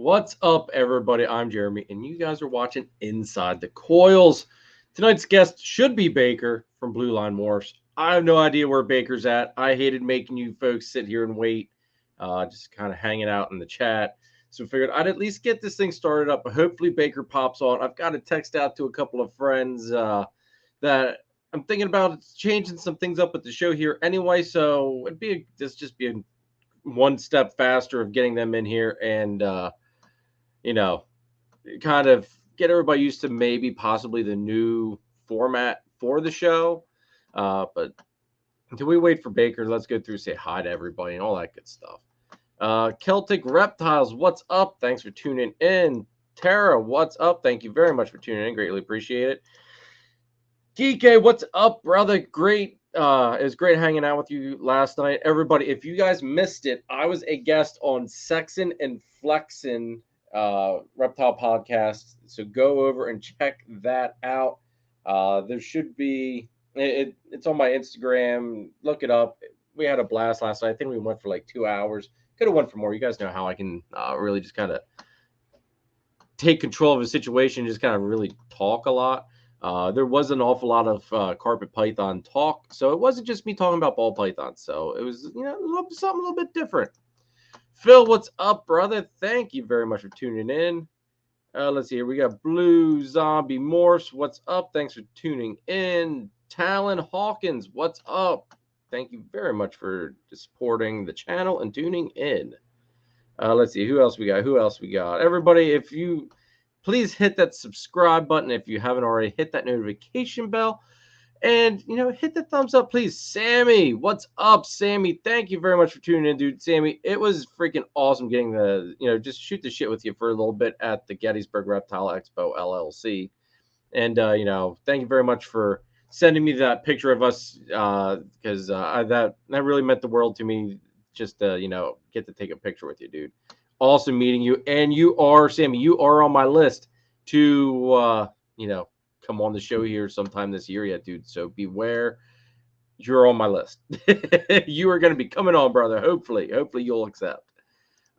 What's up, everybody? I'm Jeremy, and you guys are watching Inside the Coils. Tonight's guest should be Baker from Blue Line Morphs. I have no idea where Baker's at. I hated making you folks sit here and wait, just kind of hanging out in the chat. So I figured I'd at least get this thing started up. Hopefully Baker pops on. I've got to text out to a couple of friends that I'm thinking about changing some things up with the show here anyway. So it'd be just be a one step faster of getting them in here and you know kind of get everybody used to maybe possibly the new format for the show. But until we wait for Baker, let's go through, say hi to everybody and all that good stuff. Celtic Reptiles, what's up? Thanks for tuning in. Tara, what's up? Thank you very much for tuning in. Greatly appreciate it. Geek, what's up, brother? Great. It was great hanging out with you last night. Everybody, if you guys missed it, I was a guest on Sexin and Flexin Reptile podcast. So go over and check that out. There should be, it's on my Instagram. Look it up. We had a blast last night. I think we went for like 2 hours. Could have went for more. You guys know how I can really just kind of take control of a situation, just kind of really talk a lot. There was an awful lot of carpet python talk, so it wasn't just me talking about ball pythons. So it was, something a little bit different. Phil, what's up, brother? Thank you very much for tuning in. Let's see here. We got Blue Zombie Morse. What's up? Thanks for tuning in. Talon Hawkins, what's up? Thank you very much for supporting the channel and tuning in. Let's see. Who else we got? Everybody, if you please hit that subscribe button if you haven't already. Hit that notification bell. And, hit the thumbs up, please. Sammy, what's up, Sammy? Thank you very much for tuning in, dude. Sammy, it was freaking awesome getting just shoot the shit with you for a little bit at the Gettysburg Reptile Expo, LLC. And, thank you very much for sending me that picture of us because that really meant the world to me just to, get to take a picture with you, dude. Awesome meeting you. And Sammy, you are on my list to, come on the show here sometime this year yet, dude. So beware, you're on my list. You are going to be coming on, brother. Hopefully you'll accept.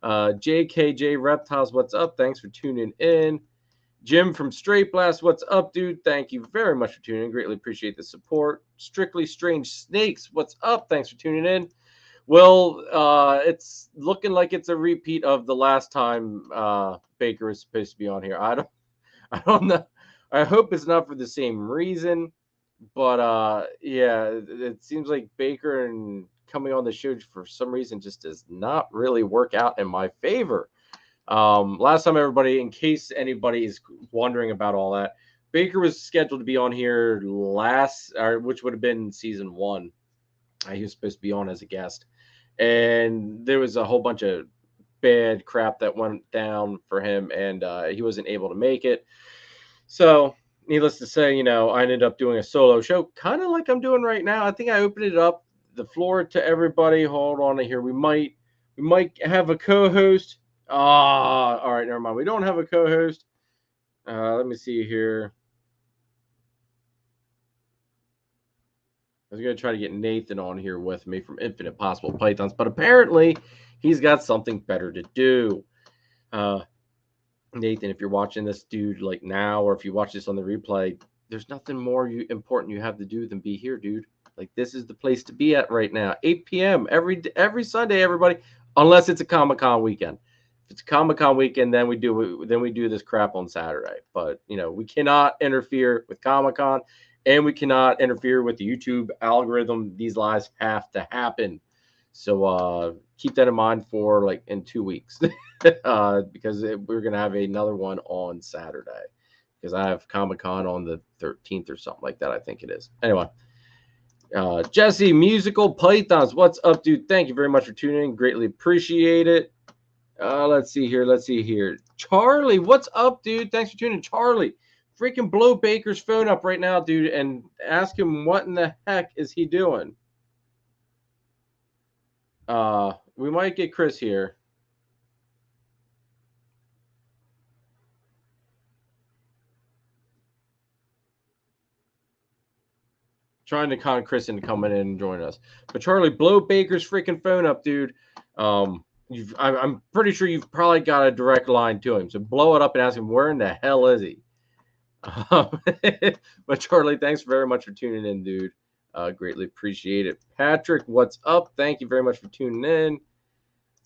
JKJ Reptiles, what's up? Thanks for tuning in. Jim from Straight Blast, what's up, dude? Thank you very much for tuning in. Greatly appreciate the support. Strictly Strange Snakes, what's up? Thanks for tuning in. Well, it's looking like it's a repeat of the last time Baker was supposed to be on here. I don't know. I hope it's not for the same reason, but yeah, it seems like Baker and coming on the show for some reason just does not really work out in my favor. Last time, everybody, in case anybody is wondering about all that, Baker was scheduled to be on here which would have been season 1. He was supposed to be on as a guest, and there was a whole bunch of bad crap that went down for him, and he wasn't able to make it. So, needless to say, I ended up doing a solo show, kind of like I'm doing right now. I think I opened it up, the floor to everybody. Hold on here. We might have a co-host. All right, never mind. We don't have a co-host. Let me see here. I was going to try to get Nathan on here with me from Infinite Possible Pythons, but apparently he's got something better to do. Nathan, if you're watching this, dude, like now, or if you watch this on the replay, there's nothing more important you have to do than be here, dude. Like, this is the place to be at right now. 8 p.m. every Sunday, everybody, unless it's a Comic-Con weekend. If it's a Comic-Con weekend, then we do this crap on Saturday. But we cannot interfere with Comic-Con, and we cannot interfere with the YouTube algorithm. These lives have to happen. So keep that in mind for like in 2 weeks, because we're gonna have another one on Saturday, because I have Comic-Con on the 13th or something like that. I think it is. Anyway, Jesse, Musical Pythons, what's up, dude? Thank you very much for tuning in. Greatly appreciate it. Let's see here. Charlie, what's up, dude? Thanks for tuning in. Charlie, freaking blow Baker's phone up right now, dude, and ask him what in the heck is he doing. We might get Chris here. Trying to con Chris into coming in and join us. But Charlie, blow Baker's freaking phone up, dude. I'm pretty sure you've probably got a direct line to him. So blow it up and ask him, where in the hell is he? But Charlie, thanks very much for tuning in, dude. Greatly appreciate it. Patrick, what's up? Thank you very much for tuning in.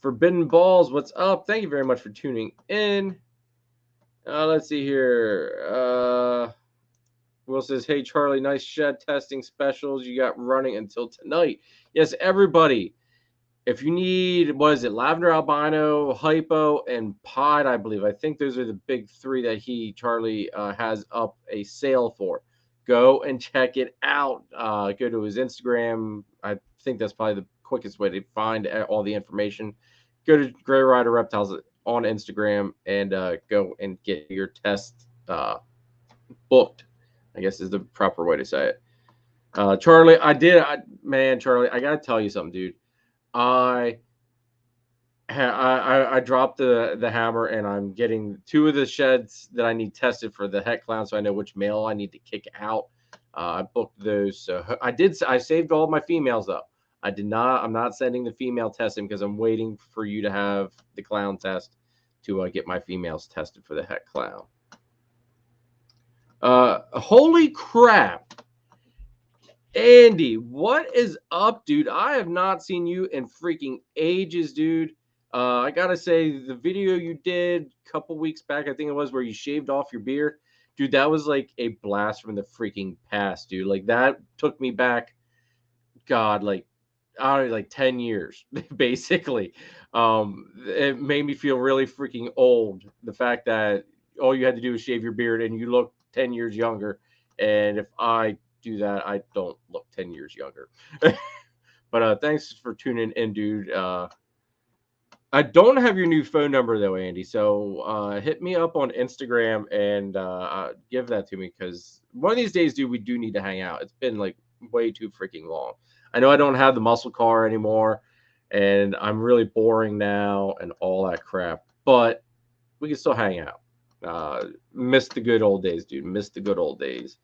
Forbidden Balls, what's up? Thank you very much for tuning in. Let's see here. Will says, hey, Charlie, nice shed testing specials you got running until tonight. Yes, everybody. If you need, what is it, Lavender Albino, Hypo, and Pied, I believe. I think those are the big three that Charlie, has up a sale for. Go and check it out. Go to his Instagram. I think that's probably the quickest way to find all the information. Go to Gray Rider Reptiles on Instagram and go and get your test booked, I guess is the proper way to say it. Charlie, Charlie, I got to tell you something, dude. I dropped the hammer, and I'm getting 2 of the sheds that I need tested for the het clown, so I know which male I need to kick out. I booked those, so I saved all my females up. I'm not sending the female testing because I'm waiting for you to have the clown test to get my females tested for the het clown. Holy crap. Andy, what is up, dude? I have not seen you in freaking ages, dude. I gotta say, the video you did a couple weeks back, I think it was, where you shaved off your beard, dude, that was like a blast from the freaking past, dude. Like, that took me back, God, like, I don't know, like 10 years, basically. It made me feel really freaking old. The fact that all you had to do was shave your beard and you look 10 years younger. And if I do that, I don't look 10 years younger. But thanks for tuning in, dude. I don't have your new phone number though, Andy. So hit me up on Instagram and give that to me, because one of these days, dude, we do need to hang out. It's been like way too freaking long. I know I don't have the muscle car anymore, and I'm really boring now and all that crap, but we can still hang out. Miss the good old days, dude. Miss the good old days.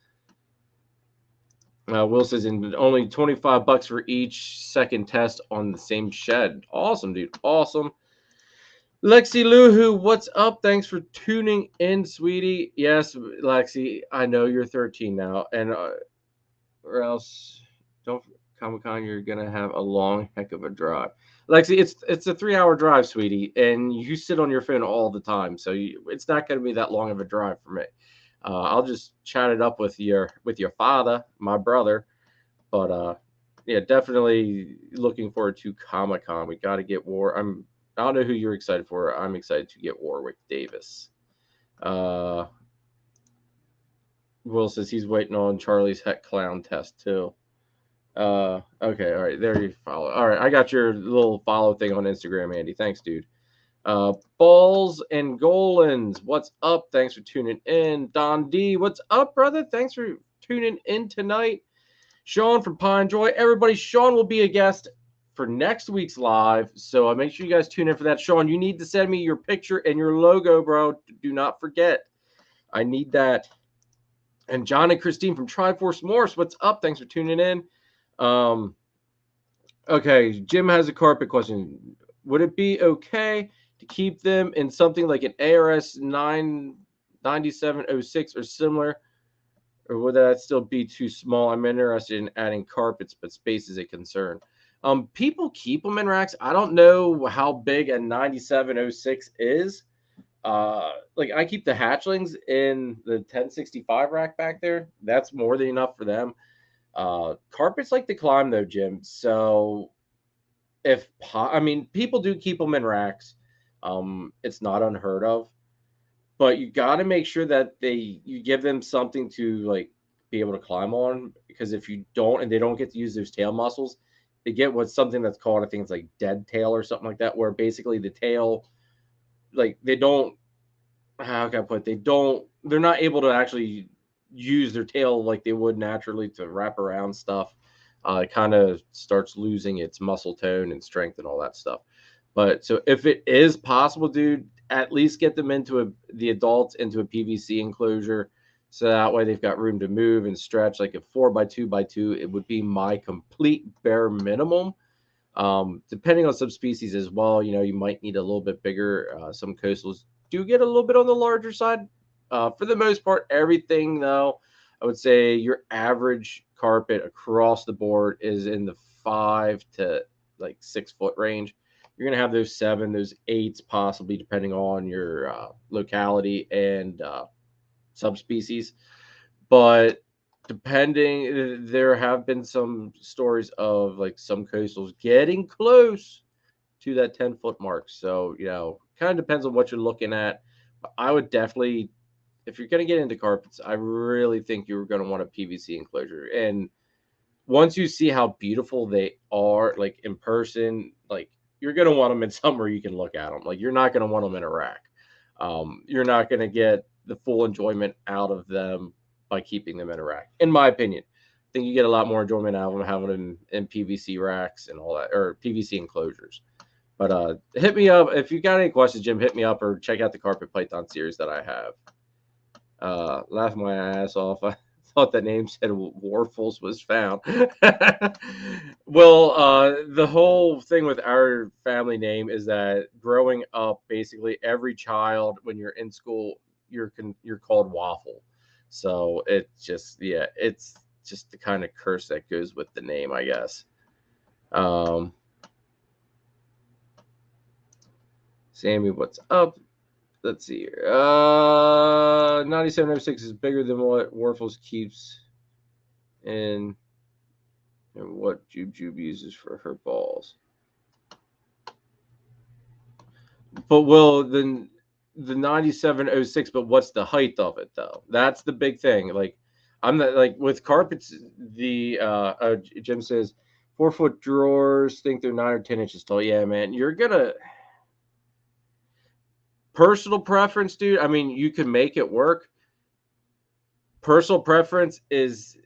Will says, in only $25 for each second test on the same shed. Awesome, dude. Awesome. Lexi Luhu, what's up? Thanks for tuning in, sweetie. Yes, Lexi, I know you're 13 now, and or else don't Comic-Con, you're gonna have a long heck of a drive. Lexi, it's a 3-hour drive, sweetie, and you sit on your phone all the time, so it's not gonna be that long of a drive for me. I'll just chat it up with your father, my brother. But yeah, definitely looking forward to Comic-Con. We got to get I don't know who you're excited for. I'm excited to get Warwick Davis. Will says he's waiting on Charlie's het clown test too. Okay, all right, there you follow. All right, I got your little follow thing on Instagram, Andy. Thanks, dude. Balls and Golans, what's up? Thanks for tuning in. Don D, what's up, brother? Thanks for tuning in tonight. Sean from Pine Joy, everybody. Sean will be a guest for next week's live, so make sure you guys tune in for that. Sean, you need to send me your picture and your logo, bro. Do not forget. I need that. And John and Christine from Triforce Morphs, what's up? Thanks for tuning in. Okay, Jim has a carpet question. Would it be okay to keep them in something like an ARS 99706 or similar, or would that still be too small? I'm interested in adding carpets, but space is a concern. People keep them in racks. I don't know how big a 9706 is. Like, I keep the hatchlings in the 1065 rack back there. That's more than enough for them. Carpets like to climb though, Jim. So people do keep them in racks. It's not unheard of, but you got to make sure that you give them something to like be able to climb on, because if you don't, and they don't get to use those tail muscles, they get something that's called, I think it's like dead tail or something like that, where basically the tail, like, they don't, how can I put it? They're not able to actually use their tail like they would naturally to wrap around stuff. It kind of starts losing its muscle tone and strength and all that stuff. But so if it is possible, dude, at least get them the adults into a PVC enclosure, so that way they've got room to move and stretch. Like a 4x2x2, it would be my complete bare minimum. Depending on subspecies as well, you might need a little bit bigger. Some coastals do get a little bit on the larger side. For the most part, everything though, I would say your average carpet across the board is in the 5 to like 6 foot range. You're gonna have those 7, those 8s, possibly depending on your locality and subspecies. But there have been some stories of like some coastals getting close to that 10-foot mark. So, kind of depends on what you're looking at. But I would definitely, if you're going to get into carpets, I really think you're going to want a PVC enclosure. And once you see how beautiful they are, like in person, like you're going to want them in somewhere you can look at them. Like you're not going to want them in a rack. You're not going to get the full enjoyment out of them by keeping them in a rack, in my opinion. I think you get a lot more enjoyment out of them having them in PVC racks and all that, or PVC enclosures. But hit me up if you got any questions, Jim. Hit me up or check out the carpet python series that I have. Laughing my ass off. I thought that name said Warfels was found. Well, the whole thing with our family name is that growing up, basically every child when you're in school, you're called Waffle. So it's just the kind of curse that goes with the name, I guess. Sammy, what's up? Let's see here. 9706 is bigger than what Warfels keeps in and what Jube uses for her balls. But then the 9706, but what's the height of it though? That's the big thing. Like I'm not like with carpets, the Jim says 4-foot drawers think they're 9 or 10 inches tall. Yeah, man, you're gonna personal preference, dude. I mean, you can make it work. Personal preference is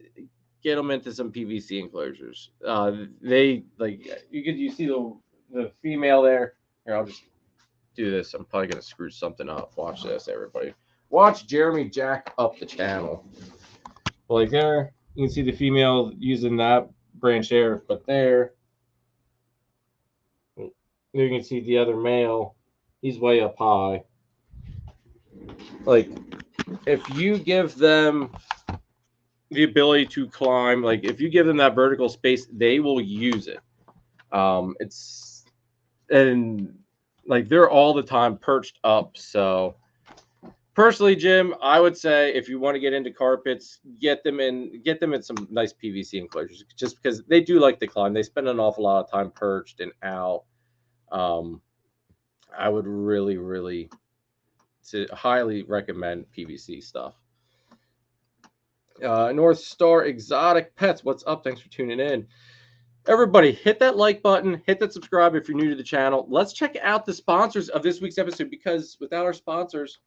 get them into some PVC enclosures. They like you see the female there. Here, I'll just do this. I'm probably gonna screw something up. Watch this, everybody. Watch Jeremy jack up the channel. Well, like there, you can see the female using that branch there, but there, you can see the other male. He's way up high. Like, if you give them the ability to climb, like if you give them that vertical space, they will use it. And like they're all the time perched up. So personally, Jim, I would say if you want to get into carpets, get them in some nice PVC enclosures, just because they do like to climb. They spend an awful lot of time perched and out. I would really highly recommend PVC stuff. North Star Exotic Pets, what's up? Thanks for tuning in. Everybody, hit that like button, hit that subscribe if you're new to the channel. Let's check out the sponsors of this week's episode, because without our sponsors,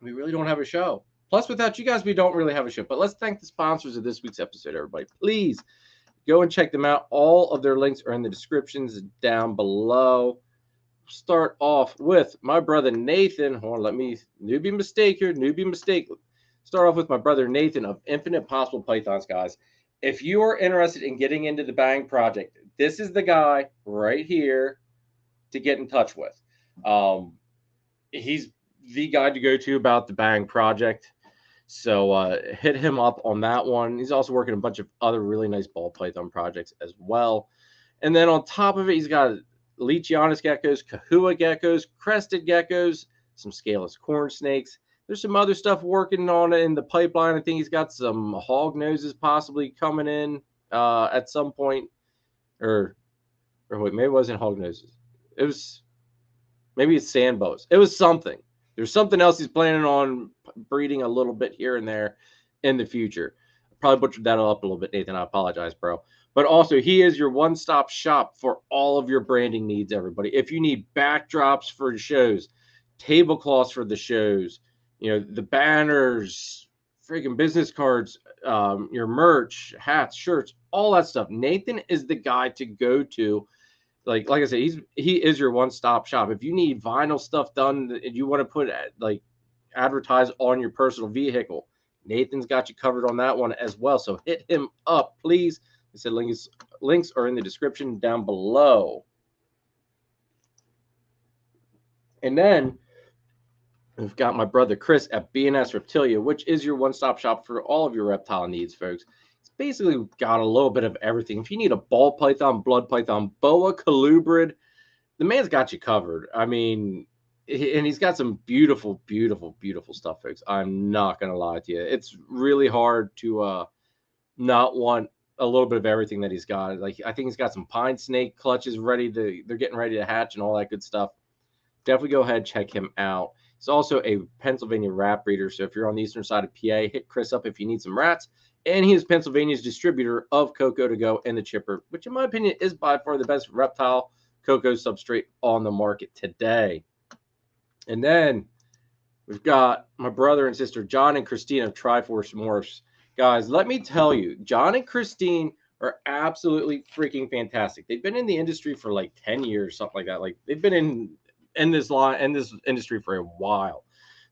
we really don't have a show. Plus, without you guys, we don't really have a show. But let's thank the sponsors of this week's episode, everybody. Please go and check them out. All of their links are in the descriptions down below. Start off with my brother Nathan. Hold on, let me newbie mistake. Start off with my brother Nathan of Infinite Possible Pythons, guys. If you are interested in getting into the Bang Project, this is the guy right here to get in touch with. He's the guy to go to about the Bang Project. So hit him up on that one. He's also working a bunch of other really nice ball python projects as well. And then on top of it, he's got Leachianus geckos, Kahua geckos, crested geckos, some scaleless corn snakes. There's some other stuff working on in the pipeline. I think he's got some hog noses possibly coming in at some point. Or wait, maybe it wasn't hog noses. Maybe it's sand bows. It was something. There's something else he's planning on breeding a little bit here and there in the future. I probably butchered that up a little bit, Nathan. I apologize, bro. But also, he is your one-stop shop for all of your branding needs, everybody. If you need backdrops for shows, tablecloths for the shows, the banners, freaking business cards, your merch, hats, shirts, all that stuff, Nathan is the guy to go to. Like I said, he is your one-stop shop. If you need vinyl stuff done and you want to put advertise on your personal vehicle, Nathan's got you covered on that one as well. So hit him up, please. I said link is Links are in the description down below. And then we've got my brother Chris at S Reptilia, which is your one-stop shop for all of your reptile needs, folks. It's basically got a little bit of everything. If you need a ball python, blood python, boa colubrid, the man's got you covered. I mean, and he's got some beautiful, beautiful, beautiful stuff, folks. I'm not gonna lie to you. It's really hard to not want a little bit of everything that he's got. Like, I think he's got some pine snake clutches they're getting ready to hatch and all that good stuff. Definitely go ahead and check him out. He's also a Pennsylvania rat breeder. So if you're on the eastern side of PA, hit Chris up if you need some rats. And he is Pennsylvania's distributor of Cocoa to Go and the Chipper, which in my opinion is by far the best reptile cocoa substrate on the market today. And then we've got my brother and sister, John and Christine of Triforce Morphs. Guys, let me tell you, John and Christine are absolutely freaking fantastic. They've been in the industry for like 10 years, something like that. Like, they've been in this industry for a while.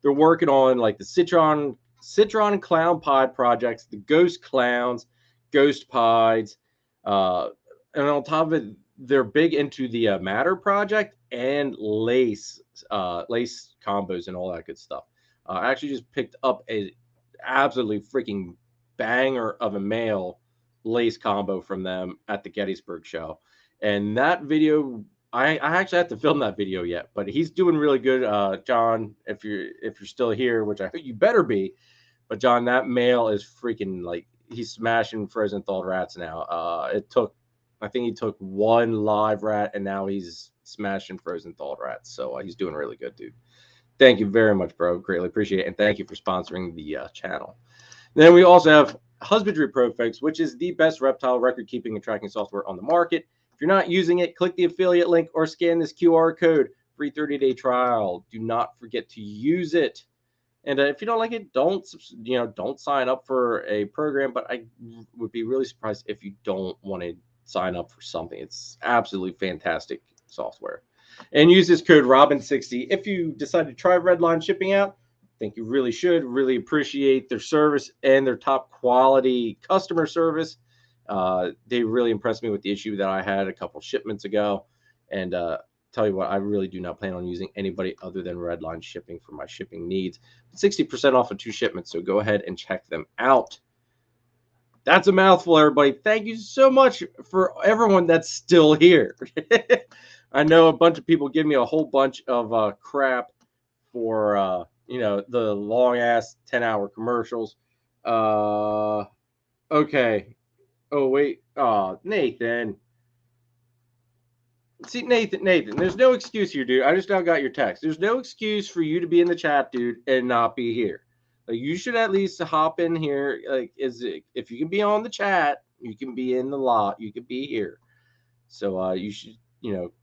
They're working on like the Citron Clown Pod projects, the Ghost Clowns, Ghost Pies, and on top of it, they're big into the Matter project and lace combos and all that good stuff. I actually just picked up a absolutely freaking banger of a male lace combo from them at the Gettysburg show, and that video, I actually have to film that video yet, but he's doing really good. John, if you're still here, which I think you better be, but John, that male is freaking, like, he's smashing frozen thawed rats now. I think he took one live rat, and now he's smashing frozen thawed rats. So he's doing really good, dude. Thank you very much, bro. Greatly appreciate it, and thank you for sponsoring the channel. Then we also have Husbandry Pro, folks, which is the best reptile record keeping and tracking software on the market. If you're not using it, click the affiliate link or scan this QR code. Free 30-day trial. Do not forget to use it. And if you don't like it, don't sign up for a program. But I would be really surprised if you don't want to sign up for something. It's absolutely fantastic software. And use this code Robin60 if you decide to try Redline shipping out. I think you really should. Really appreciate their service and their top quality customer service. They really impressed me with the issue that I had a couple shipments ago. And tell you what, I really do not plan on using anybody other than Redline shipping for my shipping needs. 60% off of 2 shipments, so go ahead and check them out. That's a mouthful, everybody. Thank you so much for everyone that's still here. I know a bunch of people give me a whole bunch of crap for the long ass 10-hour commercials. Okay. Oh wait. Oh, Nathan. See, Nathan, there's no excuse here, dude. I just now got your text. There's no excuse for you to be in the chat, dude, and not be here. Like, you should at least hop in here. Like, if you can be on the chat, you can be in the lot. You can be here. So you should,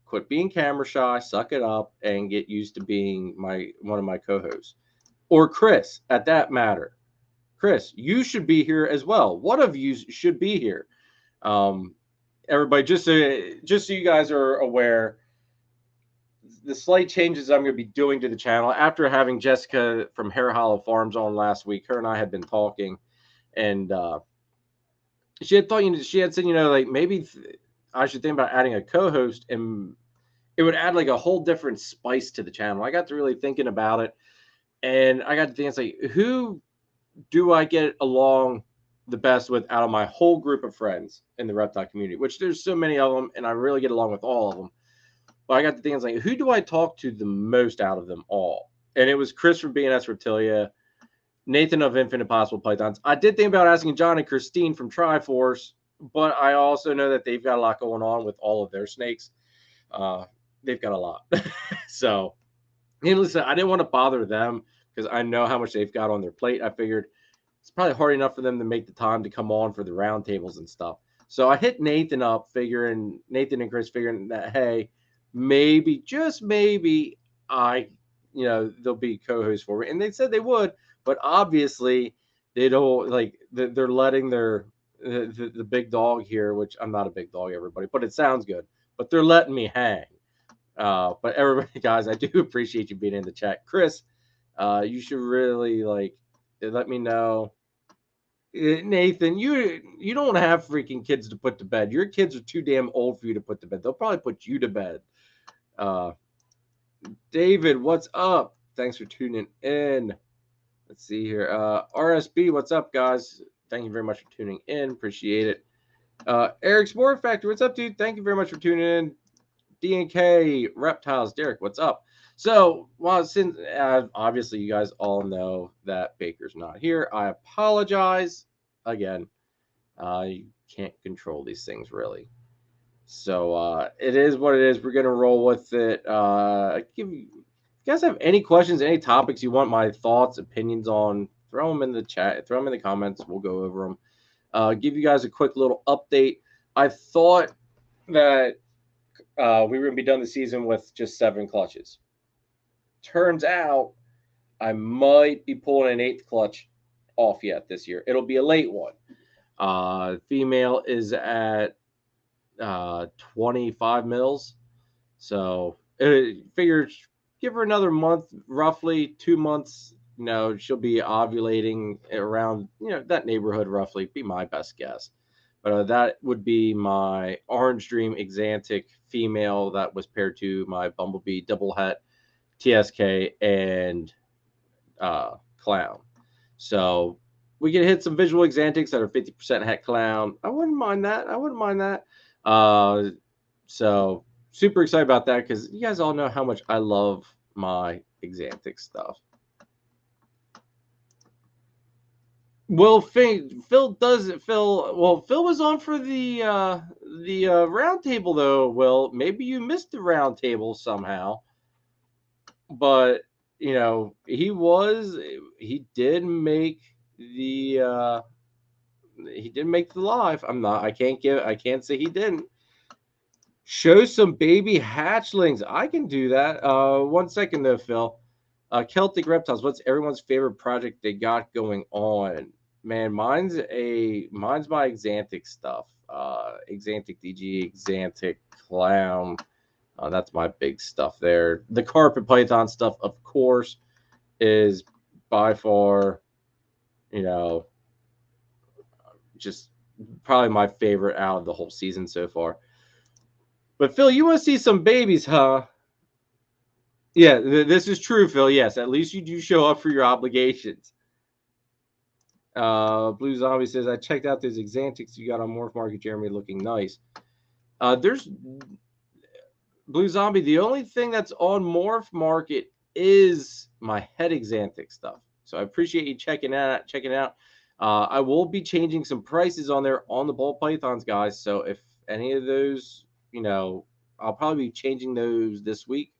quit being camera shy, suck it up, and get used to being one of my co-hosts, or Chris, at that matter. Chris, you should be here as well. One of you should be here. Everybody, just so you guys are aware, the slight changes I'm going to be doing to the channel after having Jessica from Hair Hollow Farms on last week. Her and I had been talking, and she had thought, she had said, like, maybe I should think about adding a co-host, and it would add like a whole different spice to the channel. I got to really thinking about it, and I got to think, it's like, who do I get along the best with out of my whole group of friends in the reptile community, which there's so many of them, and I really get along with all of them. But I got to think, it's like, who do I talk to the most out of them all? And it was Chris from S Reptilia, Nathan of Infinite Possible Pythons. I did think about asking John and Christine from Triforce, but I also know that they've got a lot going on with all of their snakes. They've got a lot. So, listen, I didn't want to bother them because I know how much they've got on their plate. I figured it's probably hard enough for them to make the time to come on for the roundtables and stuff. So I hit Nathan up, Nathan and Chris figuring that, hey, maybe, just maybe, they'll be co-hosts for me. And they said they would, but obviously they don't, like, they're letting the big dog here, which I'm not a big dog, everybody, but it sounds good, but they're letting me hang. But everybody, guys, I do appreciate you being in the chat. Chris, you should really, like, let me know Nathan, you don't have freaking kids to put to bed. Your kids are too damn old for you to put to bed. They'll probably put you to bed. David, what's up? Thanks for tuning in. Let's see here. RSB, what's up, guys? Thank you very much for tuning in. Appreciate it. Eric Sport Factor, what's up, dude? Thank you very much for tuning in. DNK Reptiles, Derek, what's up? So, well, since obviously you guys all know that Baker's not here, I apologize again. You can't control these things really. So it is what it is. We're gonna roll with it. If you guys have any questions, any topics you want my thoughts, opinions on, throw them in the chat, throw them in the comments. We'll go over them. Give you guys a quick little update. I thought that we were gonna be done the season with just 7 clutches. Turns out I might be pulling an 8th clutch off yet this year. It'll be a late one. Female is at 25 mils. So figures give her another month, roughly 2 months. She'll be ovulating around that neighborhood roughly. Be my best guess. But that would be my Orange Dream Exantic female that was paired to my Bumblebee Double Het TSK and Clown. So we can hit some visual Exantics that are 50% Het Clown. I wouldn't mind that. So super excited about that because you guys all know how much I love my Exantic stuff. Well, Phil does it. Phil was on for the round table though. Well, maybe you missed the round table somehow, but he did make the live. I can't say he didn't. Show some baby hatchlings. I can do that. 1 second though, Phil. Celtic Reptiles. What's everyone's favorite project they got going on? Man, mine's my Exantic stuff. Exantic DG, Exantic Clown. That's my big stuff there. The Carpet Python stuff, of course, is by far, just probably my favorite out of the whole season so far. But Phil, you want to see some babies, huh? Yeah, this is true, Phil. Yes, at least you do show up for your obligations. Blue Zombie says, I checked out those Exantics you got on Morph Market, Jeremy, looking nice. There's Blue Zombie. The only thing that's on Morph Market is my head Exantic stuff. So I appreciate you checking out. I will be changing some prices on there on the ball pythons, guys. So if any of those, I'll probably be changing those this week.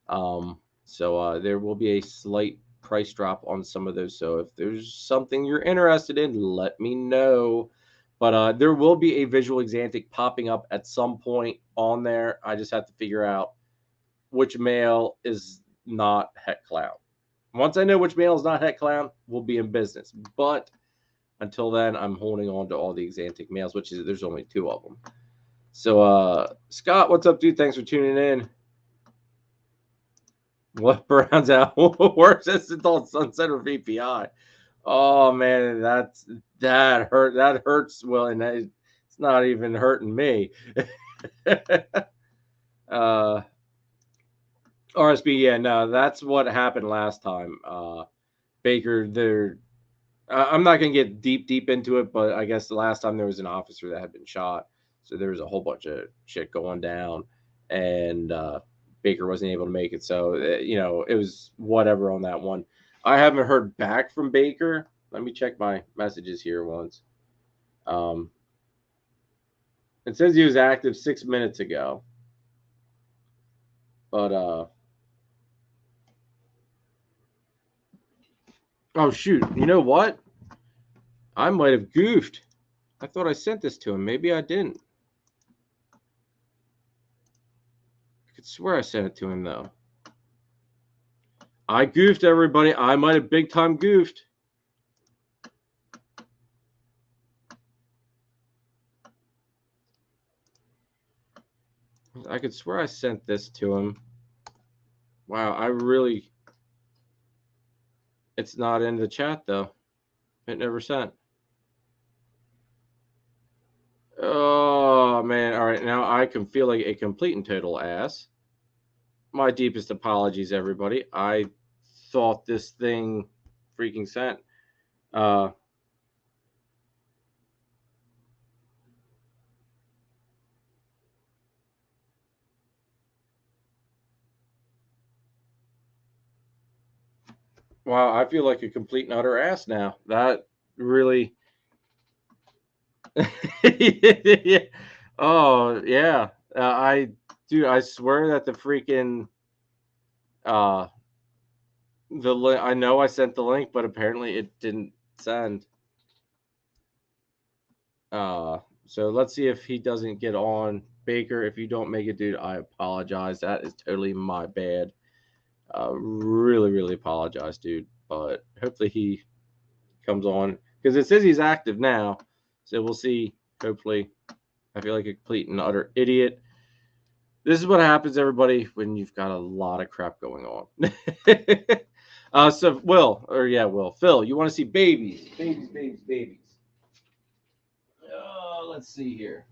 So there will be a slight price drop on some of those. So if there's something you're interested in, let me know. But there will be a visual Exantic popping up at some point on there. I just have to figure out which male is not Het Clown. Once I know which male is not Het Clown, we'll be in business. But until then, I'm holding on to all the Exantic males, which is there's only 2 of them. So Scott, what's up, dude? Thanks for tuning in. What Browns out? Works as adult Sunset or VPI? Oh man, that hurt. That hurts. Well, and it's not even hurting me. RSB, yeah, no, that's what happened last time. Baker, I'm not gonna get deep into it, but I guess the last time there was an officer that had been shot, so there was a whole bunch of shit going down, and Baker wasn't able to make it. So it was whatever on that one. I haven't heard back from Baker. Let me check my messages here once. It says he was active 6 minutes ago, but oh shoot! You know what? I might have goofed. I thought I sent this to him. Maybe I didn't. I could swear I sent it to him though. I goofed, everybody. I might have big time goofed. I could swear I sent this to him. Wow, it's not in the chat though. It never sent. I can feel like a complete and total ass. My deepest apologies, everybody. I thought this thing freaking sent. Wow, I feel like a complete and utter ass now. That really. Yeah. Oh yeah, I swear that the freaking uh I know I sent the link, but apparently it didn't send. So let's see if he doesn't get on. Baker, if you don't make it, dude, I apologize. That is totally my bad. Really apologize, dude. But hopefully he comes on because it says he's active now. So we'll see. Hopefully, I feel like a complete and utter idiot. This is what happens, everybody, when you've got a lot of crap going on. So Will, Phil, you want to see babies? Babies. Let's see here.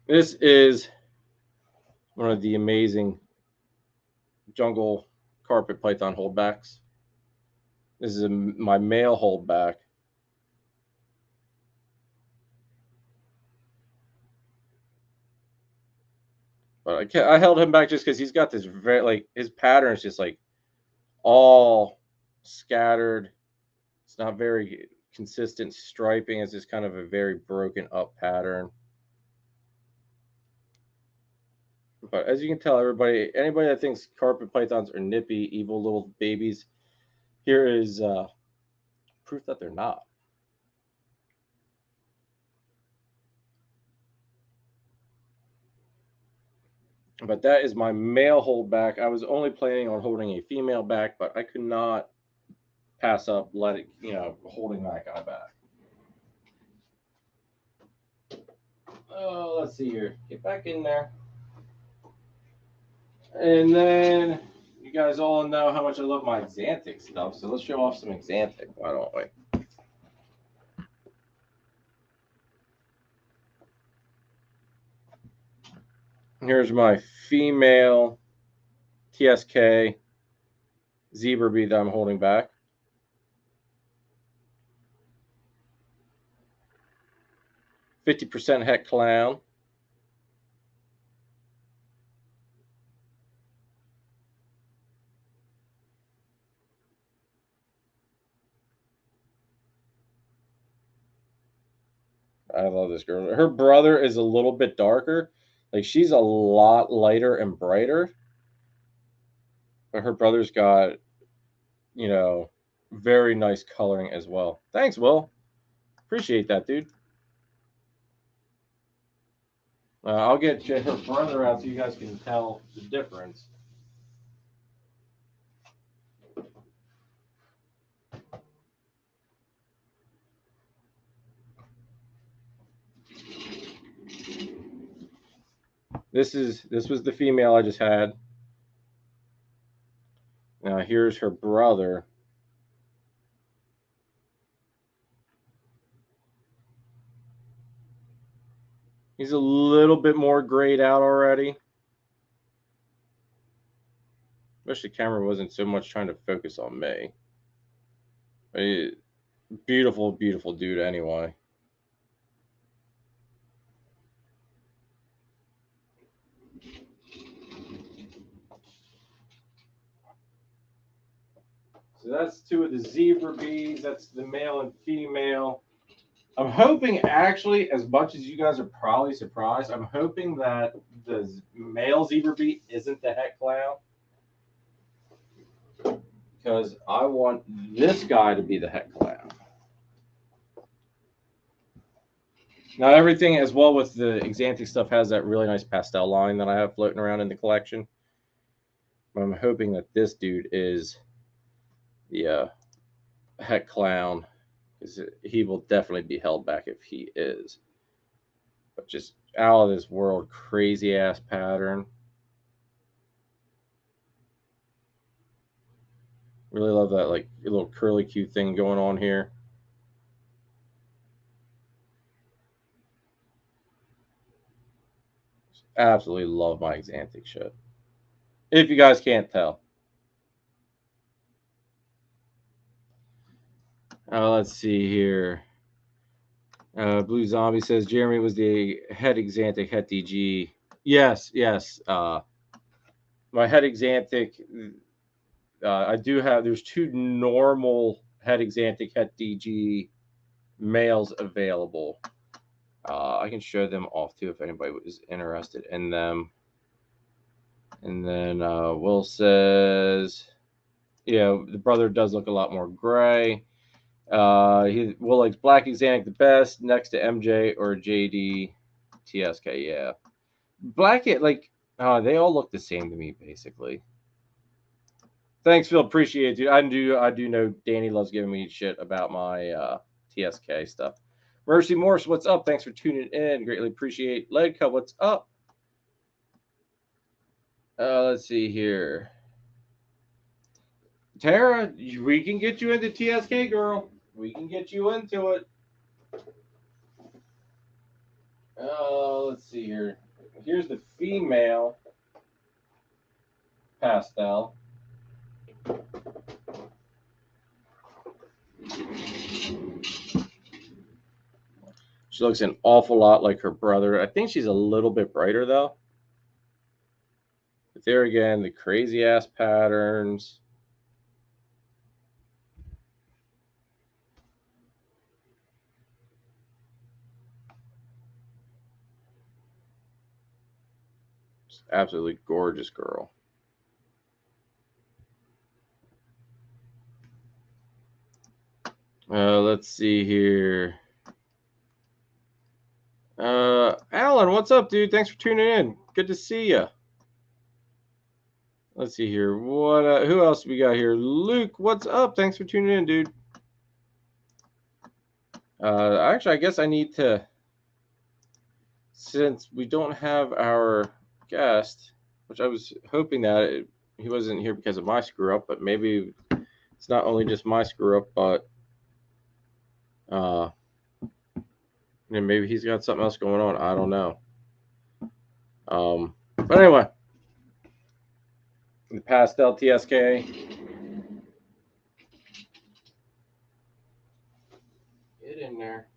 This is one of the amazing jungle carpet python holdbacks. This is my male holdback. But I held him back just because he's got this very, like, his pattern is just like all scattered. It's not very consistent striping. It's just kind of a very broken up pattern. But as you can tell, anybody that thinks carpet pythons are nippy, evil little babies, here is proof that they're not. But that is my male holdback. I was only planning on holding a female back, but I could not pass up holding that guy back. Oh, let's see here. Get back in there. And then you guys all know how much I love my Xanthic stuff, so let's show off some Xanthic. Why don't we? Here's my female TSK zebra bee that I'm holding back. %het clown. I love this girl. Her brother is a little bit darker. Like, she's a lot lighter and brighter. But her brother's got, very nice coloring as well. Thanks, Will. Appreciate that, dude. I'll get her brother out so you guys can tell the difference. This was the female I just had. Now here's her brother. He's a little bit more grayed out already. Wish the camera wasn't so much trying to focus on me. Beautiful dude anyway. So that's two of the zebra bees. That's the male and female. I'm hoping, actually, as much as you guys are probably surprised, I'm hoping that the male zebra bee isn't the het clown. Because I want this guy to be the het clown. Now, everything as well with the Xanthic stuff has that really nice pastel line that I have floating around in the collection. But I'm hoping that this dude is the het clown, because he will definitely be held back if he is. But just out of this world crazy ass pattern. Really love that like little curly cute thing going on here. Absolutely love my Xanthic shit. If you guys can't tell. Let's see here. Blue Zombie says Jeremy was the head Xanthic het DG. Yes, yes. My head Xanthic. I do have. There's two normal head Xanthic het DG males available. I can show them off too if anybody is interested in them. And then Will says, yeah, the brother does look a lot more gray. Will likes Black Xanac the best, next to MJ or JD TSK. Yeah, Black like they all look the same to me basically. Thanks, Phil. Appreciate it, dude. I do know Danny loves giving me shit about my TSK stuff. Mercy Morse, what's up? Thanks for tuning in. Greatly appreciate. Ledka, what's up? Let's see here. Tara, we can get you into TSK, girl. We can get you into it. Let's see here. Here's the female pastel. She looks an awful lot like her brother. I think she's a little bit brighter though. But there again, the crazy ass patterns. Just absolutely gorgeous girl. Let's see here. Alan, what's up, dude? Thanks for tuning in. Good to see you. Let's see here. What? Who else we got here? Luke, what's up? Thanks for tuning in, dude. Actually, I guess I need to, since we don't have our guest, which I was hoping that he wasn't here because of my screw up, but maybe it's not only just my screw up, but maybe he's got something else going on. I don't know. But anyway, the pastel TSK. Get in there.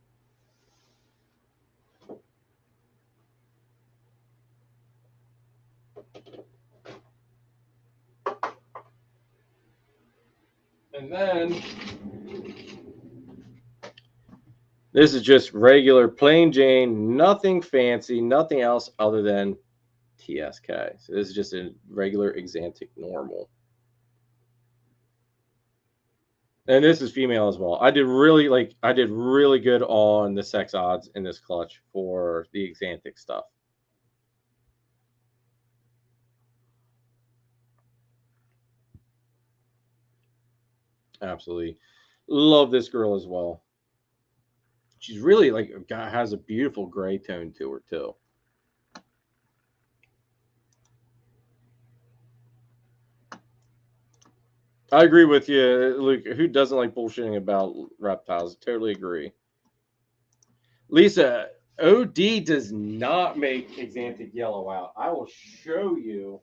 And then this is just regular plain Jane, nothing fancy, nothing else other than TSK. So this is just a regular Xanthic normal. And this is female as well. I did really good on the sex odds in this clutch for the Xanthic stuff. Absolutely love this girl as well. She's really like has a beautiful gray tone to her too. I agree with you, Luke. Who doesn't like bullshitting about reptiles? Totally agree. Lisa, OD does not make Xanthic yellow out. I will show you.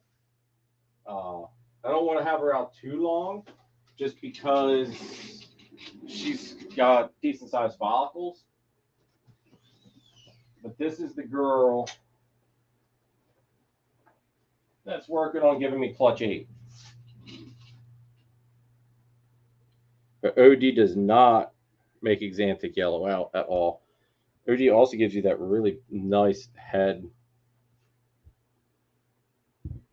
I don't want to have her out too long, just because she's got decent sized follicles. But this is the girl that's working on giving me clutch 8. But OD does not make Xanthic yellow out at all. OD also gives you that really nice head.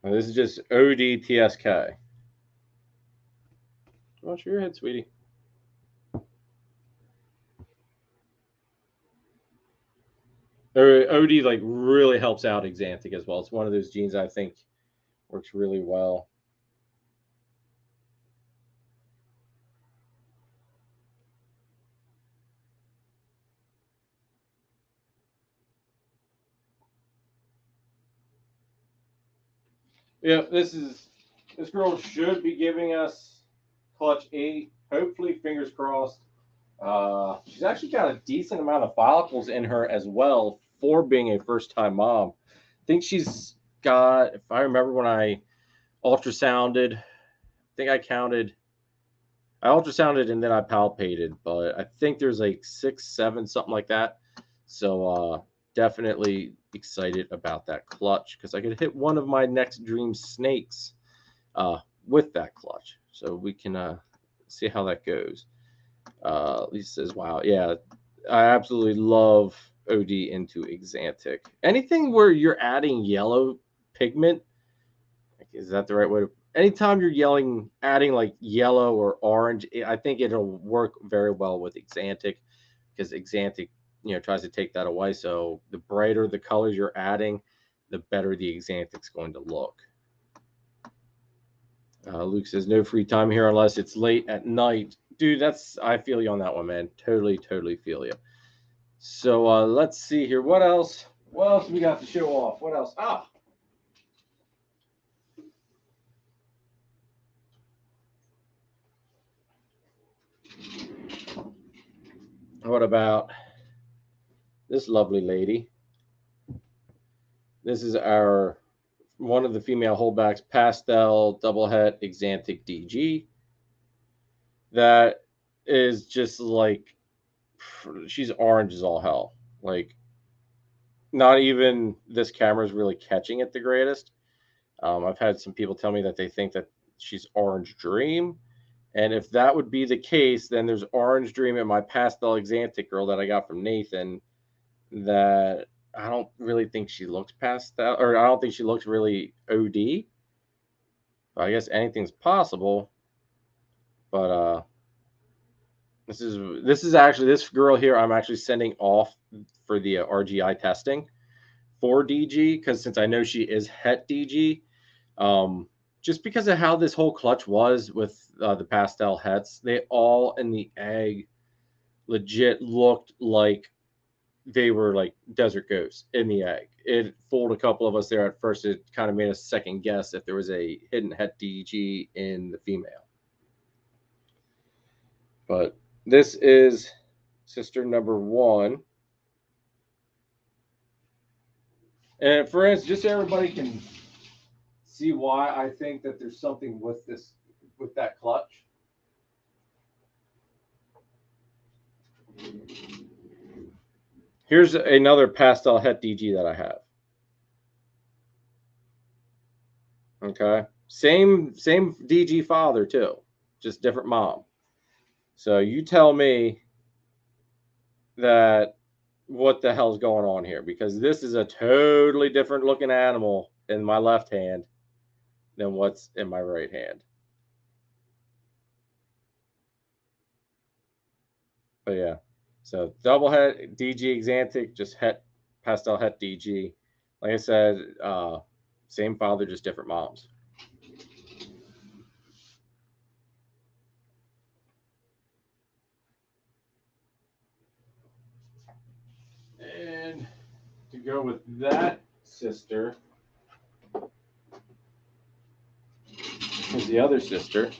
And this is just OD TSK. Watch your head, sweetie. OD like really helps out Xanthic as well. It's one of those genes I think works really well. Yeah, this girl should be giving us clutch 8. Hopefully, fingers crossed. She's actually got a decent amount of follicles in her as well for being a first-time mom. I think she's got, if I remember when I ultrasounded, I think I ultrasounded and then I palpated, but I think there's like 6, 7, something like that. So definitely excited about that clutch because I could hit one of my next dream snakes with that clutch. So we can see how that goes. Lisa says, wow, yeah, I absolutely love OD into Exantic. Anything where you're adding yellow pigment, is that the right way to? Anytime you're adding like yellow or orange, I think it'll work very well with Exantic because Exantic, tries to take that away. So the brighter the colors you're adding, the better the Exantic's going to look. Luke says, no free time here unless it's late at night. Dude, I feel you on that one, man. Totally, totally feel you. So let's see here. What else? What else we got to show off? What else? What about this lovely lady? This is one of the female holdbacks, pastel double het Exantic DG. That is just like, she's orange as all hell. Like, not even this camera is really catching it the greatest. I've had some people tell me that they think that she's Orange Dream. And if that would be the case, then there's Orange Dream in my pastel Exantic girl that I got from Nathan that I don't really think she looks pastel, or I don't think she looks really OD. But I guess anything's possible. But this is actually, this girl here I'm actually sending off for the RGI testing for DG, because since I know she is het DG, just because of how this whole clutch was with the pastel hets, they all in the egg legit looked like they were like desert ghosts in the egg. It fooled a couple of us there at first. It kind of made us second guess if there was a hidden het DG in the female. But this is sister number 1. And for instance, just so everybody can see why I think that there's something with that clutch. Here's another pastel het DG that I have. Okay, same DG father too, just different mom. So you tell me that what the hell's going on here, because this is a totally different looking animal in my left hand than what's in my right hand. But yeah, so double het DG Exantic, just pastel het DG. Like I said, same father, just different moms. And to go with that sister is the other sister.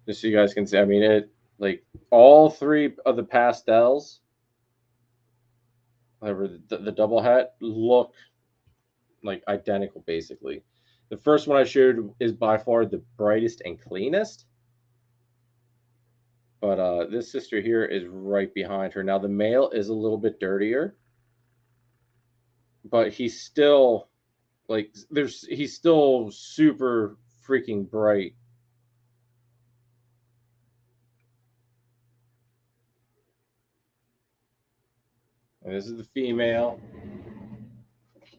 Just so you guys can see, I mean, it like all 3 of the pastels, whatever the double het, look like identical basically. The first one I showed is by far the brightest and cleanest. But this sister here is right behind her. Now the male is a little bit dirtier, but he's still like he's still super freaking bright. And this is the female.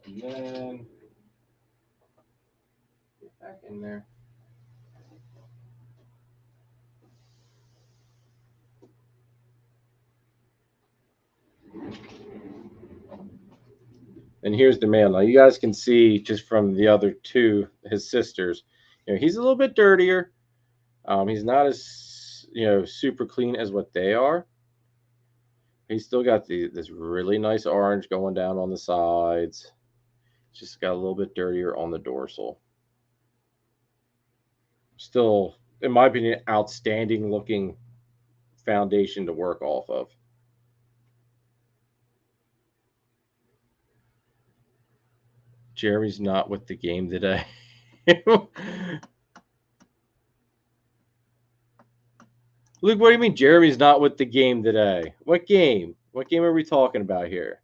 And then get back in there. And here's the male. Now you guys can see just from the other 2, his sisters, he's a little bit dirtier. He's not as super clean as what they are. He's still got this really nice orange going down on the sides. Just got a little bit dirtier on the dorsal. Still in my opinion, outstanding looking foundation to work off of. Jeremy's not with the game today. Luke, what do you mean Jeremy's not with the game today? What game? What game are we talking about here?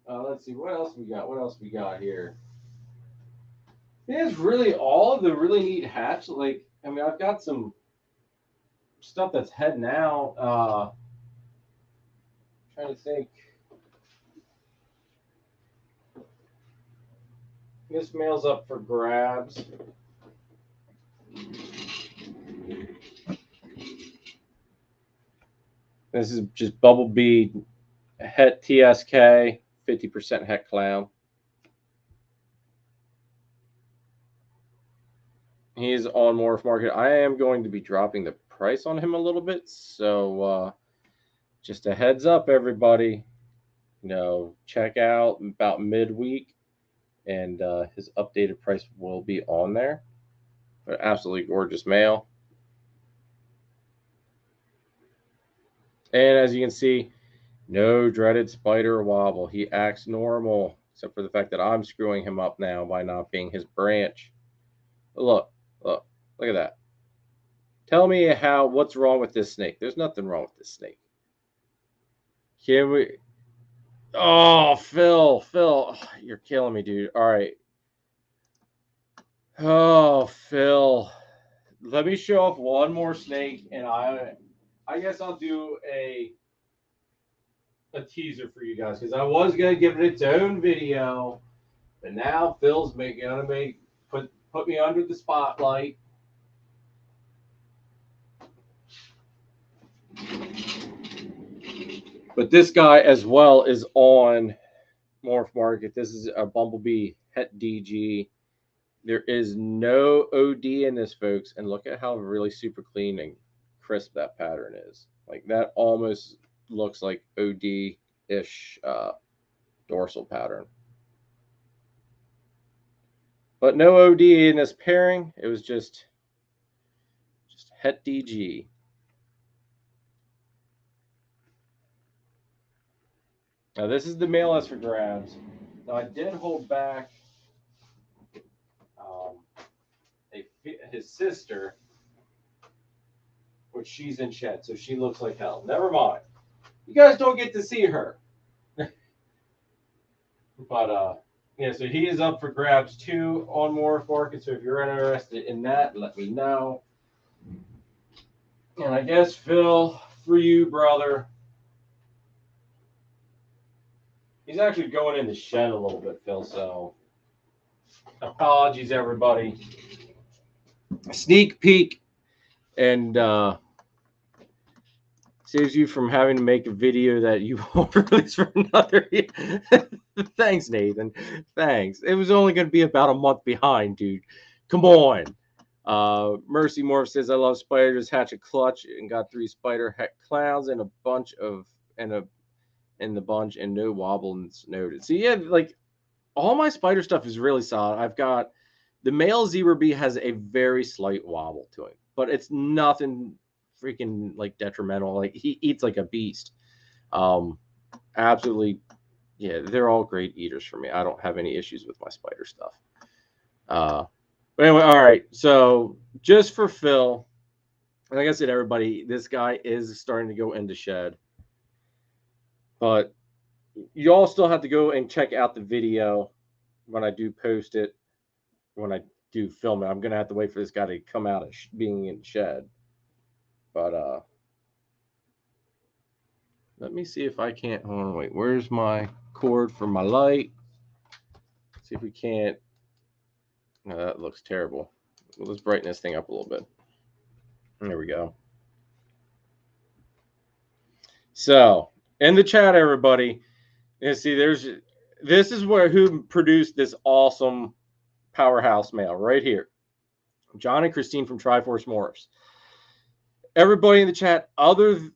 Let's see. What else we got? What else we got here? It's really all of the really neat hatch. Like, I mean, I've got some stuff that's heading out. Trying to think. This mail's up for grabs. This is just Bumblebee Het TSK, 50% Het Clown. He's on Morph Market. I am going to be dropping the price on him a little bit. So just a heads up, everybody. You know, check out about midweek, and his updated price will be on there. But absolutely gorgeous male. And as you can see, no dreaded spider wobble. He acts normal, except for the fact that I'm screwing him up now by not being his branch. Look at that. Tell me what's wrong with this snake. There's nothing wrong with this snake. Can we? Oh, Phil, you're killing me, dude. All right. Oh, Phil. Let me show off one more snake, and I guess I'll do a teaser for you guys, because I was gonna give it its own video, but now Phil's gonna put me under the spotlight. But this guy as well is on Morph Market. This is a Bumblebee Het DG. There is no OD in this, folks, and look at how really super clean and crisp that pattern is. Like, that almost looks like OD-ish dorsal pattern. But no OD in this pairing. It was just Het DG. Now, this is the male S for grabs. Now, I did hold back his sister, which she's in shed, so she looks like hell. Never mind. You guys don't get to see her. But, yeah, so he is up for grabs too on Morph Market. So if you're interested in that, let me know. And I guess, Phil, for you, brother, he's actually going in the shed a little bit, Phil. So apologies, everybody. A sneak peek, and saves you from having to make a video that you won't release for another year. Thanks, Nathan. Thanks. It was only going to be about a month behind, dude. Come on. Mercy Morph says, I love spiders. Hatch a clutch and got 3 spider Het clowns and a bunch of in the bunch, and no wobbles noted. So yeah, like, all my spider stuff is really solid. I've got the male Zebra Bee has a very slight wobble to him, but it's nothing freaking like detrimental. Like, he eats like a beast. Absolutely, yeah, they're all great eaters for me. I don't have any issues with my spider stuff. But anyway, all right. So just for Phil, like I said, everybody, this guy is starting to go into shed, but you all still have to go and check out the video when I do post it. When I do film it, I'm gonna have to wait for this guy to come out of being in shed. But let me see if I can't. Hold on, wait. Where's my cord for my light? See if we can't. No, that looks terrible. Well, let's brighten this thing up a little bit. There we go. So in the chat, everybody, you see, this is who produced this awesome powerhouse male right here. John and Christine from Triforce Morphs. Everybody in the chat, other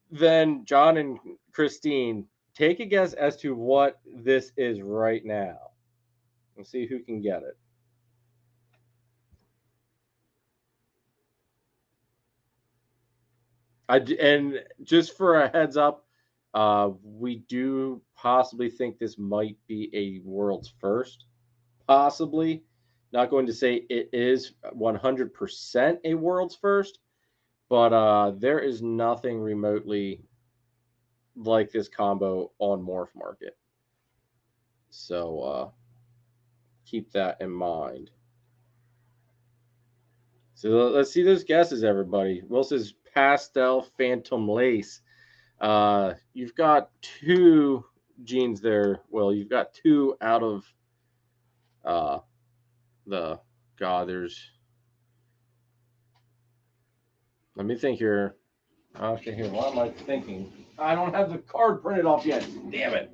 than John and Christine, take a guess as to what this is right now. Let's see who can get it. And just for a heads up, we do possibly think this might be a world's first. Possibly. Not going to say it is 100% a world's first, but there is nothing remotely like this combo on Morph Market. So keep that in mind. So let's see those guesses, everybody. Will says Pastel Phantom Lace. You've got two genes there. Well, you've got two out of the God. Let me think here. Okay, here. What am I thinking? I don't have the card printed off yet. Damn it.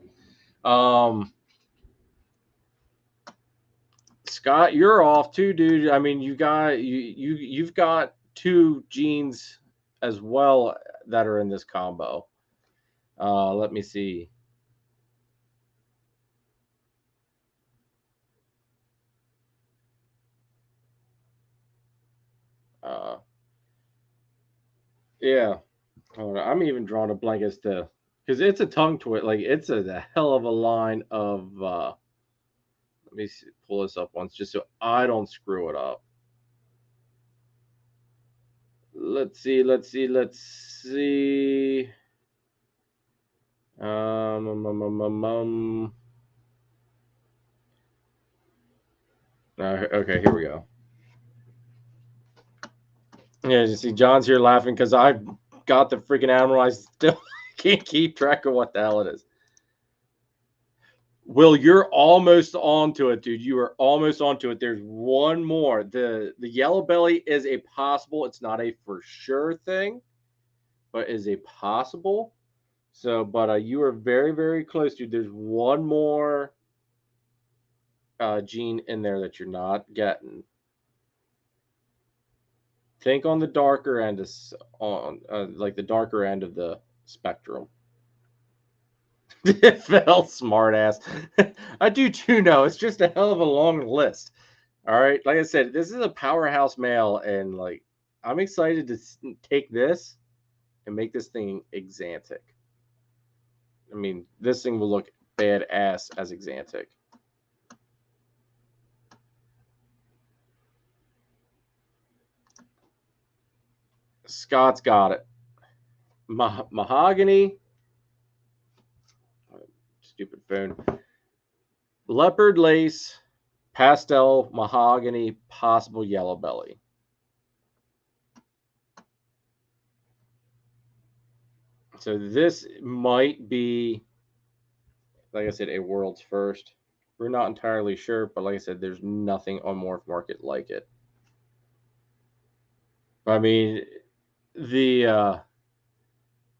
Scott, you're off too, dude. I mean, you've got two genes as well that are in this combo. Let me see. Yeah. I'm even drawing a blank as to because it's a tongue twist. Like it's a hell of a line of. Let me see, pull this up once just so I don't screw it up. Let's see. Okay, here we go. Yeah, you see, John's here laughing because I've got the freaking animal. I still can't keep track of what the hell it is. Will, you're almost onto it, dude. You are almost onto it. There's one more. The yellow belly is a possible. It's not a for sure thing, but is a possible. So, but you are very, very close, dude. There's one more gene in there that you're not getting. Think on the darker end of like the darker end of the spectrum. It fell, smartass. I do too know. It's just a hell of a long list. All right, like I said, this is a powerhouse male, and like I'm excited to take this and make this thing Exantic. I mean, this thing will look badass as Exantic. Scott's got it. Mahogany. Stupid phone. Leopard lace, pastel, mahogany, possible yellow belly. So this might be, like I said, a world's first. We're not entirely sure, but like I said, there's nothing on Morph Market like it. I mean, the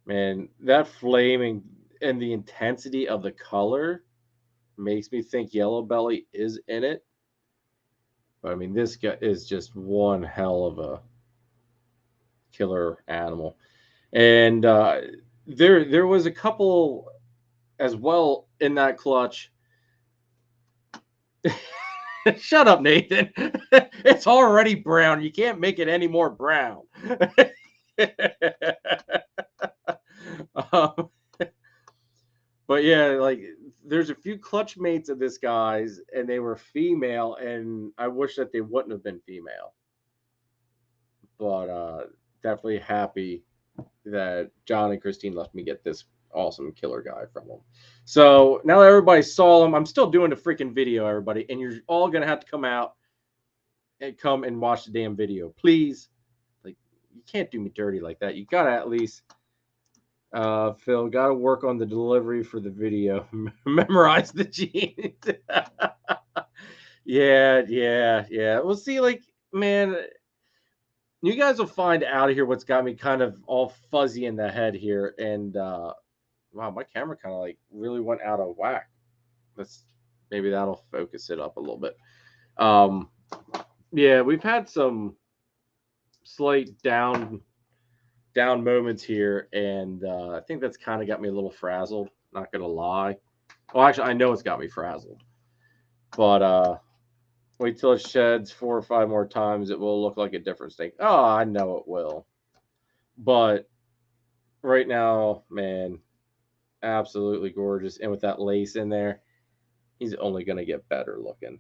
man, that flaming and the intensity of the color makes me think yellow belly is in it. But I mean, this guy is just one hell of a killer animal. And there was a couple as well in that clutch. Shut up, Nathan. It's already brown. You can't make it any more brown. um, but yeah, like there's a few clutch mates of this guy's, and they were female, and I wish that they wouldn't have been female. But definitely happy that John and Christine left me get this awesome killer guy from them. So now that everybody saw him, I'm still doing the freaking video, everybody, and you're all gonna have to come out and come and watch the damn video, please. Like, you can't do me dirty like that. You gotta at least, Phil, gotta work on the delivery for the video. Memorize the genes. Yeah. We'll see. Like, man, you guys will find out here what's got me kind of all fuzzy in the head here. And wow, my camera kind of like really went out of whack. Maybe that'll focus it up a little bit. Yeah, we've had some slight down moments here, and I think that's kind of got me a little frazzled. Not gonna lie. Well, actually, I know it's got me frazzled. But wait till it sheds 4 or 5 more times. It will look like a different snake. Oh, I know it will. But right now, man, absolutely gorgeous. And with that lace in there, he's only going to get better looking.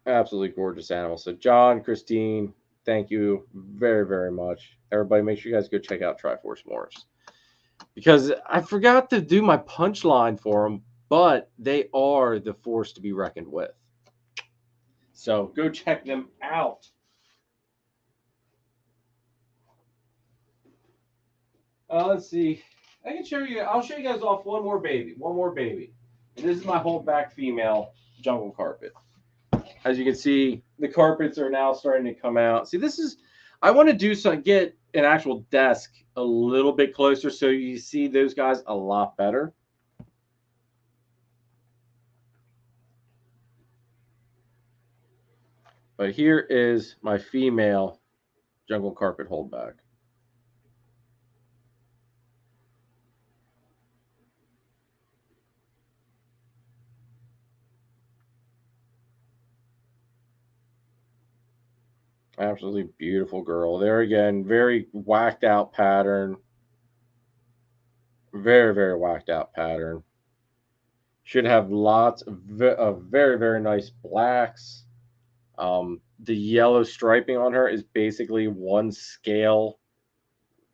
Absolutely gorgeous animal. So, John, Christine, thank you very, very much. Everybody, make sure you guys go check out Triforce Morphs. Because I forgot to do my punchline for them, but they are the force to be reckoned with. So go check them out. Let's see. I can show you. I'll show you guys off one more baby. One more baby. And this is my holdback female jungle carpet. As you can see, the carpets are now starting to come out. See, this is. I want to do some. Get an actual desk a little bit closer so you see those guys a lot better. But here is my female jungle carpet holdback. Absolutely beautiful girl. There again, very whacked out pattern. Very, very whacked out pattern. Should have lots of very, very nice blacks. The yellow striping on her is basically one scale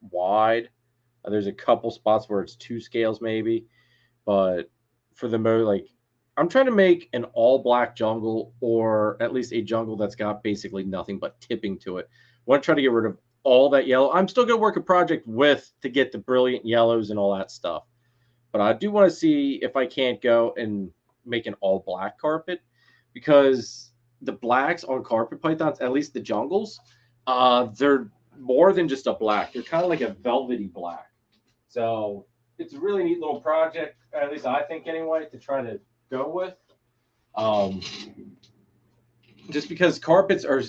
wide. There's a couple spots where it's 2 scales maybe, but for the most, like, I'm trying to make an all black jungle, or at least a jungle that's got basically nothing but tipping to it. I want to try to get rid of all that yellow. I'm still going to work a project with to get the brilliant yellows and all that stuff, but I do want to see if I can't go and make an all black carpet, because the blacks on carpet pythons, at least the jungles, they're more than just a black. They're kind of like a velvety black. So it's a really neat little project, at least I think anyway, to try to go with. Just because carpets are,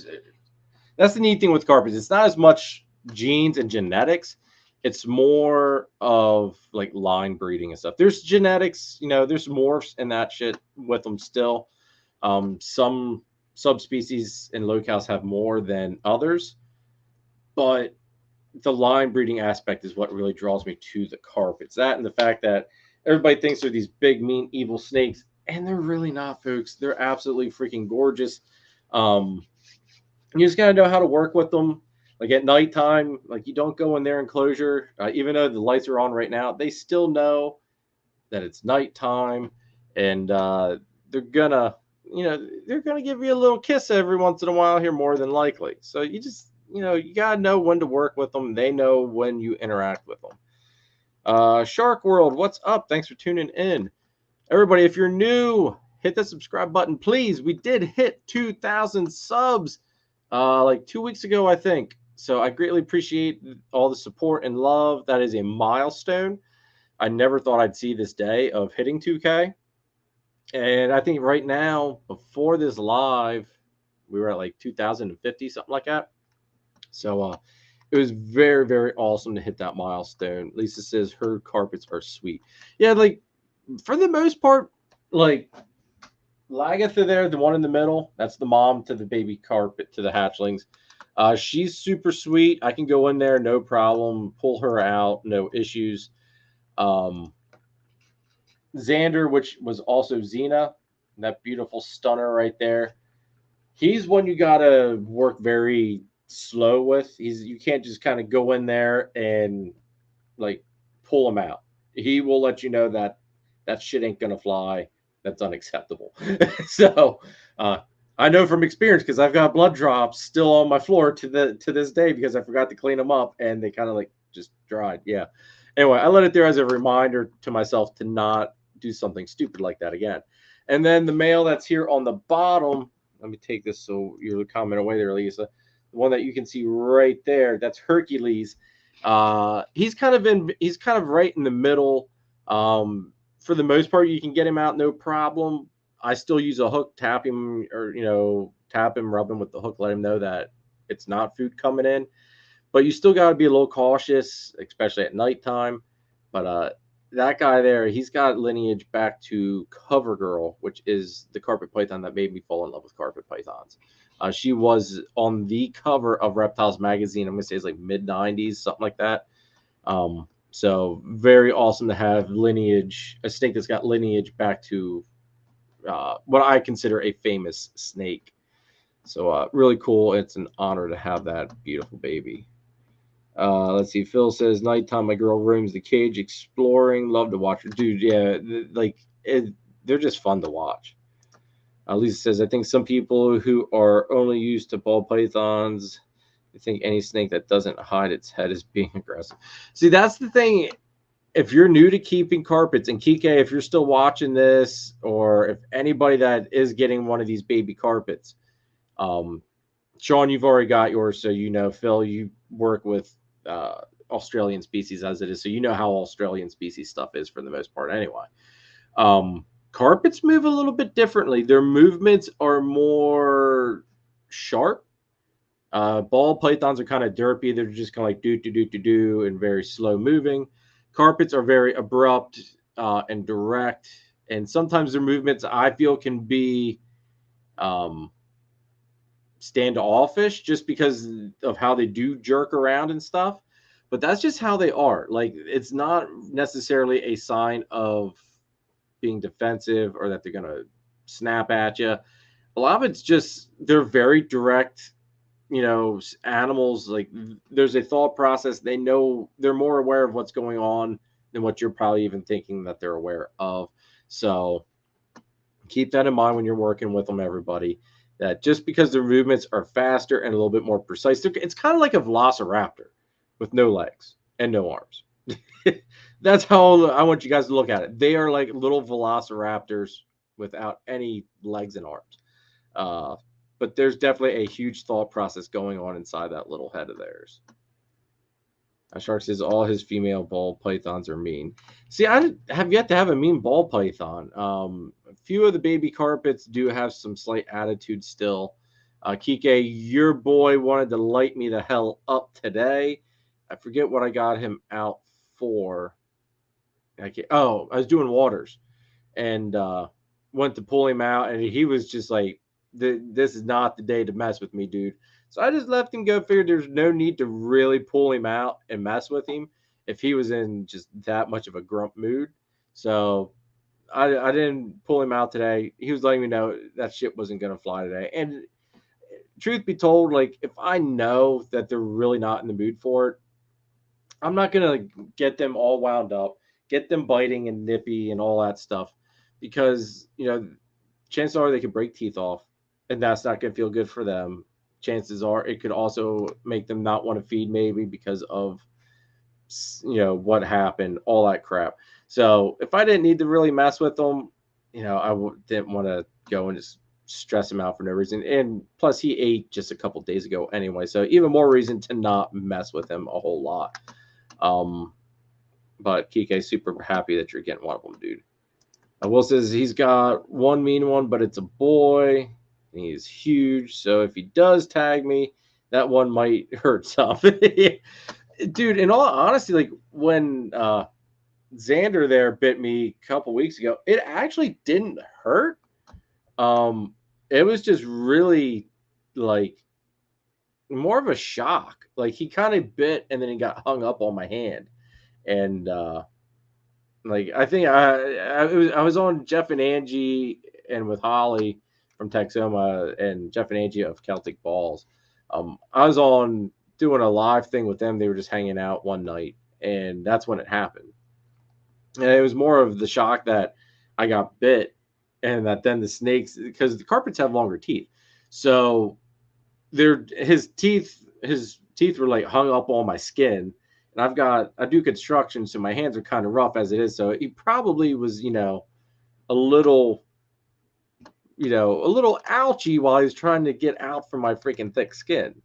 that's the neat thing with carpets. It's not as much genes and genetics. It's more of like line breeding and stuff. There's genetics, there's morphs and that shit with them still. Some subspecies and locales have more than others, but the line breeding aspect is what really draws me to the carpets. That and the fact that everybody thinks they're these big, mean, evil snakes, and they're really not, folks. They're absolutely freaking gorgeous. You just gotta know how to work with them. Like at nighttime, like you don't go in their enclosure, even though the lights are on right now. They still know that it's nighttime, and they're gonna, they're gonna give you a little kiss every once in a while here, more than likely. So you just, you gotta know when to work with them. They know when you interact with them. Shark World, what's up? Thanks for tuning in. Everybody, if you're new, hit the subscribe button, please. We did hit 2,000 subs like 2 weeks ago, I think. So I greatly appreciate all the support and love. That is a milestone. I never thought I'd see this day of hitting 2K. And I think right now, before this live, we were at like 2,050, something like that. So it was very, very awesome to hit that milestone. Lisa says her carpets are sweet. Yeah, like for the most part, like Lagatha there, the one in the middle, that's the mom to the baby carpet, to the hatchlings. She's super sweet. I can go in there, no problem. Pull her out, no issues. Xander, which was also Xena, that beautiful stunner right there. He's one you gotta work very slow with. You can't just kind of go in there and like pull him out. He will let you know that that shit ain't gonna fly. That's unacceptable. So I know from experience, because I've got blood drops still on my floor to this day because I forgot to clean them up and they kind of like just dried. Yeah. Anyway, I let it there as a reminder to myself to not do something stupid like that again. And then the male that's here on the bottom, let me take this so you're comment away there, Lisa. The one that you can see right there, that's Hercules. He's kind of right in the middle. For the most part, you can get him out no problem. I still use a hook, tap him, or tap him, rub him with the hook, let him know that it's not food coming in. but you still got to be a little cautious, especially at nighttime. But that guy there, he's got lineage back to CoverGirl, which is the carpet python that made me fall in love with carpet pythons. She was on the cover of Reptiles magazine. I'm gonna say it's like mid '90s, something like that. So very awesome to have lineage, a snake that's got lineage back to what I consider a famous snake. So really cool. It's an honor to have that beautiful baby. Let's see. Phil says, nighttime, my girl roams the cage exploring. Love to watch her. Dude, yeah, they're just fun to watch. Lisa says, I think some people who are only used to ball pythons, I think any snake that doesn't hide its head is being aggressive. See, that's the thing. If you're new to keeping carpets, and Kike, if you're still watching this, or if anybody that is getting one of these baby carpets, Sean, you've already got yours, so you know. Phil, you work with Australian species as it is, so you know how Australian species stuff is for the most part anyway. Carpets move a little bit differently. Their movements are more sharp. Ball pythons are kind of derpy. They're just kind of like do and very slow moving. Carpets are very abrupt and direct, and sometimes their movements I feel can be standoffish just because of how they do jerk around and stuff. But that's just how they are. Like, it's not necessarily a sign of being defensive or that they're going to snap at you. A lot of it's just they're very direct, animals. Like, there's a thought process. They know, they're more aware of what's going on than what you're probably even thinking that they're aware of. So keep that in mind when you're working with them, everybody, that just because their movements are faster and a little bit more precise, it's kind of like a velociraptor with no legs and no arms. That's how I want you guys to look at it. They are like little velociraptors without any legs and arms. But there's definitely a huge thought process going on inside that little head of theirs. Shark says all his female ball pythons are mean. See, I have yet to have a mean ball python. A few of the baby carpets do have some slight attitude still. Kike, your boy wanted to light me the hell up today. I forget what I got him out for. I was doing waters and went to pull him out, and he was just like, this is not the day to mess with me, dude. So I just left him go. Figured there's no need to really pull him out and mess with him if he was in just that much of a grump mood. So I didn't pull him out today. He was letting me know that shit wasn't going to fly today. And truth be told, like, if I know that they're really not in the mood for it, I'm not going to get them all wound up, get them biting and nippy and all that stuff, because, chances are they could break teeth off, and that's not going to feel good for them. Chances are it could also make them not want to feed, maybe because of, what happened, all that crap. So if I didn't need to really mess with them, didn't want to go and just stress him out for no reason. And plus, he ate just a couple days ago anyway, so even more reason to not mess with him a whole lot. But Kike, super happy that you're getting one of them, dude. Will says he's got one mean one, but it's a boy. He's huge, so if he does tag me, that one might hurt some. Dude, in all honesty, like, when Xander there bit me a couple weeks ago, it actually didn't hurt. It was just really, like, more of a shock. Like, he kind of bit and then he got hung up on my hand. And like, I think I was on Jeff and Angie and with Holly from Texoma and Jeff and Angie of Celtic Balls. I was on doing a live thing with them. They were just hanging out one night, and that's when it happened. And it was more of the shock that I got bit, and that then the snakes, because the carpets have longer teeth, so his teeth were like hung up on my skin. And I do construction, so my hands are kind of rough as it is. So he probably was, a little ouchy while he was trying to get out from my freaking thick skin.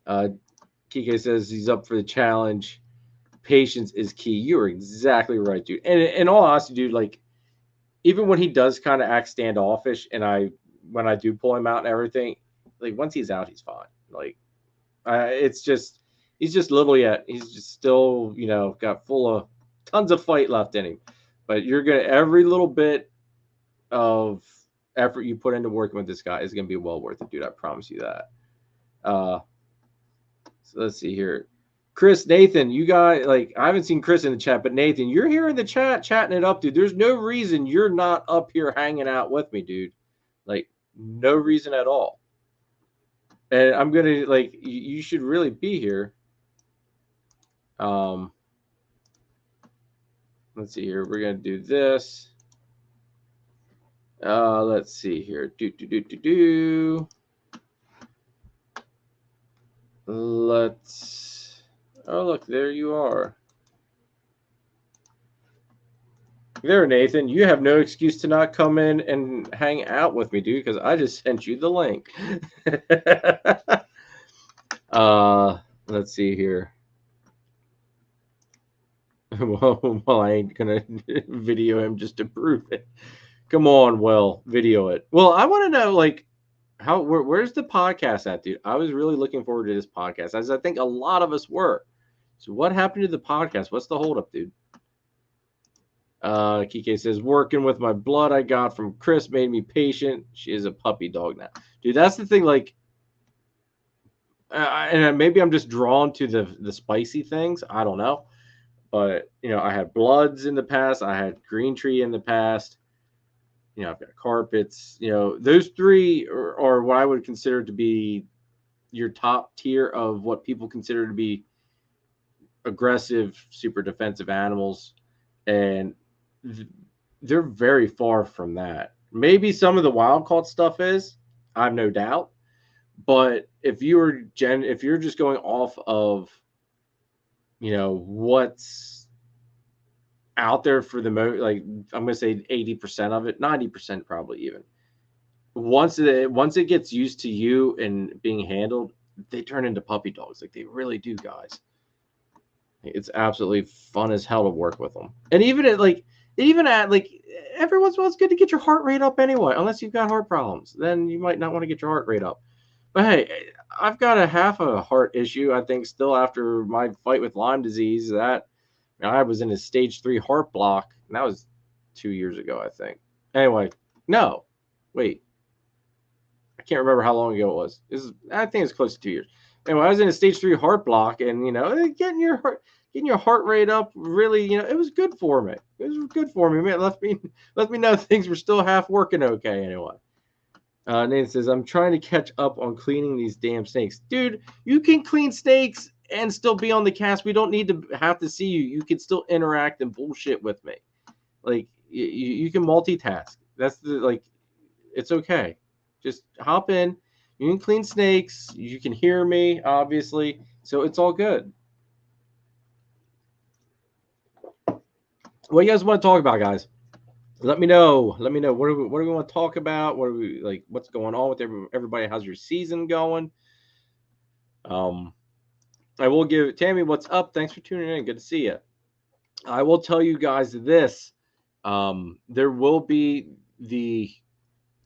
Kike says he's up for the challenge. Patience is key. You're exactly right, dude. And in all honesty, dude, like, even when he does kind of act standoffish, and when I do pull him out and everything, like, once he's out, he's fine. Like, It's just he's just little yet. He's just still, you know, got full of tons of fight left in him. But you're gonna every little bit of effort you put into working with this guy is gonna be well worth it, dude. I promise you that. So let's see here. Chris, Nathan, you guys, like, I haven't seen Chris in the chat, but Nathan, you're here in the chat chatting it up, dude. There's no reason you're not up here hanging out with me, dude. Like, no reason at all. And I'm going to, like, you should really be here. Let's see here. We're going to do this. Let's see here. Let's. Oh, look, there you are. There, Nathan. You have no excuse to not come in and hang out with me, dude, because I just sent you the link. Let's see here. Well, I ain't gonna video him just to prove it. Come on, Will, video it. Well, I want to know, like, where's the podcast at, dude? I was really looking forward to this podcast, as I think a lot of us were. So, what happened to the podcast? What's the holdup, dude? Kike says, working with my blood I got from Chris made me patient. She is a puppy dog now, dude. That's the thing. Like, and maybe I'm just drawn to the spicy things. I don't know. But, you know, I had bloods in the past. I had green tree in the past. You know, I've got carpets. You know, those three are what I would consider to be your top tier of what people consider to be aggressive, super defensive animals. And they're very far from that. Maybe some of the wild caught stuff is, I have no doubt. But if you're just going off of, you know, what's out there for the most, like, I'm going to say 80% of it, 90% probably even. Once it gets used to you and being handled, they turn into puppy dogs. Like, they really do, guys. It's absolutely fun as hell to work with them. And even at like every once in a while, it's good to get your heart rate up anyway. Unless you've got heart problems, then you might not want to get your heart rate up. But hey, I've got a half a heart issue, I think, still after my fight with Lyme disease. That, you know, I was in a stage 3 heart block, and that was 2 years ago, I think. Anyway, no, wait, I can't remember how long ago it was. I think it's close to 2 years. Anyway, I was in a stage 3 heart block, and, you know, getting your heart rate up really, you know, it was good for me. It was good for me. Man, let me know things were still half working okay anyway. Nathan says, I'm trying to catch up on cleaning these damn snakes. Dude, you can clean snakes and still be on the cast. We don't need to have to see you. You can still interact and bullshit with me. Like, you can multitask. That's it's okay. Just hop in. You can clean snakes. You can hear me, obviously. So it's all good. What do you guys want to talk about, guys? Let me know. What do we want to talk about? What are we like? What's going on with everybody? How's your season going? I will give Tammy, what's up? Thanks for tuning in. Good to see you. I will tell you guys this. There will be the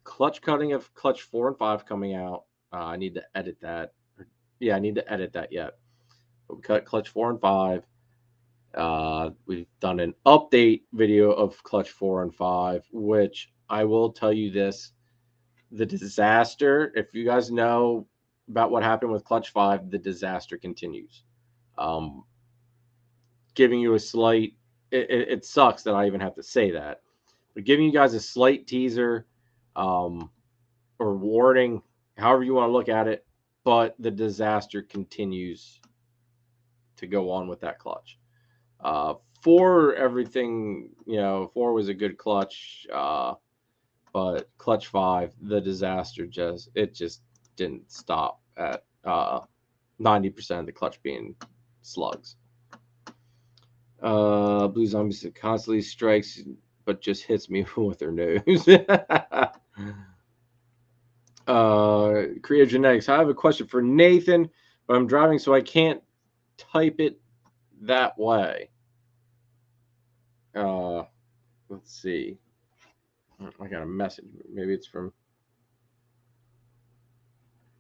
clutch cutting of clutch 4 and 5 coming out. I need to edit that. Yeah, I need to edit that yet. But we cut clutch 4 and 5. We've done an update video of clutch 4 and 5, which I will tell you this. The disaster, if you guys know about what happened with clutch 5, the disaster continues. Giving you a slight, it sucks that I even have to say that, but giving you guys a slight teaser or warning, however you want to look at it, but the disaster continues to go on with that clutch. 4, everything, you know, 4 was a good clutch, but clutch 5, the disaster just didn't stop at 90% of the clutch being slugs. Blue Zombies constantly strikes, but just hits me with their nose. Creative Genetics. I have a question for Nathan, but I'm driving, so I can't type it that way. Let's see. I got a message. Maybe it's from.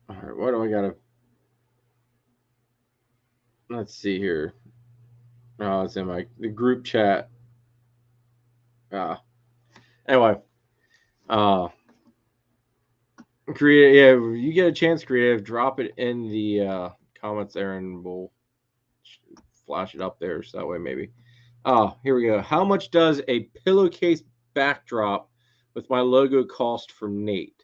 All right, what do I got to? let's see here. Oh, it's in the group chat. Anyway, creative. Yeah, you get a chance, creative. Drop it in the comments there, and we'll flash it up there, so that way maybe. Here we go. How much does a pillowcase backdrop with my logo cost from Nate?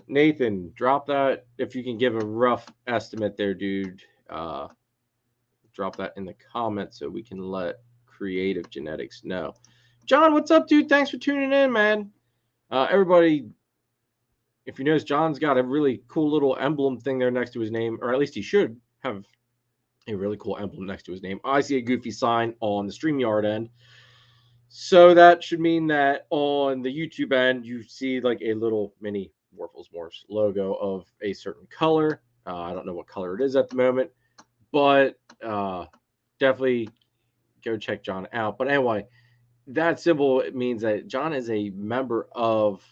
Nathan, drop that if you can give a rough estimate there, dude. Drop that in the comments so we can let Creative Genetics know. John, what's up, dude? Thanks for tuning in, man. Everybody, if you notice, John's got a really cool little emblem thing there next to his name, or at least he should have a really cool emblem next to his name. I see a goofy sign on the StreamYard end. So that should mean that on the YouTube end, you see like a little mini Morphs logo of a certain color. I don't know what color it is at the moment, but definitely go check John out. But anyway, that symbol means that John is a member of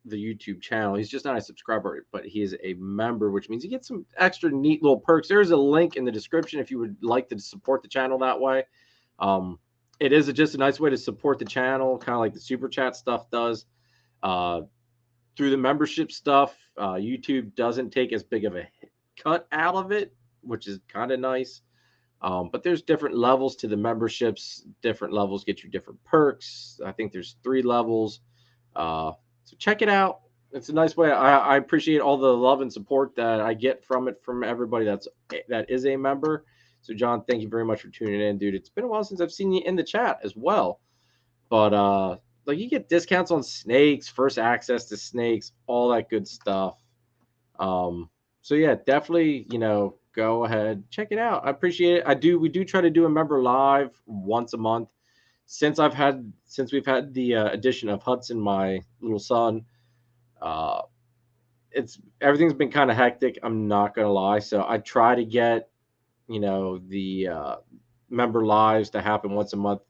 the YouTube channel. He's just not a subscriber, but he is a member, which means you get some extra neat little perks. There's a link in the description if you would like to support the channel that way. It is just a nice way to support the channel, kind of like the super chat stuff does. Through the membership stuff, YouTube doesn't take as big of a cut out of it, which is kind of nice. But there's different levels to the memberships. Different levels get you different perks. I think there's 3 levels. So check it out. It's a nice way. I appreciate all the love and support that I get from it from everybody that is a member. So John, thank you very much for tuning in, dude. It's been a while since I've seen you in the chat as well. But like you get discounts on snakes, first access to snakes, all that good stuff. So yeah, definitely, go ahead, check it out. I appreciate it. We do try to do a member live once a month. Since we've had the addition of Hudson, my little son, everything's been kind of hectic. I'm not gonna lie. So I try to get, the member lives to happen once a month.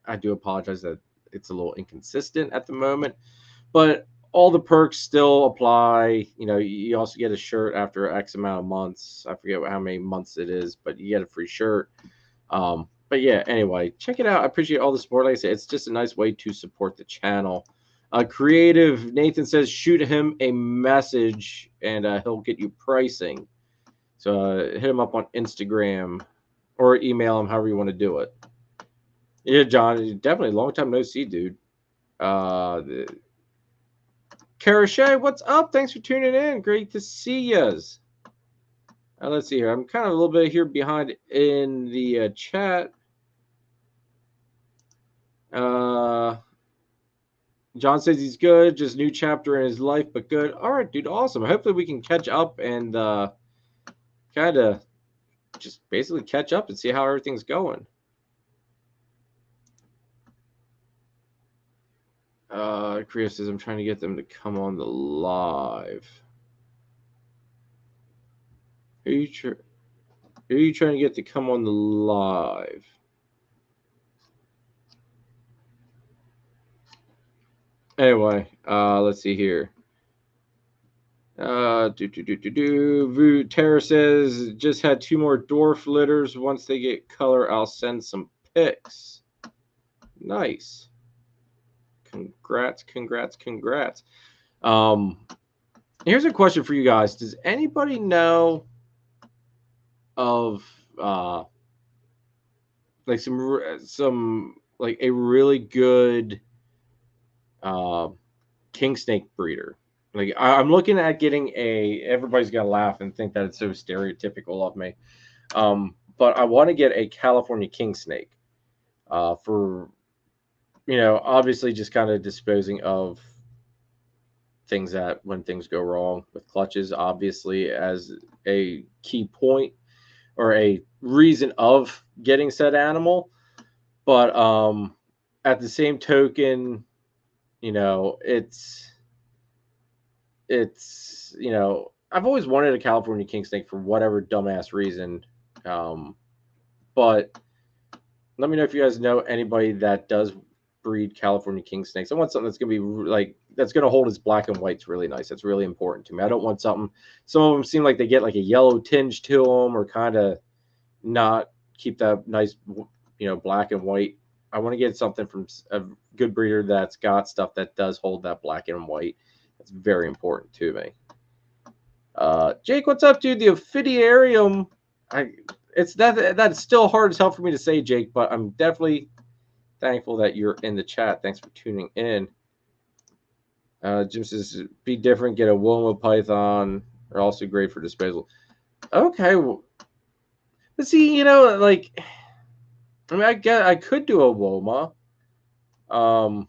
I do apologize that it's a little inconsistent at the moment, but all the perks still apply. You also get a shirt after X amount of months. I forget how many months it is, but you get a free shirt. But yeah, anyway, check it out. I appreciate all the support. Like I said, it's just a nice way to support the channel. Creative Nathan says, shoot him a message and he'll get you pricing. So hit him up on Instagram or email him, however you want to do it. Yeah, John, definitely long time no see, dude. Karashay, what's up? Thanks for tuning in. Great to see yous. Let's see here. I'm kind of a little bit here behind in the chat. John says he's good. Just new chapter in his life, but good. All right, dude. Awesome. Hopefully we can catch up and kind of just basically catch up and see how everything's going. Chris says I'm trying to get them to come on the live. Who are you trying to get to come on the live? Anyway, let's see here. Tara says just had 2 more dwarf litters. Once they get color, I'll send some pics. Nice. Congrats. Here's a question for you guys. Does anybody know of like some like a really good king snake breeder? Like I'm looking at getting everybody's gonna laugh and think that it's so stereotypical of me. But I want to get a California king snake for, obviously just kind of disposing of things that when things go wrong with clutches, obviously as a key point or a reason of getting said animal. But at the same token, it's I've always wanted a California king snake for whatever dumbass reason. But let me know if you guys know anybody that does breed California king snakes. I want something that's gonna be like that's going to hold its black and white's really nice. That's really important to me. I don't want something. Some of them seem like they get like a yellow tinge to them, or kind of not keep that nice, black and white. I want to get something from a good breeder that's got stuff that does hold that black and white. That's very important to me. Jake, what's up, dude? The Ophidiarium. That's still hard as hell for me to say, Jake, but I'm definitely thankful that you're in the chat. Thanks for tuning in. Jim says, be different, get a Wilma Python. They're also great for disposal. Okay. Well, but see, like, I mean, I could do a Wilma. I'll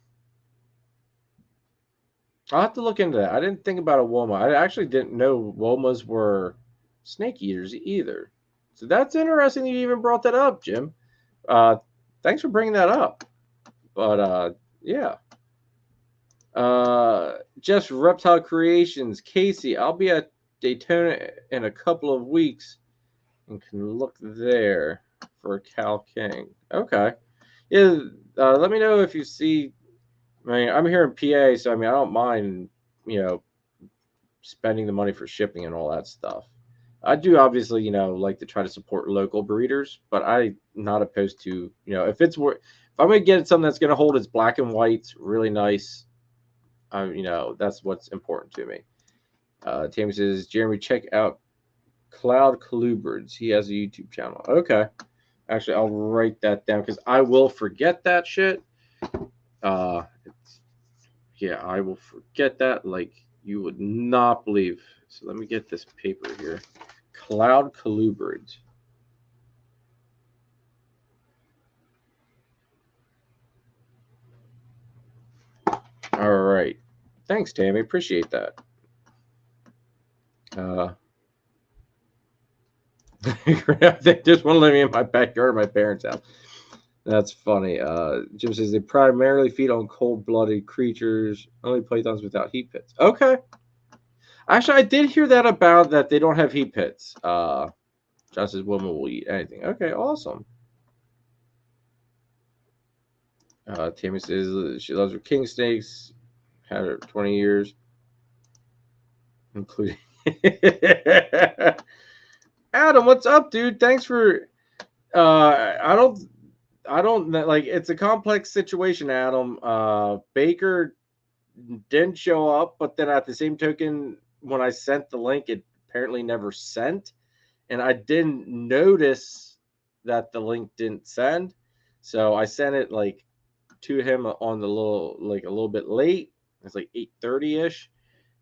have to look into that. I didn't think about a Wilma. I actually didn't know Wilmas were snake eaters either. So that's interesting that you even brought that up, Jim. Thanks for bringing that up. But yeah. Just Reptile Creations, Casey. I'll be at Daytona in a couple of weeks and can look there for Cal King. Okay. Yeah. Let me know if you see. I mean, I'm here in PA, so I mean, I don't mind, spending the money for shipping and all that stuff. I do obviously, like to try to support local breeders, but I'm not opposed to, if I'm gonna get something that's gonna hold its black and whites really nice, that's what's important to me. Tammy says, Jeremy, check out Cloud Colubrids. He has a YouTube channel. Okay. Actually, I'll write that down because I will forget that shit. Yeah, I will forget that like you would not believe. So let me get this paper here. Cloud Colubrids. All right. Thanks, Tammy. Appreciate that. They just want to let me in my backyard of my parents' house. That's funny. Jim says they primarily feed on cold-blooded creatures, only pythons without heat pits. Okay. Actually, I did hear that about that they don't have heat pits. John says women will eat anything. Okay, awesome. Tammy says she loves her king snakes. Had her 20 years, including Adam. What's up, dude? Thanks for. I don't like. It's a complex situation, Adam. Baker didn't show up, but then at the same token, when I sent the link, it apparently never sent, and I didn't notice that the link didn't send, so I sent it like to him on the a little bit late. It's like 8:30 ish,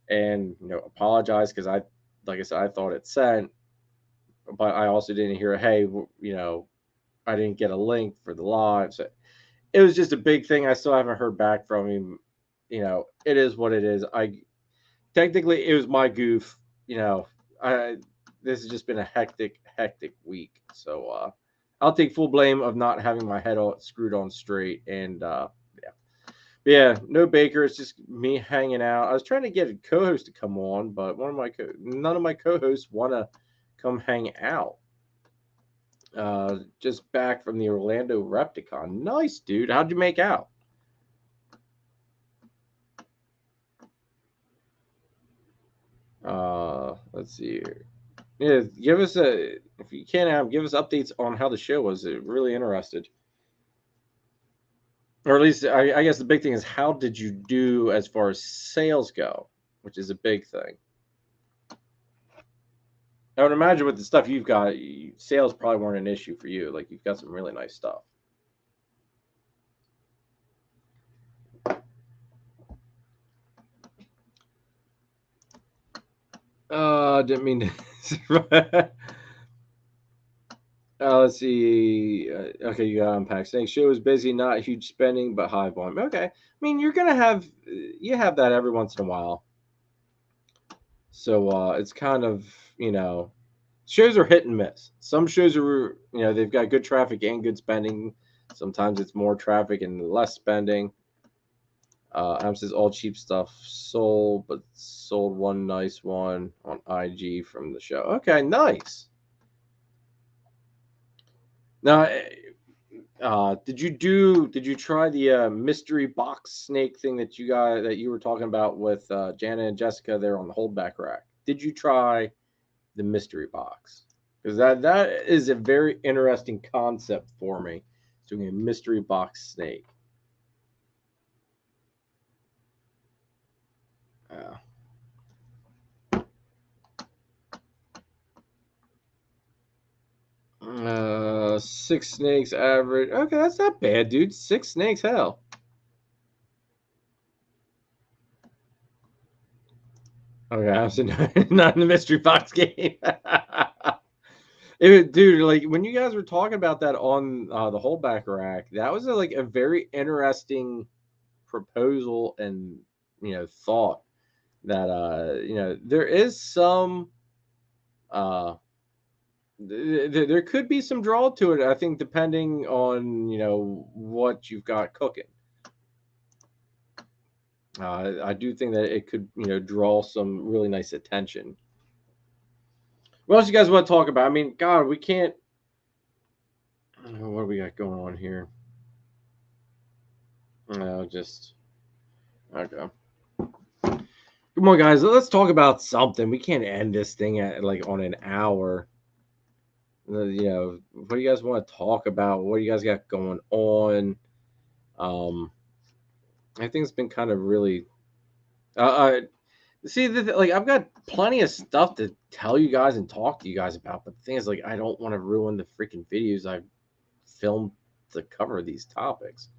and apologize because like I said, I thought it sent, but I also didn't hear, hey, I didn't get a link for the live. So it was just a big thing. I still haven't heard back from him. It is what it is. Technically it was my goof. This has just been a hectic week. So I'll take full blame of not having my head screwed on straight. And yeah, no Baker. It's just me hanging out. I was trying to get a co-host to come on, but none of my co-hosts want to come hang out. Just back from the Orlando Repticon. Nice, dude. How'd you make out? Let's see here. Yeah, give us if you can, give us updates on how the show was. Really interested. Or at least, I guess the big thing is, how did you do as far as sales go, which is a big thing. I would imagine with the stuff you've got, sales probably weren't an issue for you. Like, you've got some really nice stuff. Didn't mean to. Let's see. Okay, you got unpack. Snake show is busy, not huge spending, but high volume. Okay. I mean, you have that every once in a while. So it's kind of, shows are hit and miss. Some shows are, they've got good traffic and good spending. Sometimes it's more traffic and less spending. Adam says all cheap stuff sold, but sold one nice one on IG from the show. Okay, nice. Now, Did you try the mystery box snake thing that you were talking about with Jana and Jessica there on the holdback rack? Did you try the mystery box? Because that is a very interesting concept for me. Doing a mystery box snake. Yeah. 6 snakes average. Okay, that's not bad, dude. 6 snakes, hell. Okay, I'm not in the mystery box game. Dude, like when you guys were talking about that on the holdback rack, that was like a very interesting proposal and thought that there is some there could be some draw to it. I think depending on what you've got cooking. I do think that it could draw some really nice attention. What else you guys want to talk about? I mean, God, we can't. What do we got going on here? Just okay. Come on, guys. Let's talk about something. We can't end this thing at like on an hour. What do you guys want to talk about? What do you guys got going on? I think it's been kind of really. See, like I've got plenty of stuff to tell you guys and talk to you guys about, but the thing is, like, I don't want to ruin the freaking videos I've filmed to cover these topics.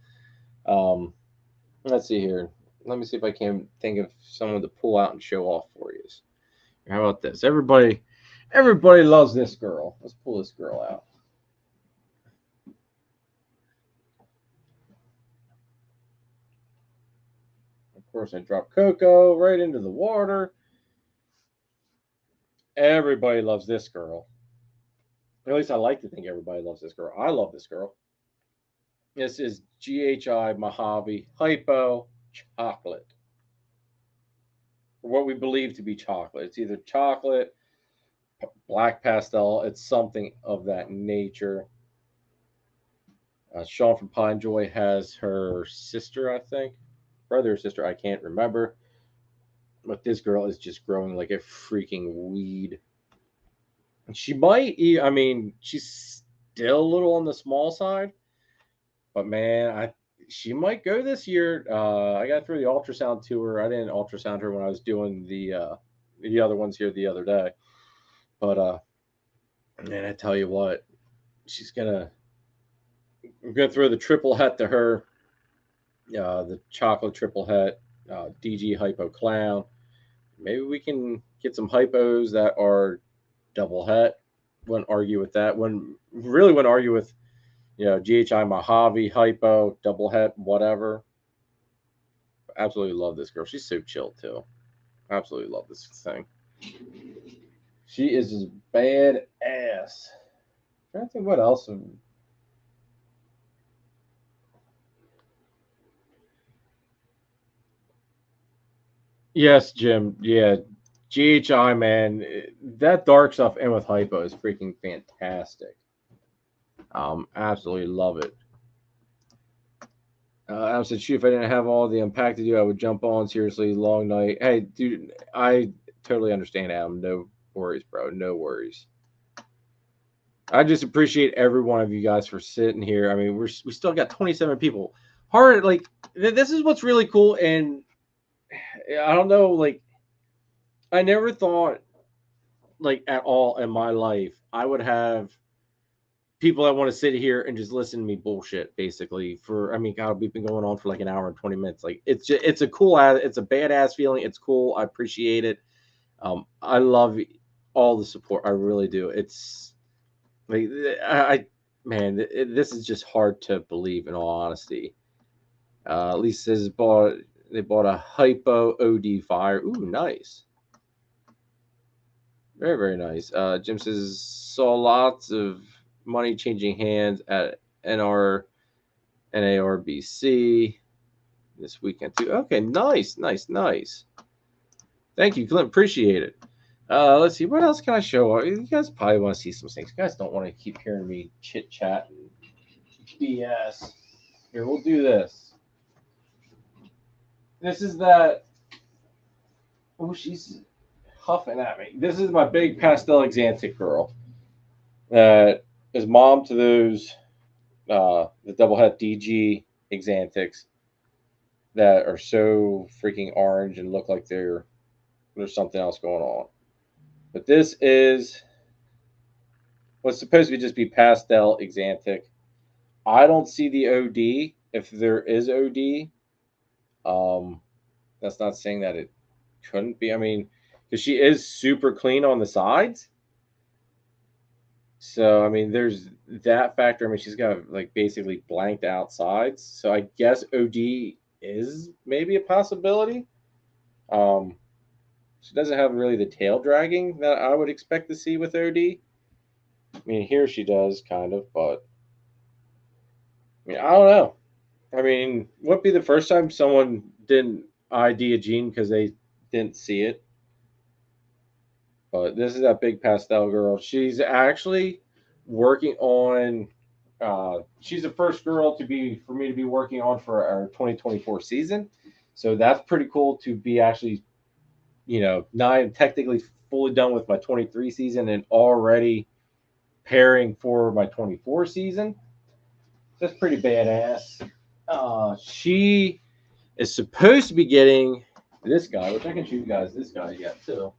Let's see here. Let me see if I can think of someone to pull out and show off for you. How about this? Everybody loves this girl. Let's pull this girl out. Of course, I dropped Coco right into the water. Everybody loves this girl. At least I like to think everybody loves this girl. I love this girl. This is GHI Mojave Hypo Chocolate. What we believe to be chocolate. It's either chocolate, black pastel. It's something of that nature. Sean from Pine Joy has her sister, I think. Brother or sister, I can't remember. But this girl is just growing like a freaking weed. She might, I mean, she's still a little on the small side. But man, she might go this year. I got through the ultrasound tour. I didn't ultrasound her when I was doing the other ones here the other day. But man, I tell you what, I'm gonna throw the triple het to her. The chocolate triple het, DG Hypo Clown. Maybe we can get some hypos that are double het. Wouldn't argue with that. Wouldn't argue with GHI Mojave, Hypo, double het, whatever. Absolutely love this girl. She's so chill too. Absolutely love this thing. She is just bad ass. I'm trying to think what else. Yes, Jim. Yeah, GHI man, that dark stuff in with Hypo is freaking fantastic. Absolutely love it. I said, shoot, if I didn't have all the unpack to do, I would jump on. Seriously, long night. Hey, dude, I totally understand, Adam. No worries, bro. No worries. I just appreciate every one of you guys for sitting here. I mean, we still got 27 people. Hard, like this is what's really cool, and I don't know, like I never thought, like at all in my life, I would have people that want to sit here and just listen to me bullshit basically for, I mean, God, we've been going on for like an hour and 20 minutes. Like it's a cool, it's a badass feeling. It's cool. I appreciate it. I love all the support. I really do. It's like, man, this is just hard to believe in all honesty. At least they bought a Hypo OD Fire. Ooh, nice. Very, very nice. Jim says, saw lots of money changing hands at NARBC this weekend too. Okay, nice. Thank you, Clint. Appreciate it. Let's see. What else can I show? You guys probably want to see some things. You guys don't want to keep hearing me chit chat and BS. Here, we'll do this. This is that. Oh, she's huffing at me. This is my big pastel Exantic girl. That is mom to those the double het DG Exantics that are so freaking orange and look like there's something else going on. But this is what's supposed to just be pastel Exantic. I don't see the OD. If there is OD, that's not saying that it couldn't be. I mean, because she is super clean on the sides. So I mean, there's that factor. I mean, she's got like basically blanked out sides. So I guess OD is maybe a possibility. She doesn't have really the tail dragging that I would expect to see with OD. I mean, here she does kind of, but I mean, I don't know. I mean, would be the first time someone didn't ID a gene because they didn't see it. But this is that big pastel girl. She's actually working on. She's the first girl for me to be working on for our 2024 season. So that's pretty cool to be actually, not technically fully done with my 23 season and already pairing for my 24 season. That's pretty badass. She is supposed to be getting this guy, which I can show you guys this guy yet too.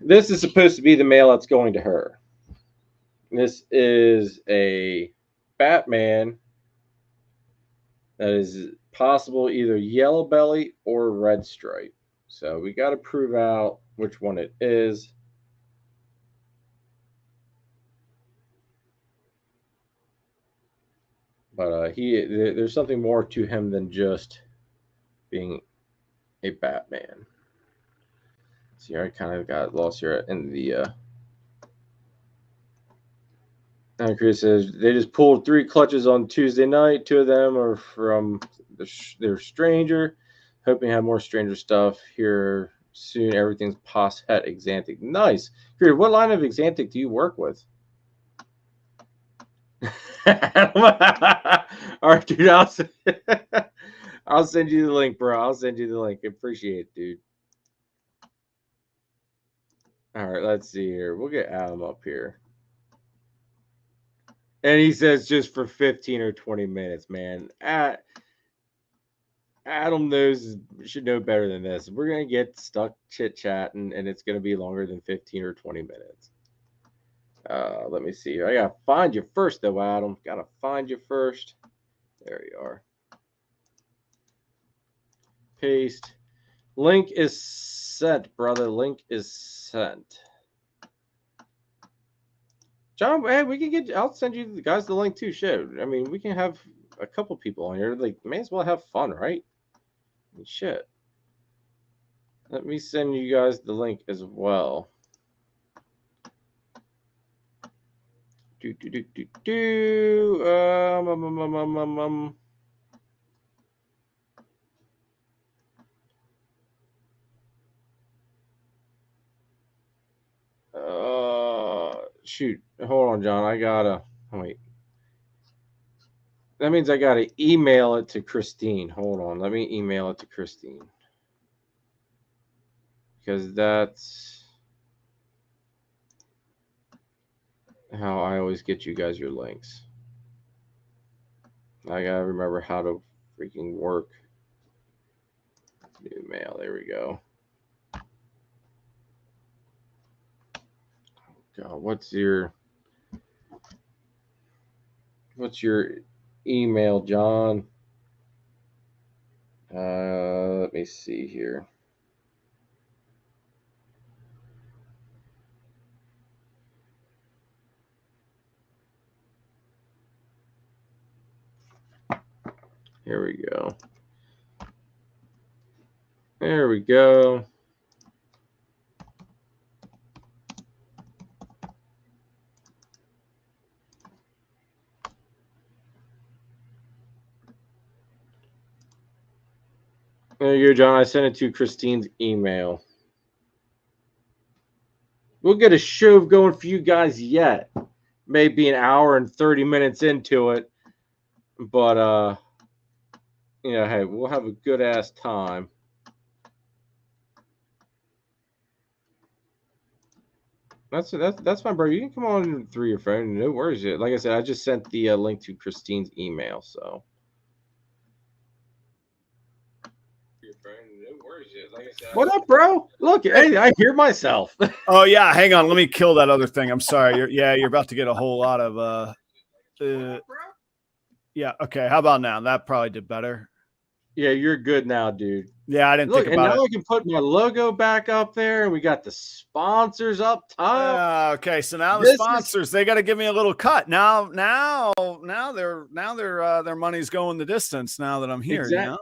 This is supposed to be the male that's going to her. This is a Batman that is possible either yellow belly or red stripe. So we got to prove out which one it is. But there's something more to him than just being a Batman. See, I kind of got lost here in the. Chris says they just pulled 3 clutches on Tuesday night. 2 of them are from their stranger. Hoping to have more stranger stuff here soon. Everything's pos het Exantic. Nice. Chris, what line of Exantic do you work with? All right, dude. I'll send you the link, bro. I'll send you the link. Appreciate it, dude. All right, let's see here. We'll get Adam up here. And he says just for 15 or 20 minutes, man. Adam should know better than this. We're going to get stuck chit-chatting, and it's going to be longer than 15 or 20 minutes. Let me see here. I got to find you first, though, Adam. Got to find you first. There you are. Paste. Link is sent, brother. Link is sent. John, hey, we can I'll send you guys the link too. Shit. I mean, we can have a couple people on here. Like, may as well have fun, right? I mean, shit. Let me send you guys the link as well. Shoot. Hold on, John. I gotta wait. That means I gotta email it to Christine. Hold on. Let me email it to Christine. Because that's how I always get you guys your links. I gotta remember how to freaking work. New mail. There we go. God, what's your email, John? Let me see here. Here we go. There we go. There you go, John. I sent it to Christine's email. We'll get a show going for you guys yet. Maybe an hour and 30 minutes into it. But hey, we'll have a good ass time. That's fine, bro. You can come on through your phone. No worries. Like I said, I just sent the link to Christine's email. So. What up, bro? Look, hey, I hear myself. Oh yeah, hang on. Let me kill that other thing. I'm sorry. You're about to get a whole lot of yeah. Okay. How about now? That probably did better. Yeah, you're good now, dude. Yeah, I didn't think about it. And now I can put my logo back up there, and we got the sponsors up top. Okay, so now the sponsors they got to give me a little cut. Now their money's going the distance. Now that I'm here, exactly. You know?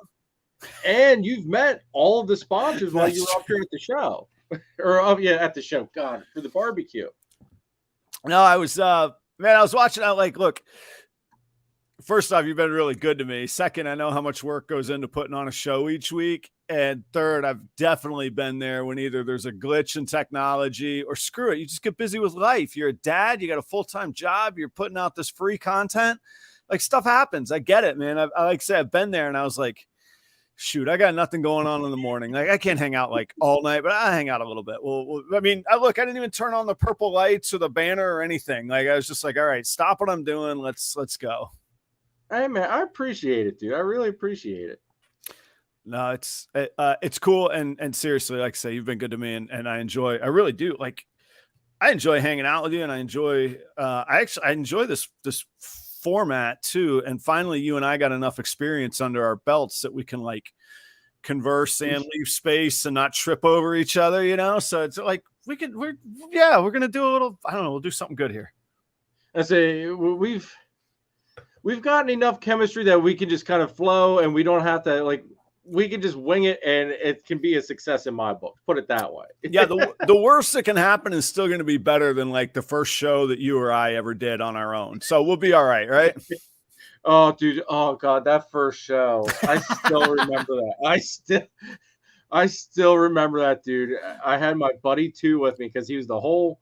And you've met all of the sponsors while you were up here at the show, at the show. God, for the barbecue. No, I was I was watching. I like, look. First off, you've been really good to me. Second, I know how much work goes into putting on a show each week. And third, I've definitely been there when either there's a glitch in technology or screw it. You just get busy with life. You're a dad. You got a full-time job. You're putting out this free content. Like, stuff happens. I get it, man. I like I said, I've been there, and I was like, shoot, I got nothing going on in the morning. Like, I can't hang out like all night, but I hang out a little bit. Well, I mean, I didn't even turn on the purple lights or the banner or anything. Like, I was just like, all right, stop what I'm doing. Let's go. Hey man, I appreciate it, dude. I really appreciate it. No, it's cool. And seriously, like I say, you've been good to me, and I really do. Like, I enjoy hanging out with you, and I enjoy, I enjoy this format too. And finally, you and I got enough experience under our belts that we can like converse and leave space and not trip over each other, you know? So it's like, we're going to do a little, I don't know, we'll do something good here. I say we've gotten enough chemistry that we can just kind of flow, and we don't have to we can just wing it, and it can be a success in my book. Put it that way. Yeah. The worst that can happen is still going to be better than like the first show that you or I ever did on our own. So we'll be all right. Right. Oh, dude. Oh God. That first show. I still remember that. I still remember that, dude. I had my buddy too with me, because he was the whole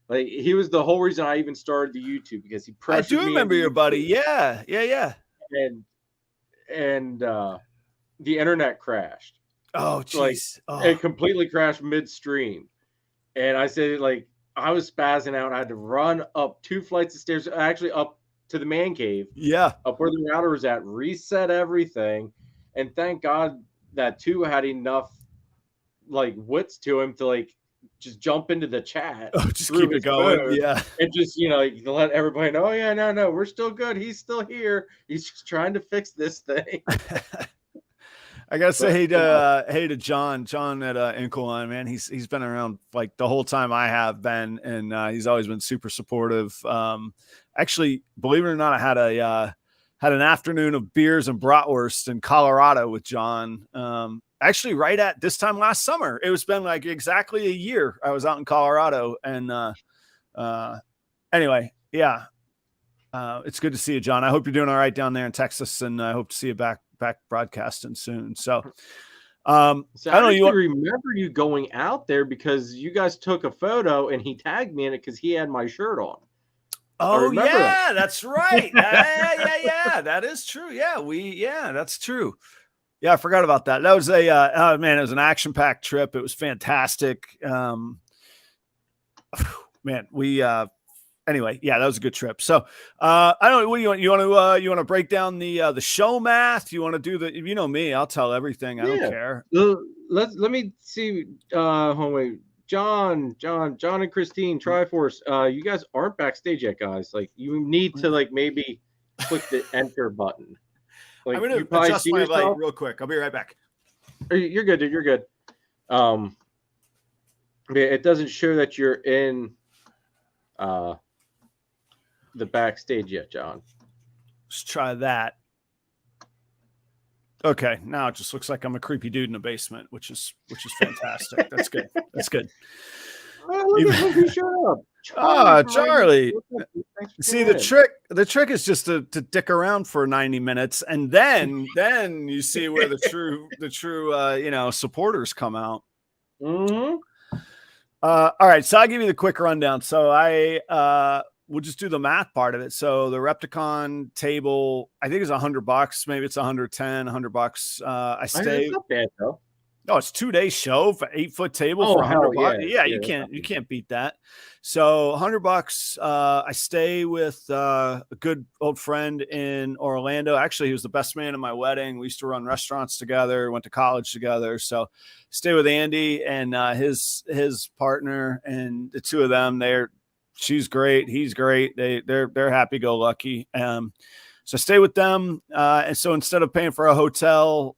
reason I even started the YouTube, because he pressured me. I do remember your buddy. Yeah. And the internet crashed. Oh, jeez. It completely crashed midstream. And I said, I was spazzing out. I had to run up 2 flights of stairs, actually up to the man cave. Yeah. Up where the router was at, reset everything. And thank God that 2 had enough wits to him to just jump into the chat. Oh, just keep it going. Yeah. And just, let everybody know, oh yeah, no, we're still good. He's still here. He's just trying to fix this thing. I gotta say hey to John at Incoline, man. He's been around like the whole time I have been, and he's always been super supportive. Actually, believe it or not, I had an afternoon of beers and bratwurst in Colorado with John. Actually, right at this time last summer. It was been like exactly a year I was out in Colorado, and anyway, yeah. It's good to see you, John. I hope you're doing all right down there in Texas, and I hope to see you back broadcasting soon. So, I don't know. You remember you going out there because you guys took a photo and he tagged me in it because he had my shirt on. Oh yeah, that's right. Yeah, that is true. Yeah, that's true. Yeah, I forgot about that. That was it was an action-packed trip. It was fantastic. Anyway, yeah, that was a good trip. So, I don't know. What do you want? You want to break down the show math? You want to do the? You know me, I'll tell everything. I don't care. Let me see. Wait, John, and Christine, Triforce. You guys aren't backstage yet, guys. You need to maybe click the enter button. I'm gonna adjust my light real quick. I'll be right back. You're good, dude. You're good. It doesn't show that you're in the backstage yet, John. Let's try that. Okay, now it just looks like I'm a creepy dude in the basement, which is fantastic. That's good. That's good. Look, shut up. Charlie. See, the trick is just to dick around for 90 minutes, and then you see where the true supporters come out. Mm-hmm. All right, so I'll give you the quick rundown. So we'll just do the math part of it. So the Repticon table, I think is $100. Maybe it's 110, $100. I stay. It's not bad though. No, it's 2-day show for 8-foot table for hell $100. Yeah, yeah, you can't beat that. So $100. I stay with a good old friend in Orlando. Actually, he was the best man at my wedding. We used to run restaurants together, went to college together. So stay with Andy and his partner, and the two of them. She's great, he's great. They're happy go lucky. So stay with them. And so instead of paying for a hotel,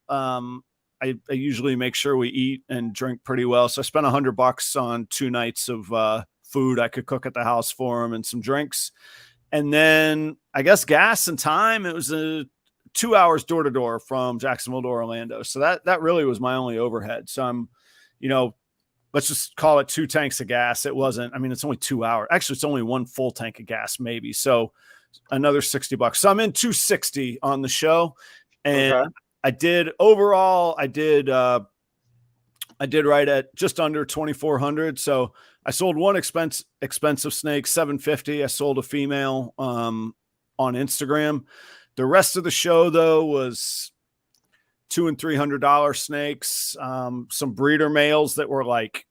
I usually make sure we eat and drink pretty well. So I spent $100 on 2 nights of food I could cook at the house for him and some drinks. And then I guess gas and time, it was 2 hours door to door from Jacksonville to Orlando. So that really was my only overhead. So I'm, let's just call it 2 tanks of gas. It wasn't, it's only 2 hours. Actually, it's only 1 full tank of gas, maybe. So another $60. So I'm in $260 on the show. And okay. I did right at just under 2,400. So I sold one expensive snake, $750. I sold a female on Instagram. The rest of the show though was $200 and $300 snakes. Some breeder males that were like,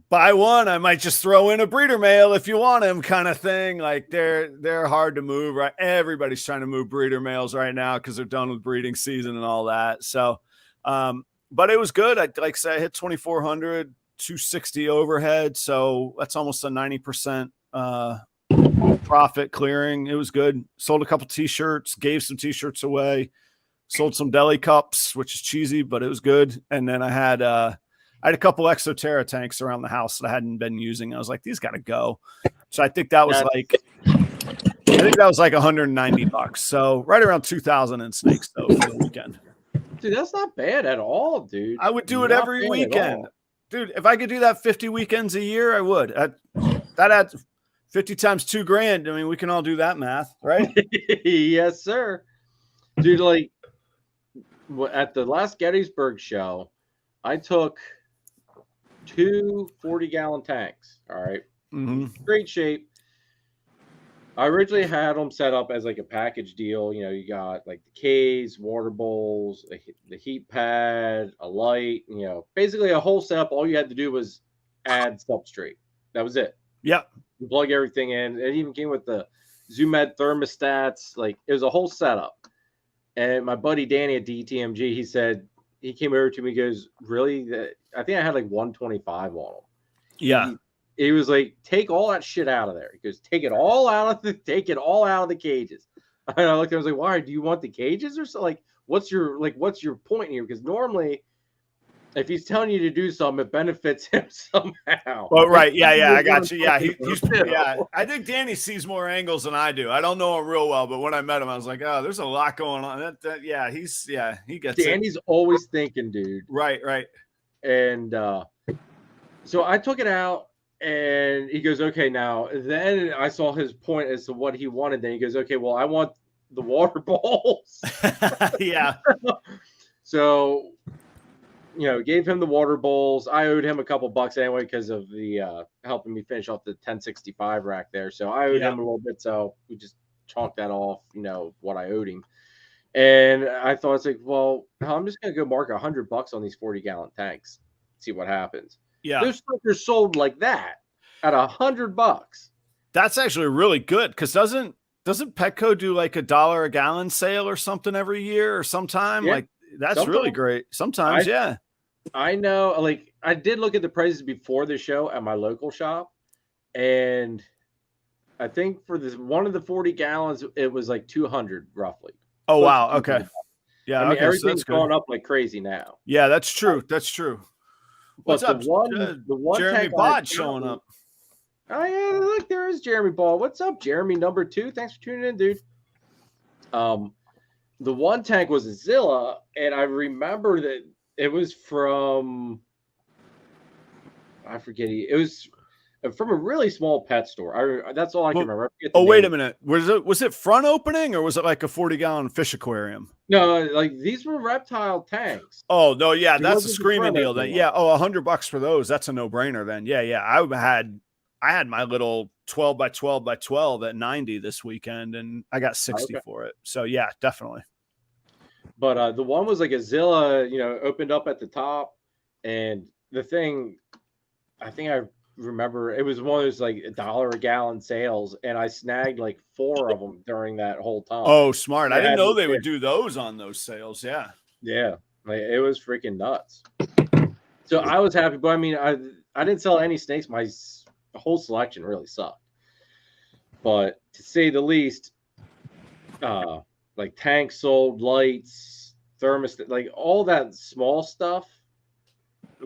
buy one, I might just throw in a breeder male if you want him, kind of thing. Like they're hard to move, right? Everybody's trying to move breeder males right now because they're done with breeding season and all that. So, but it was good. I hit 2,400, 260 overhead. So that's almost a 90% profit clearing. It was good. Sold a couple t-shirts, gave some t-shirts away, sold some deli cups, which is cheesy, but it was good. And then I had a couple Exoterra tanks around the house that I hadn't been using. I was like, these got to go. So I think that was like $190. So right around 2,000 in snakes though for the weekend. Dude, that's not bad at all, dude. I would do it every weekend. Dude, if I could do that 50 weekends a year, I would. That adds 50 times $2,000. We can all do that math, right? Yes, sir. Dude, like at the last Gettysburg show, I took 2 40-gallon tanks. All right. Mm-hmm. Great shape. I originally had them set up as like a package deal. You got like the caves, water bowls, the heat pad, a light, basically a whole setup. All you had to do was add substrate. That was it. Yep. You plug everything in. It even came with the Zoomed thermostats. Like it was a whole setup. And my buddy Danny at DTMG, he came over to me, he goes, really? I think I had like 125 on them. Yeah. He was like, take all that shit out of there. He goes, take it all out of the cages. And I looked at him, I was like, why? Do you want the cages or so? Like, what's your point here? Because normally, if he's telling you to do something, it benefits him somehow. Oh, right. Yeah, I got you. Yeah, yeah. I think Danny sees more angles than I do. I don't know him real well, but when I met him, I was like, oh, there's a lot going on. He gets Danny's always thinking, dude. Right. And so I took it out, and he goes, okay, now, then I saw his point as to what he wanted. Then he goes, okay, well, I want the water bowls. Yeah. So, gave him the water bowls. I owed him a couple bucks anyway because of the helping me finish off the 1065 rack there. So I owed him a little bit. So we just chalked that off, what I owed him. And I thought, it's like, well, I'm just going to go mark $100 on these 40-gallon tanks, see what happens. Yeah. Those suckers sold like that at $100. That's actually really good because doesn't Petco do like $1 a gallon sale or something every year or sometime? Yeah. Like that's really great. Sometimes, yeah. I know. Like I did look at the prices before the show at my local shop, and I think for this one of the 40 gallons, it was like 200 roughly. Oh wow. Okay. Yeah. Everything's gone up like crazy now. Yeah, that's true. That's true. What's up? The one Jeremy Bod showing up. Oh yeah, look, there is Jeremy Ball. What's up, Jeremy number 2? Thanks for tuning in, dude. The one tank was a Zilla, and I remember that it was from, I forget, it was from a really small pet store. That's all I can remember. Wait a minute. Was it front opening or was it like a 40-gallon fish aquarium? No, like these were reptile tanks. Oh no, yeah, that's a screaming deal. Then yeah, $100 for those. That's a no-brainer. Then yeah. I had my little 12 by 12 by 12 at 90 this weekend, and I got 60 for it. So yeah, definitely. But the one was like a Zilla, opened up at the top, and the thing, I think I remember it was one of those like $1 a gallon sales, and I snagged like 4 of them during that whole time. Oh, smart! I didn't know they would do those on those sales. Yeah, like it was freaking nuts. So I was happy, but I mean, I didn't sell any snakes. My whole selection really sucked, but to say the least, like tanks sold, lights, thermostat, like all that small stuff.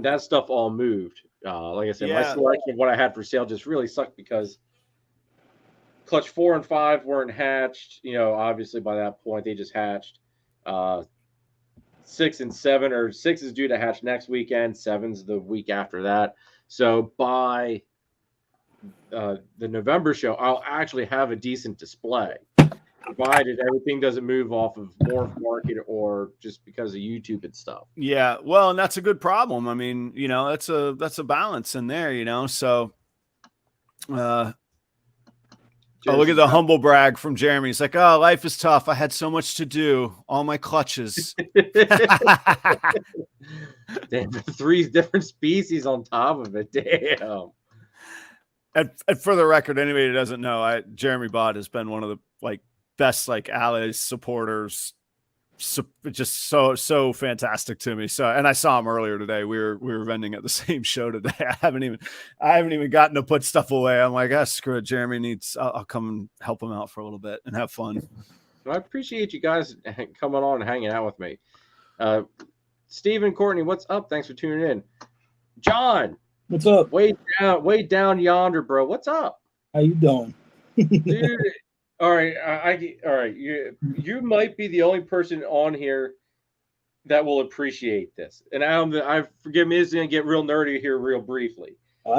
That stuff all moved. Like I said, my selection of what I had for sale just really sucked because clutch 4 and 5 weren't hatched. Obviously by that point they just hatched. 6 and 7, or 6 is due to hatch next weekend. 7's the week after that. So by the November show, I'll actually have a decent display, provided everything doesn't move off of Morph Market or just because of YouTube and stuff. Yeah, well, and that's a good problem. I mean, that's a balance in there, so look at the humble brag from Jeremy. He's like, oh, life is tough. I had so much to do. All my clutches. Damn, 3 different species on top of it. Damn. And for the record, anybody who doesn't know, Jeremy Bott has been one of the best allies, supporters, just so fantastic to me. So, and I saw him earlier today. We were vending at the same show today. I haven't even gotten to put stuff away. I'm like, screw it. Jeremy needs. I'll come and help him out for a little bit and have fun. Well, I appreciate you guys coming on and hanging out with me. Stephen, Courtney, what's up? Thanks for tuning in. John, what's up? Way down yonder, bro. What's up? How you doing? Dude, all right. All right. You might be the only person on here that will appreciate this. And I forgive me, this is gonna get real nerdy here real briefly.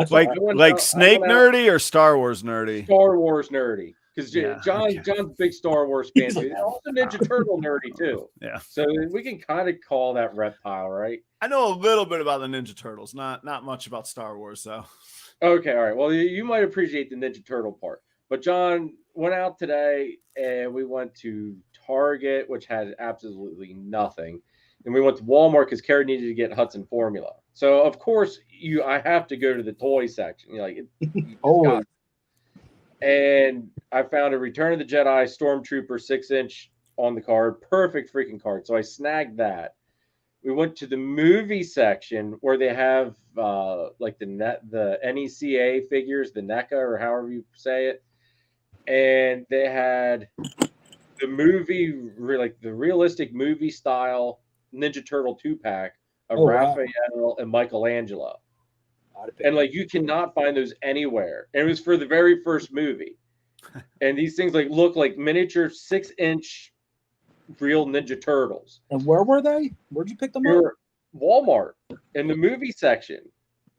Snake nerdy or Star Wars nerdy? Star Wars nerdy. Because John's a big Star Wars fan. He's also Ninja Turtle nerdy too. Yeah. So we can kind of call that reptile, right? I know a little bit about the Ninja Turtles, not much about Star Wars though. Okay, all right. Well, you might appreciate the Ninja Turtle part. But John went out today and we went to Target, which had absolutely nothing. And we went to Walmart because Carrie needed to get Hudson formula. So of course I have to go to the toy section. And I found a Return of the Jedi Stormtrooper 6-inch on the card. Perfect freaking card. So I snagged that. We went to the movie section where they have the NECA figures, the NECA or however you say it. And they had the movie, the realistic movie style Ninja Turtle 2-pack of Raphael and Michelangelo. And you cannot find those anywhere. And it was for the very first movie. And these things look like miniature 6-inch real Ninja Turtles. And where were they? Where'd you pick them up? Walmart in the movie section.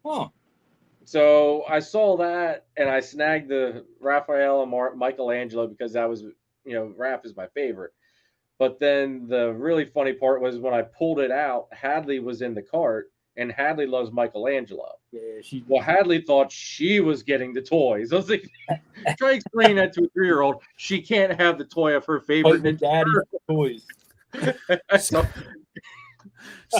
Huh. So I saw that and I snagged the Raphael and Michelangelo because that was, Raph is my favorite. But then the really funny part was when I pulled it out, Hadley was in the cart. And Hadley loves Michelangelo. Yeah, Hadley thought she was getting the toys. I was like, try to explain that to a 3-year-old. She can't have the toy of her favorite Ninja toys. So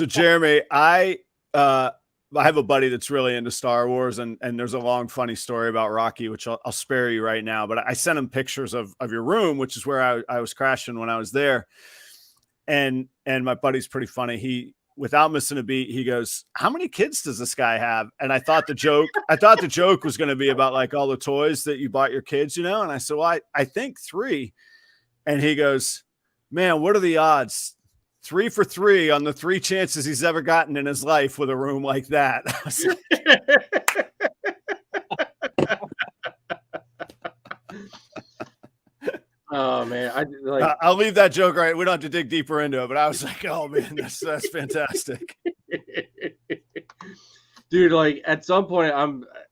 Jeremy, I have a buddy that's really into Star Wars, and there's a long funny story about Rocky, which I'll spare you right now. But I sent him pictures of your room, which is where I was crashing when I was there. And my buddy's pretty funny. Without missing a beat, he goes, how many kids does this guy have? And I thought the joke was going to be about all the toys that you bought your kids, And I said, well, I think 3. And he goes, man, what are the odds? 3 for 3 on the 3 chances he's ever gotten in his life with a room like that. Oh man, I'll leave that joke right. We don't have to dig deeper into it, but I was like, oh man, that's fantastic. Dude, at some point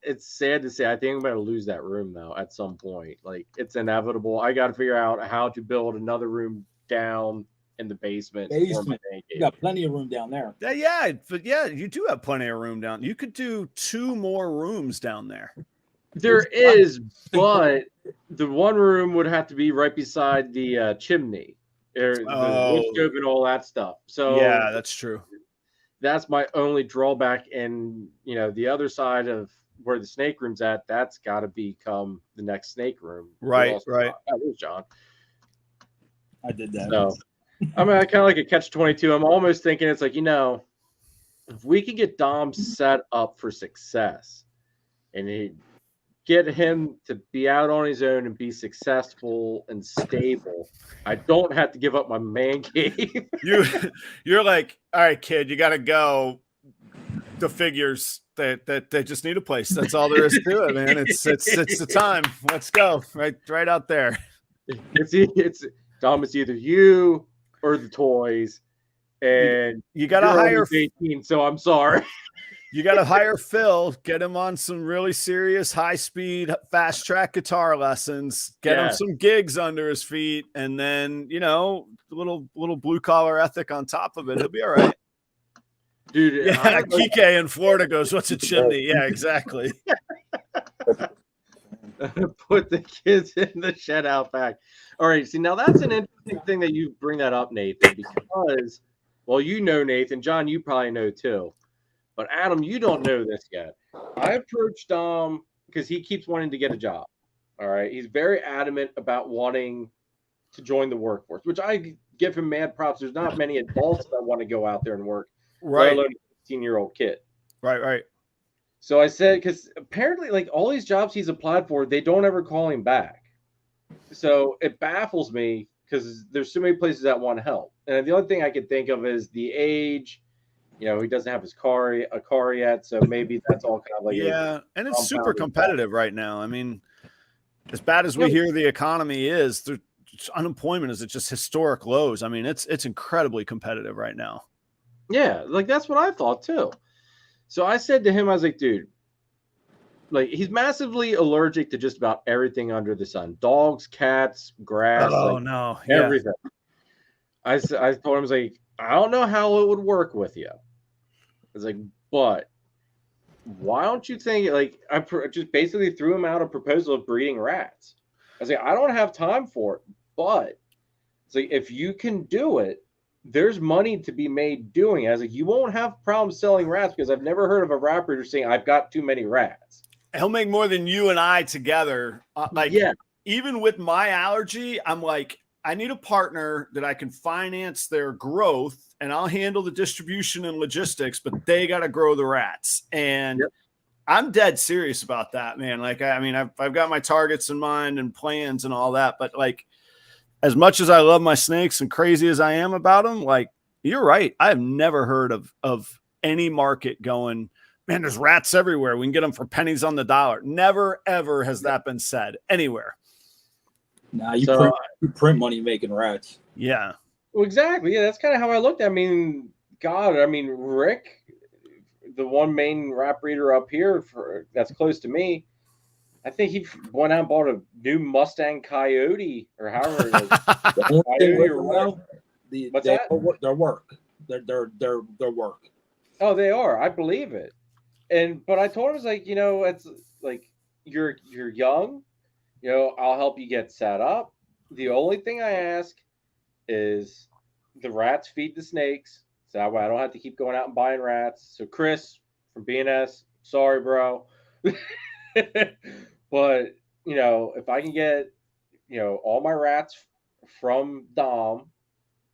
it's sad to say. I think I'm going to lose that room though at some point. Like it's inevitable. I got to figure out how to build another room down in the basement. For my You got plenty of room down there. Yeah, but yeah, you do have plenty of room down. You could do 2 more rooms down there. There is, but the one room wood have to be right beside the chimney, the wood stove and all that stuff. So yeah, that's true. That's my only drawback. And the other side of where the snake room's at, that's got to become the next snake room. Right. That was John. I did that. So I mean, I kind of like a catch-22. I'm almost thinking it's like, if we could get Dom set up for success and get him to be out on his own and be successful and stable, I don't have to give up my man cave. You're like, all right, kid, you got to go. The figures that they just need a place. That's all there is to it, man. It's the time. Let's go right out there. It's Dom. It's either you or the toys, and you got to hire 18. So I'm sorry. You got to hire Phil, get him on some really serious, high-speed, fast-track guitar lessons, get him some gigs under his feet, and then, a little blue-collar ethic on top of it. He'll be all right. Dude, yeah, Kike in Florida goes, what's a chimney? Yeah, exactly. Put the kids in the shed out back. All right, see, now that's an interesting thing that you bring that up, Nathan, because, well, Nathan. John, you probably know too. But Adam, you don't know this yet. I approached Dom because he keeps wanting to get a job. All right. He's very adamant about wanting to join the workforce, which I give him mad props. There's not many adults that want to go out there and work, let alone a 15-year-old kid. Right. So I said, because apparently, like all these jobs he's applied for, they don't ever call him back. So it baffles me because there's so many places that want help. And the only thing I can think of is the age. He doesn't have a car yet, so maybe that's all kind of like and it's super competitive right now. I mean, as bad as we hear the economy is, unemployment is at just historic lows. I mean, it's incredibly competitive right now. Yeah, like that's what I thought too. So I said to him, I was like, dude, like he's massively allergic to just about everything under the sun: dogs, cats, grass. Everything. I told him, I was like, I don't know how it would work with you. I was like, but why don't you think, like, I just basically threw him out a proposal of breeding rats. I was like, I don't have time for it, but it's like, if you can do it, there's money to be made doing it. I was like, you won't have problems selling rats because I've never heard of a rat breeder saying, I've got too many rats. He'll make more than you and I together. Even with my allergy, I'm like, I need a partner that I can finance their growth, and I'll handle the distribution and logistics, but they got to grow the rats. And I'm dead serious about that, man. Like, I mean, I've got my targets in mind and plans and all that, but like, as much as I love my snakes and crazy as I am about them, like, you're right. I've never heard of any market going, man, there's rats everywhere. We can get them for pennies on the dollar. Never, ever has that been said anywhere. Nah, you print money making rats. Yeah. Well, exactly. Yeah, that's kind of how I looked. I mean, Rick, the one main rat breeder up here that's close to me, I think he went out and bought a new Mustang Coyote or however it is. What's that? Their work. Their work. Oh, they are. I believe it. But I told him, it's like, it's like you're young. I'll help you get set up. The only thing I ask is the rats feed the snakes. So that way I don't have to keep going out and buying rats. So Chris from BNS, sorry, bro. But, if I can get, all my rats from Dom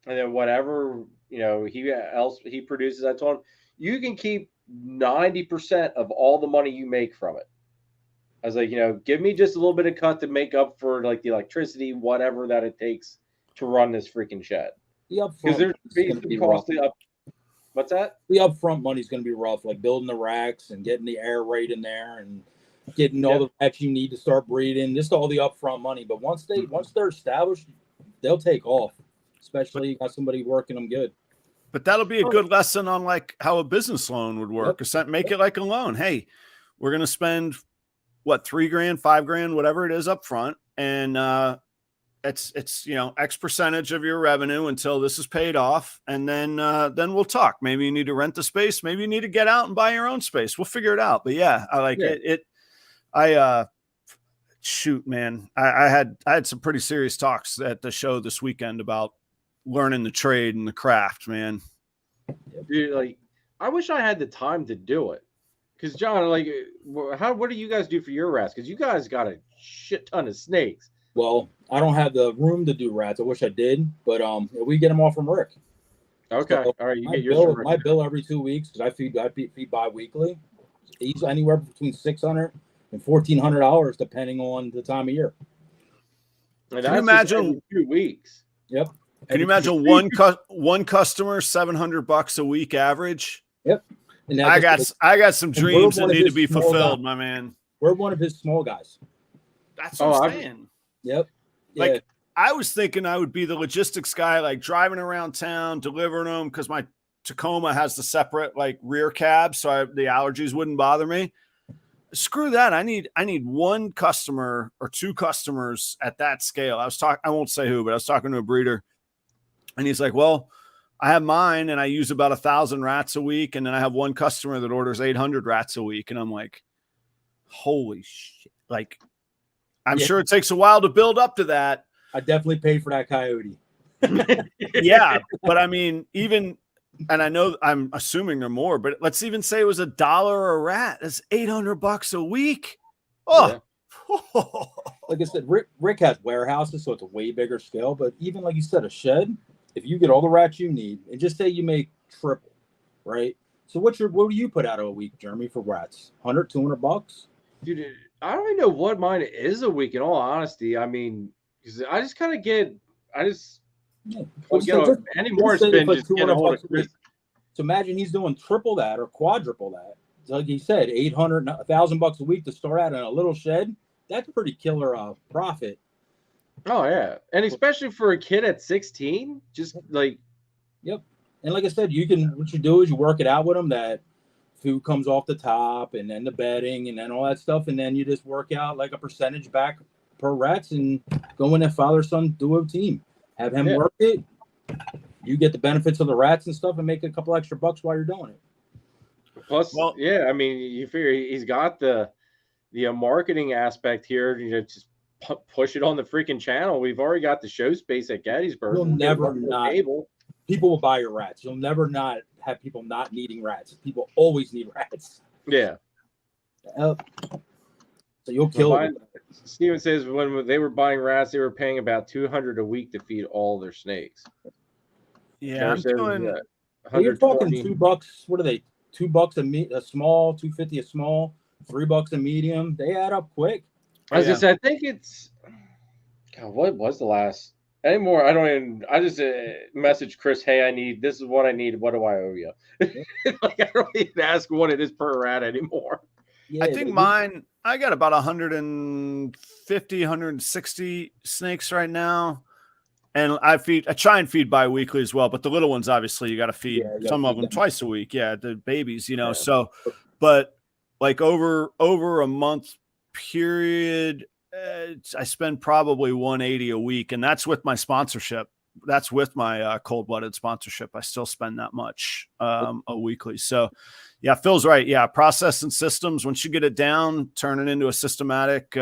and then whatever, he produces, I told him, you can keep 90% of all the money you make from it. I was like, give me just a little bit of cut to make up for like the electricity, whatever that it takes to run this freaking shed. Because there's basically costly up. What's that? The upfront money's going to be rough, like building the racks and getting the air rate in there and getting all the racks you need to start breeding. Just all the upfront money. But once they're established, they'll take off. Especially you got somebody working them good. But that'll be a good lesson on like how a business loan would work. Make it like a loan. Hey, we're going to spend what, $3,000, $5,000, whatever it is up front. And, it's, X percentage of your revenue until this is paid off. And then we'll talk. Maybe you need to rent the space. Maybe you need to get out and buy your own space. We'll figure it out. But yeah, I like it. Shoot, man, I had some pretty serious talks at the show this weekend about learning the trade and the craft, man. Dude, like, I wish I had the time to do it. Because John, like, what do you guys do for your rats? Because you guys got a shit ton of snakes. Well, I don't have the room to do rats. I wish I did, but we get them all from Rick. Okay, So all right. You get yours from Rick. My bill every 2 weeks because I feed bi-weekly. It's anywhere between $600 and $1,400 depending on the time of year. And can you imagine 2 weeks? Yep. Can you imagine one customer, $700 a week average? Yep. And I got some dreams that need to be fulfilled, my man. We're one of his small guys. That's what I'm saying. Yep. Like, yeah. I was thinking I would be the logistics guy, like driving around town, delivering them, because my Tacoma has the separate like rear cab, so the allergies wouldn't bother me. Screw that. I need one customer or two customers at that scale. I won't say who, but I was talking to a breeder, and he's like, well, I have mine and I use about 1,000 rats a week. And then I have one customer that orders 800 rats a week. And I'm like, holy shit. Like, I'm sure it takes a while to build up to that. I definitely paid for that coyote. Yeah. But I mean, and I know I'm assuming they're more, but let's even say it was $1 a rat. That's $800 a week. Oh, yeah. Like I said, Rick has warehouses, so it's a way bigger scale. But even like you said, a shed, if you get all the rats you need, and just say you make triple, right? So what do you put out a week, Jeremy, for rats? $100, $200? Dude, I don't even know what mine is a week. In all honesty, I mean, because I just kind of get any more spend just get a hold of Chris. So imagine he's doing triple that or quadruple that. So like he said, $800, $1,000 a week to start out in a little shed. That's pretty killer profit. Oh yeah, and especially for a kid at 16, just like. Yep, and like I said, what you do is you work it out with them that food comes off the top, and then the bedding, and then all that stuff, and then you just work out like a percentage back per rats, and go in that father-son duo team. Have him work it. You get the benefits of the rats and stuff, and make a couple extra bucks while you're doing it. Plus, I mean, you figure he's got the marketing aspect here. Just push it on the freaking channel. We've already got the show space at Gettysburg. You'll never not. People will buy your rats. You'll never not have people not needing rats. People always need rats. Yeah. So you'll kill it. Steven says when they were buying rats, they were paying about $200 a week to feed all their snakes. Yeah, I'm doing. You're talking $2. What are they? $2 a small, $2.50 a small, $3 a medium. They add up quick. I was gonna say, I think it's. God, what was the last? Anymore? I don't even. I just message Chris. Hey, this is what I need. What do I owe you? Like I don't even ask what it is per rat anymore. Yeah, I think mine. I got about 150, 160 snakes right now, and I try and feed bi-weekly as well. But the little ones, obviously, you got to feed some of them twice a week. Yeah, the babies, Yeah. So, but like over a month period, I spend probably 180 a week, and that's with my sponsorship. That's with my cold-blooded sponsorship. I still spend that much a weekly. So, yeah, Phil's right. Yeah, process and systems. Once you get it down, turn it into a systematic,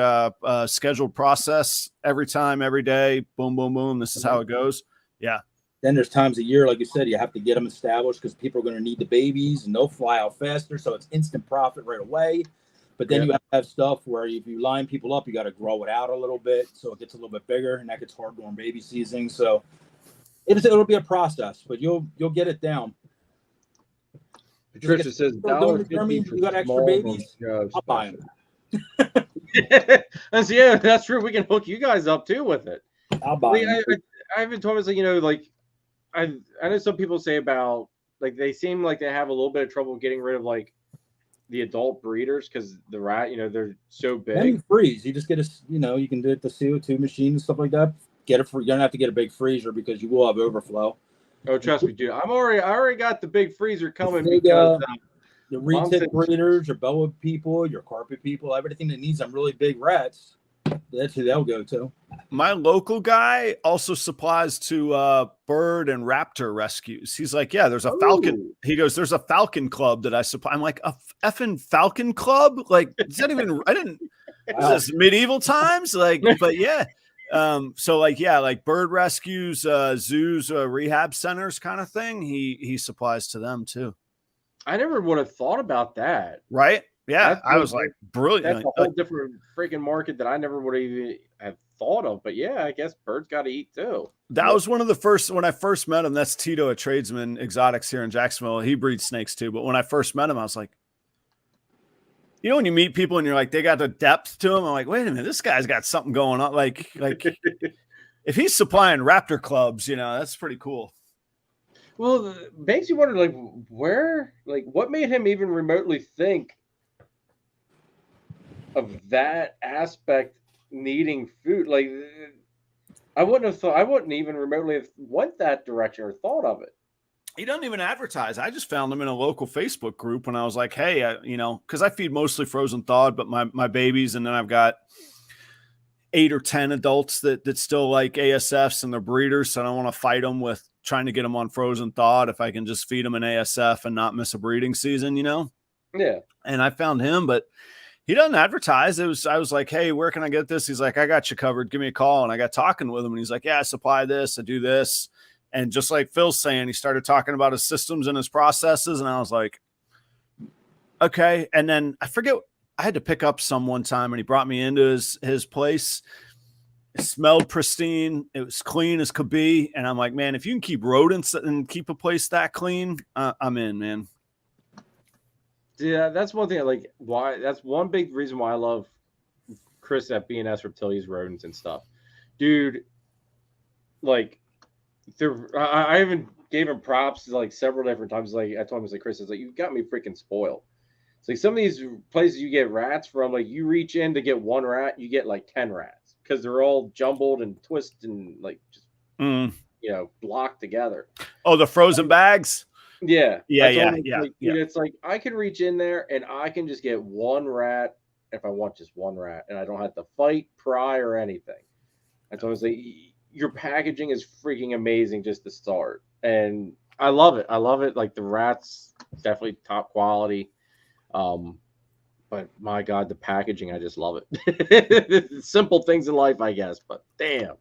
scheduled process every time, every day. Boom, boom, boom. This is how it goes. Yeah. Then there's times a year, like you said, you have to get them established because people are going to need the babies, and they'll fly out faster. So it's instant profit right away. But then you have to have stuff where if you line people up, you got to grow it out a little bit so it gets a little bit bigger, and that gets hard during baby season. So it'll be a process, but you'll get it down. Patricia says, you got extra babies? I'll buy them. That's true. We can hook you guys up too with it. I'll buy them. I haven't told us, I know some people say about they seem like they have a little bit of trouble getting rid of the adult breeders because the rat, they're so big. And freeze. You just get you can do it the CO2 machine and stuff like that. You don't have to get a big freezer because you will have overflow. Oh, trust me, dude. I already got the big freezer coming because The retic breeders, your boa people, your carpet people, everything that needs some really big rats, that's who they'll go to. My local guy also supplies to bird and raptor rescues. He's like, yeah, there's a falcon. He goes, there's a falcon club that I supply. I'm like, a effing falcon club? Like, is that even, I didn't, is this medieval times? Like, but yeah. So like, yeah, like bird rescues, zoos, rehab centers kind of thing. He supplies to them too. I never would have thought about that. Right. Yeah. I was like, brilliant. That's a whole different freaking market that I never would have even have thought of. But yeah, I guess birds got to eat too. That was one of the first, when I first met him, that's Tito at Tradesman Exotics here in Jacksonville. He breeds snakes too. But when I first met him, I was like, you know, when you meet people and you're like, they got the depth to them. I'm like, wait a minute, this guy's got something going on. Like if he's supplying raptor clubs, you know, that's pretty cool. Well, it makes you wonder, like, where, like, what made him even remotely think of that aspect needing food? Like, I wouldn't have thought, I wouldn't even remotely have went that direction or thought of it. He doesn't even advertise. I just found him in a local Facebook group when I was like, hey, you know, because I feed mostly frozen thawed, but my babies, and then I've got 8 or 10 adults that still like ASFs and they're breeders, so I don't want to fight them with trying to get them on frozen thawed if I can just feed them an ASF and not miss a breeding season, you know? Yeah. And I found him, but he doesn't advertise. I was like, hey, where can I get this? He's like, I got you covered. Give me a call. And I got talking with him and he's like, yeah, I supply this. I do this. And just like Phil's saying, he started talking about his systems and his processes. And I was like, okay. And then I forget, I had to pick up some one time and he brought me into his place. It smelled pristine. It was clean as could be. And I'm like, man, if you can keep rodents and keep a place that clean, I'm in, man. Yeah, that's one thing. Like, why? That's one big reason why I love Chris at S Reptilia's rodents and stuff, dude. Like, I even gave him props like several different times. Like, I told him, I was like, Chris, it's like, you've got me freaking spoiled. It's like some of these places you get rats from, like, you reach in to get one rat, you get like 10 rats. Because they're all jumbled and twisted and like just you know, blocked together. Oh, the frozen bags? Yeah. Yeah. It's like I can reach in there and I can just get one rat if I want just one rat, and I don't have to fight, pry, or anything. I told him, like, your packaging is freaking amazing just to start. And I love it. I love it. Like, the rats, definitely top quality. But my God, the packaging, I just love it. Simple things in life, I guess, but damn.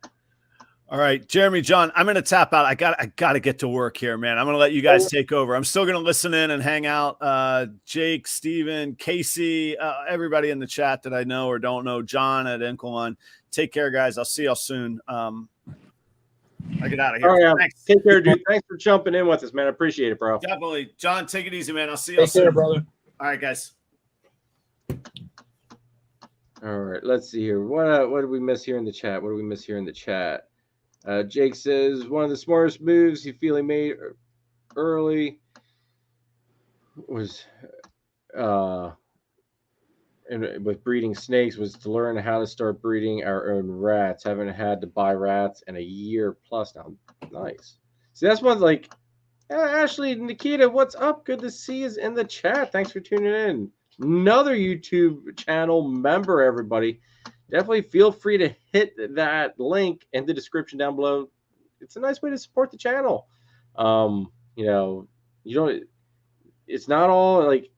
All right, Jeremy, John, I'm going to tap out. I got to get to work here, man. I'm going to let you guys take over. I'm still going to listen in and hang out. Jake, Steven, Casey, everybody in the chat that I know or don't know, John at Enkelon. Take care, guys. I'll see y'all soon. I get out of here. All right, thanks. Take care, dude. Thanks for jumping in with us, man. I appreciate it, bro. Definitely. John, take it easy, man. I'll see y'all soon. Take care, brother. All right, guys. All right, let's see here. What did we miss here in the chat? Jake says one of the smartest moves he feel he made early was and with breeding snakes was to learn how to start breeding our own rats. Haven't had to buy rats in a year plus now. Nice. See, that's one, like, Ashley, Nikita, what's up? Good to see you in the chat. Thanks for tuning in. Another YouTube channel member, everybody. Definitely feel free to hit that link in the description down below. It's a nice way to support the channel. You know, you don't, it's not all like,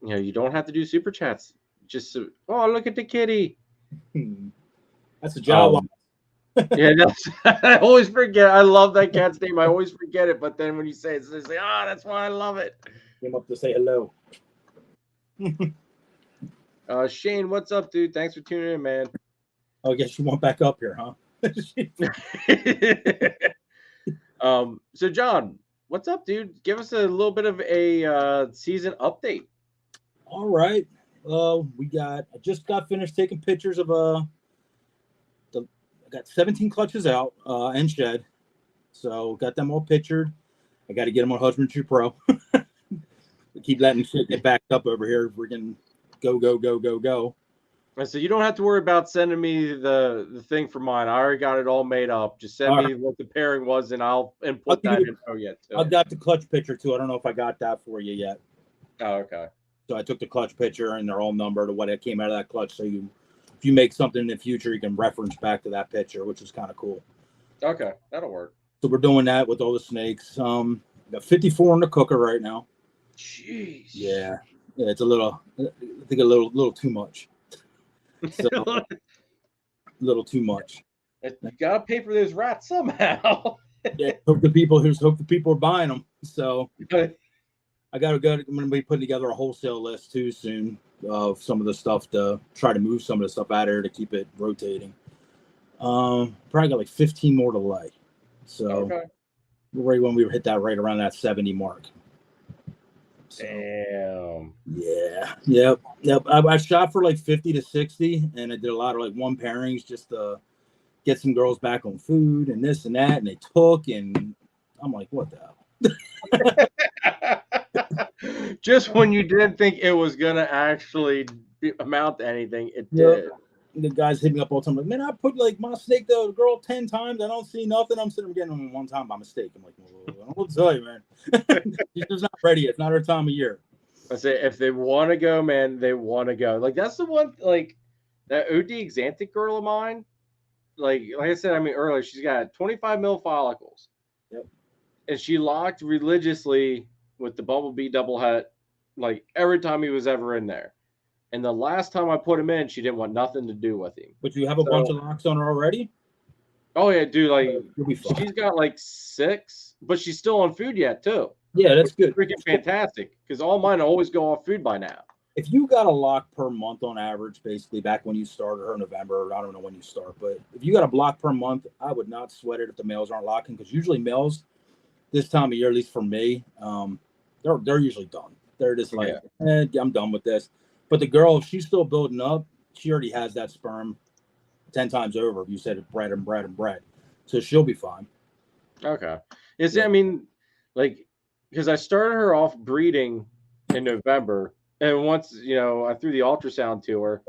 you know, you don't have to do super chats. Just, oh, look at the kitty. That's a job. Yeah, I always forget. I love that cat's name. I always forget it. But then when you say it, it's like, ah, that's why I love it. Came up to say hello. Shane, what's up, dude? Thanks for tuning in, man. Oh, I guess you want back up here, huh? So John, what's up, dude? Give us a little bit of a season update. All right. I just got finished taking pictures of I got 17 clutches out and shed. So got them all pictured. I got to get them on Husbandry Pro. We keep letting shit get backed up over here. We're going to go. So you don't have to worry about sending me the thing for mine. I already got it all made up. Just send me what the pairing was, and I'll input that info yet. Too. I've got the clutch picture too. I don't know if I got that for you yet. Oh, okay. So I took the clutch picture, and they're all numbered of what it came out of that clutch. So if you make something in the future, you can reference back to that picture, which is kind of cool. Okay, that'll work. So we're doing that with all the snakes. Got 54 in the cooker right now. Jeez. Yeah, it's a little. I think a little too much. So a little too much. You gotta pay for those rats somehow. Yeah, hope the people are buying them. So I gotta go. I'm gonna be putting together a wholesale list too soon of some of the stuff to try to move some of the stuff out of here to keep it rotating. Probably got like 15 more to lay. So right when we hit that right around that 70 mark. So, damn. Yeah. Yep. I shot for like 50 to 60, and I did a lot of like one pairings just to get some girls back on food and this and that, and they took, and I'm like, what the hell? Just when you didn't think it was gonna actually amount to anything, it did. The guys hit me up all the time, like, man, I put like my snake the girl 10 times, I don't see nothing. I'm sitting there getting them one time by mistake. I'm like, well, I'll tell you, man. She's just not ready. It's not her time of year. I say if they want to go, man, they want to go. Like that's the one, like that OD Xanthic girl of mine. Like I said, I mean earlier, she's got 25 mil follicles. Yep. And she locked religiously with the Bumblebee double het, like every time he was ever in there. And the last time I put him in, she didn't want nothing to do with him. But you have a bunch of locks on her already? Oh yeah, dude. Like she's got like 6, but she's still on food yet too. Yeah, that's good. Freaking fantastic. Because all mine always go off food by now. If you got a lock per month on average, basically back when you started her in November, I don't know when you start, but if you got a block per month, I would not sweat it if the males aren't locking, because usually males this time of year, at least for me, they're usually done. They're just like, I'm done with this. But the girl, if she's still building up, she already has that sperm 10 times over. If you said it bred and bred and bred, so she'll be fine. Okay. I mean, like, because I started her off breeding in November, and once I threw the ultrasound to her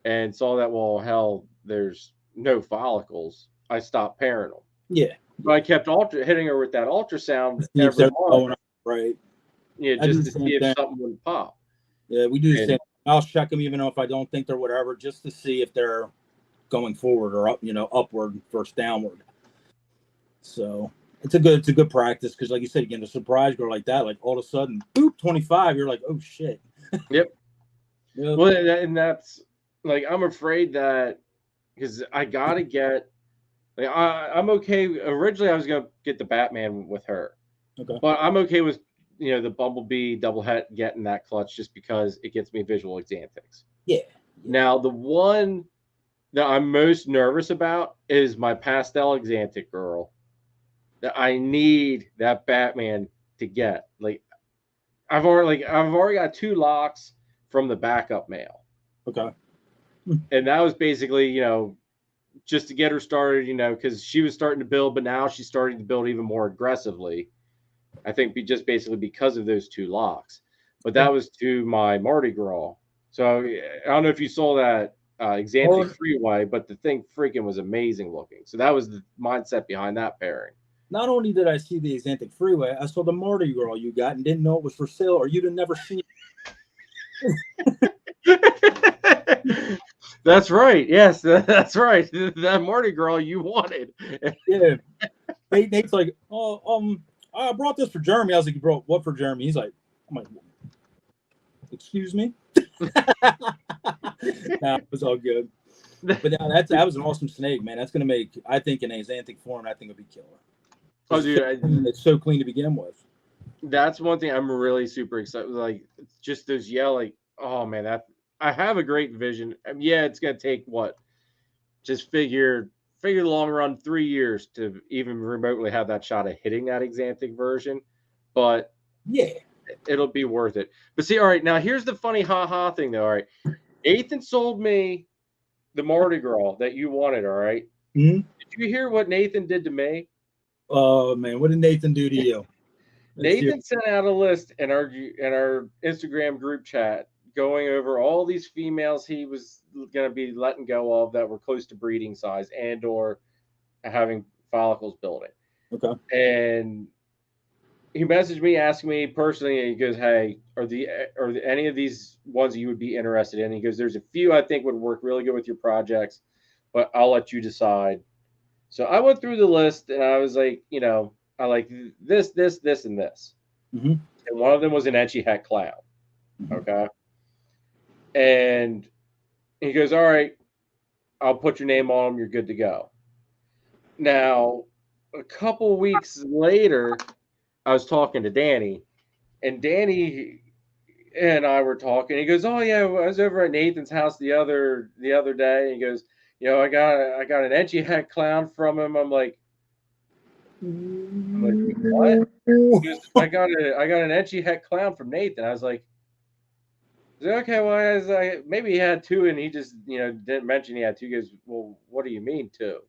and saw that, well, hell, there's no follicles, I stopped pairing them. Yeah. But I kept hitting her with that ultrasound every month. Right. Yeah, just to see if something would pop. Yeah, we do the same. I'll check them even if I don't think they're whatever, just to see if they're going forward or up, upward versus downward. So it's a good practice, because, like you said, again, a surprise girl like that, like all of a sudden, boop, 25, you're like, oh shit. Yep. Well, and that's like, I'm afraid that, because I gotta get, like, I'm okay. Originally, I was gonna get the Batman with her, but I'm okay with the Bumblebee double het getting that clutch, just because it gets me visual Xanthics. Yeah. Now the one that I'm most nervous about is my pastel Xanthic girl. That I need that Batman to get. Like I've already got 2 locks from the backup male. Okay. And that was basically, just to get her started, because she was starting to build, but now she's starting to build even more aggressively. I think basically because of those 2 locks. But that was to my Mardi Gras. So I don't know if you saw that Xanthic Freeway, but the thing freaking was amazing looking. So that was the mindset behind that pairing. Not only did I see the Xanthic Freeway, I saw the Mardi Gras you got and didn't know it was for sale, or you'd have never seen it. That's right. Yes, that's right. That Mardi Gras you wanted. Yeah. Nate's like, I brought this for Jeremy. I was like, you brought what for Jeremy? He's like, I'm like, excuse me? Nah, it was all good. But that was an awesome snake, man. That's going to make, I think, in a Xanthic form, I think it'll be killer. Oh, dude. It's so clean to begin with. That's one thing I'm really super excited. Like, just those like, oh, man, I have a great vision. Yeah, it's going to take what? Just figure the long run 3 years to even remotely have that shot of hitting that Xanthic version. But yeah, it'll be worth it. But see, all right, now here's the funny ha-ha thing, though. All right, Nathan sold me the Mardi Gras that you wanted, all right? Mm-hmm. Did you hear what Nathan did to me? Oh, man, what did Nathan do to you? Nathan sent out a list in our Instagram group chat going over all these females he was going to be letting go of that were close to breeding size and or having follicles building. Okay. And he messaged me asking me personally, and he goes, "Hey, are any of these ones that you would be interested in?" He goes, "There's a few I think would work really good with your projects, but I'll let you decide." So I went through the list and I was like, I like this, and this. Mm-hmm. And one of them was an Etchy Het Clown. Mm-hmm. Okay. And he goes, "All right, I'll put your name on them. You're good to go." Now, a couple weeks later, I was talking to Danny, and Danny and I were talking. He goes, "Oh yeah, I was over at Nathan's house the other day." He goes, I got an Etchy Het Clown from him. I'm like, what? He goes, I got an Etchy Het Clown from Nathan. I was like, okay, well, maybe he had two, and he just didn't mention he had two. He goes, "Well, what do you mean two?"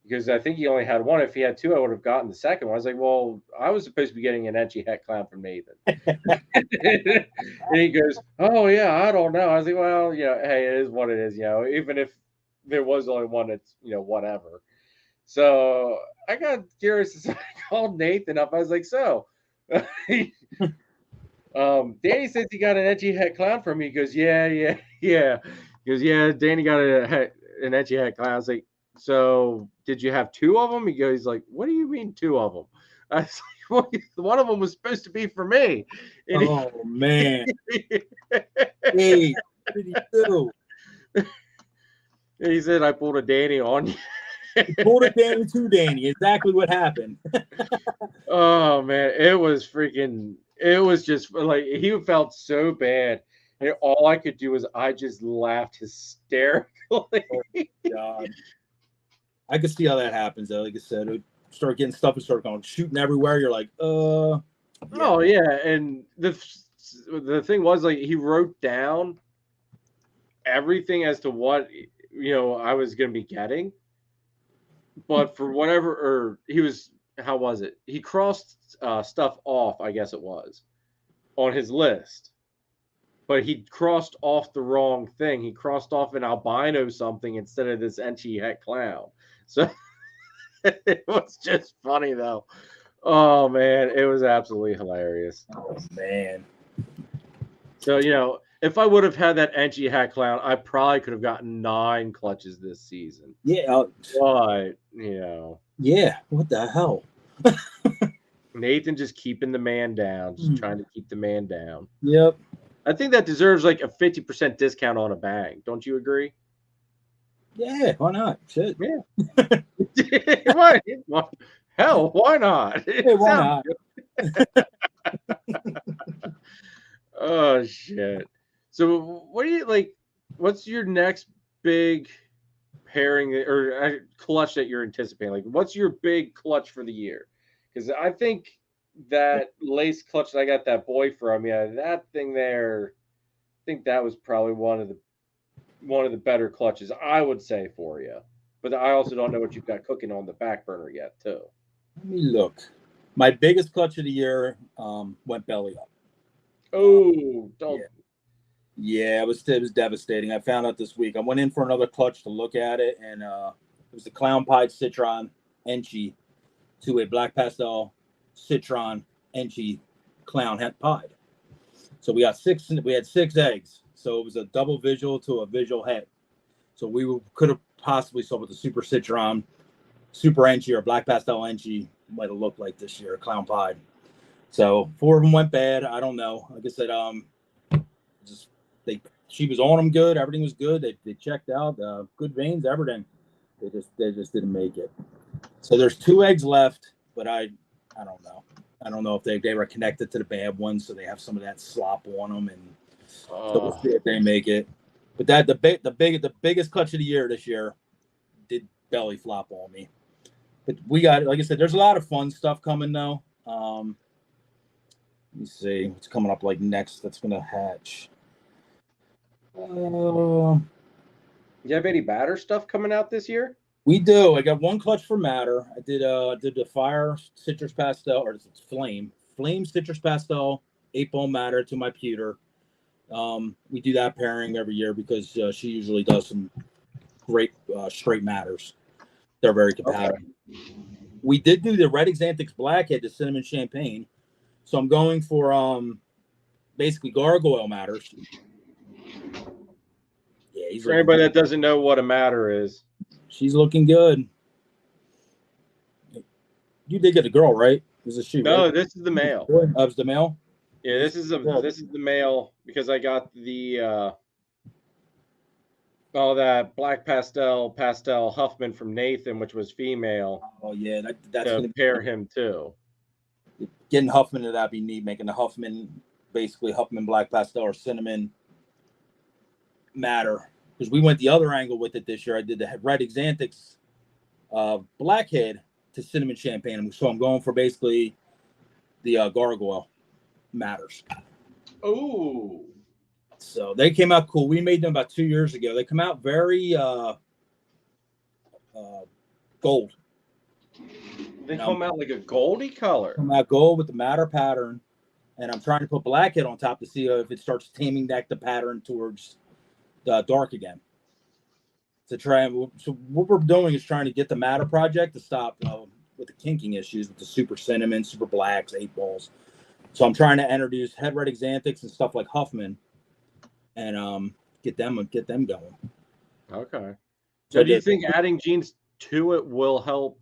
Because I think he only had one. If he had two, I would have gotten the second one. I was like, "Well, I was supposed to be getting an Etchy Het Clown from Nathan." And he goes, "Oh yeah, I don't know." I was like, "Well, hey, it is what it is. Even if there was only one, it's whatever." So I got curious. So I called Nathan up. I was like, "So." Danny says he got an Etchy Het Clown from me. He goes, yeah. He goes, "Yeah, Danny got an Etchy Het Clown." I was like, "So did you have two of them?" He goes, like, "What do you mean two of them?" I was like, "Well, one of them was supposed to be for me." And man. Hey, what did he do? And he said, "I pulled a Danny on you." He pulled a Danny to Danny. Exactly what happened. Oh man, it was just like he felt so bad. And all I could do was I just laughed hysterically. Oh, God. I could see how that happens though. Like I said, it start getting stuff and start going shooting everywhere. You're like, yeah. Oh yeah, and the thing was, like, he wrote down everything as to what I was going to be getting, but for whatever, or how was it? He crossed stuff off, I guess it was, on his list, but he crossed off the wrong thing. He crossed off an albino something instead of this Etchy Het Clown. So it was just funny though. Oh man, it was absolutely hilarious. Oh man. So if I would have had that Etchy Het Clown, I probably could have gotten 9 clutches this season. Yeah. But yeah. What the hell? Nathan just keeping the man down, just trying to keep the man down. Yep. I think that deserves like a 50% discount on a bag. Don't you agree? Yeah, why not? Shit. Yeah. Why? Hell, why not? Hey, why not? Oh shit. So what do you like? What's your next big pairing or clutch that you're anticipating? Like, what's your big clutch for the year? Because I think that lace clutch that I got that boy from, that thing there, I think that was probably one of the better clutches, I would say, for you. But I also don't know what you've got cooking on the back burner yet, too. Let me look. My biggest clutch of the year went belly up. Oh, don't. Yeah, it was devastating. I found out this week. I went in for another clutch to look at it, and it was the Clown Pied Citron Enchi to a Black Pastel Citron Enchi Clown Het Pied. So we had 6 eggs. So it was a double visual to a visual het. So we could have possibly saw what the Super Citron, Super Enchi, or Black Pastel Enchi might have looked like this year, Clown Pied. So 4 of them went bad. I don't know. Like I said, she was on them good. Everything was good. They checked out. Good veins, everything. They just didn't make it. So there's 2 eggs left, but I don't know. I don't know if they were connected to the bad ones, so they have some of that slop on them, and so we'll see if they make it. But the biggest clutch of the year this year did belly flop on me. But we got, like I said, there's a lot of fun stuff coming though. Let me see what's coming up like next that's gonna hatch. You have any batter stuff coming out this year? We do. I got 1 clutch for Matter. I did the Fire Citrus Pastel, or it's Flame Citrus Pastel 8-ball Matter to my pewter. We do that pairing every year because she usually does some great straight matters. They're very compatible. Okay. We did do the Red Xanthics Blackhead, the Cinnamon Champagne. So I'm going for basically gargoyle matters. Yeah, he's For anybody that doesn't know what a matter is, she's looking good. You did get a girl, right? This is she, no, right? this is the male. That was the male. Yeah, this is the male because I got the that black pastel Huffman from Nathan, which was female. Oh yeah, that's to gonna pair him too. Getting Huffman to that be neat, making the Huffman basically Huffman black pastel or cinnamon matter. Because we went the other angle with it this year. I did the red Xanthics blackhead to cinnamon champagne. So I'm going for basically the gargoyle matters. Oh. So they came out cool. We made them about 2 years ago. They come out very gold. They come out like a goldy color. Come out gold with the matter pattern. And I'm trying to put blackhead on top to see if it starts taming back the pattern towards the dark again. To try and so what we're doing is trying to get the matter project to stop with the kinking issues with the super cinnamon, super blacks, 8 balls. So I'm trying to introduce head red Xanthics and stuff like Huffman, and get them going. Okay. So do you think adding genes to it will help?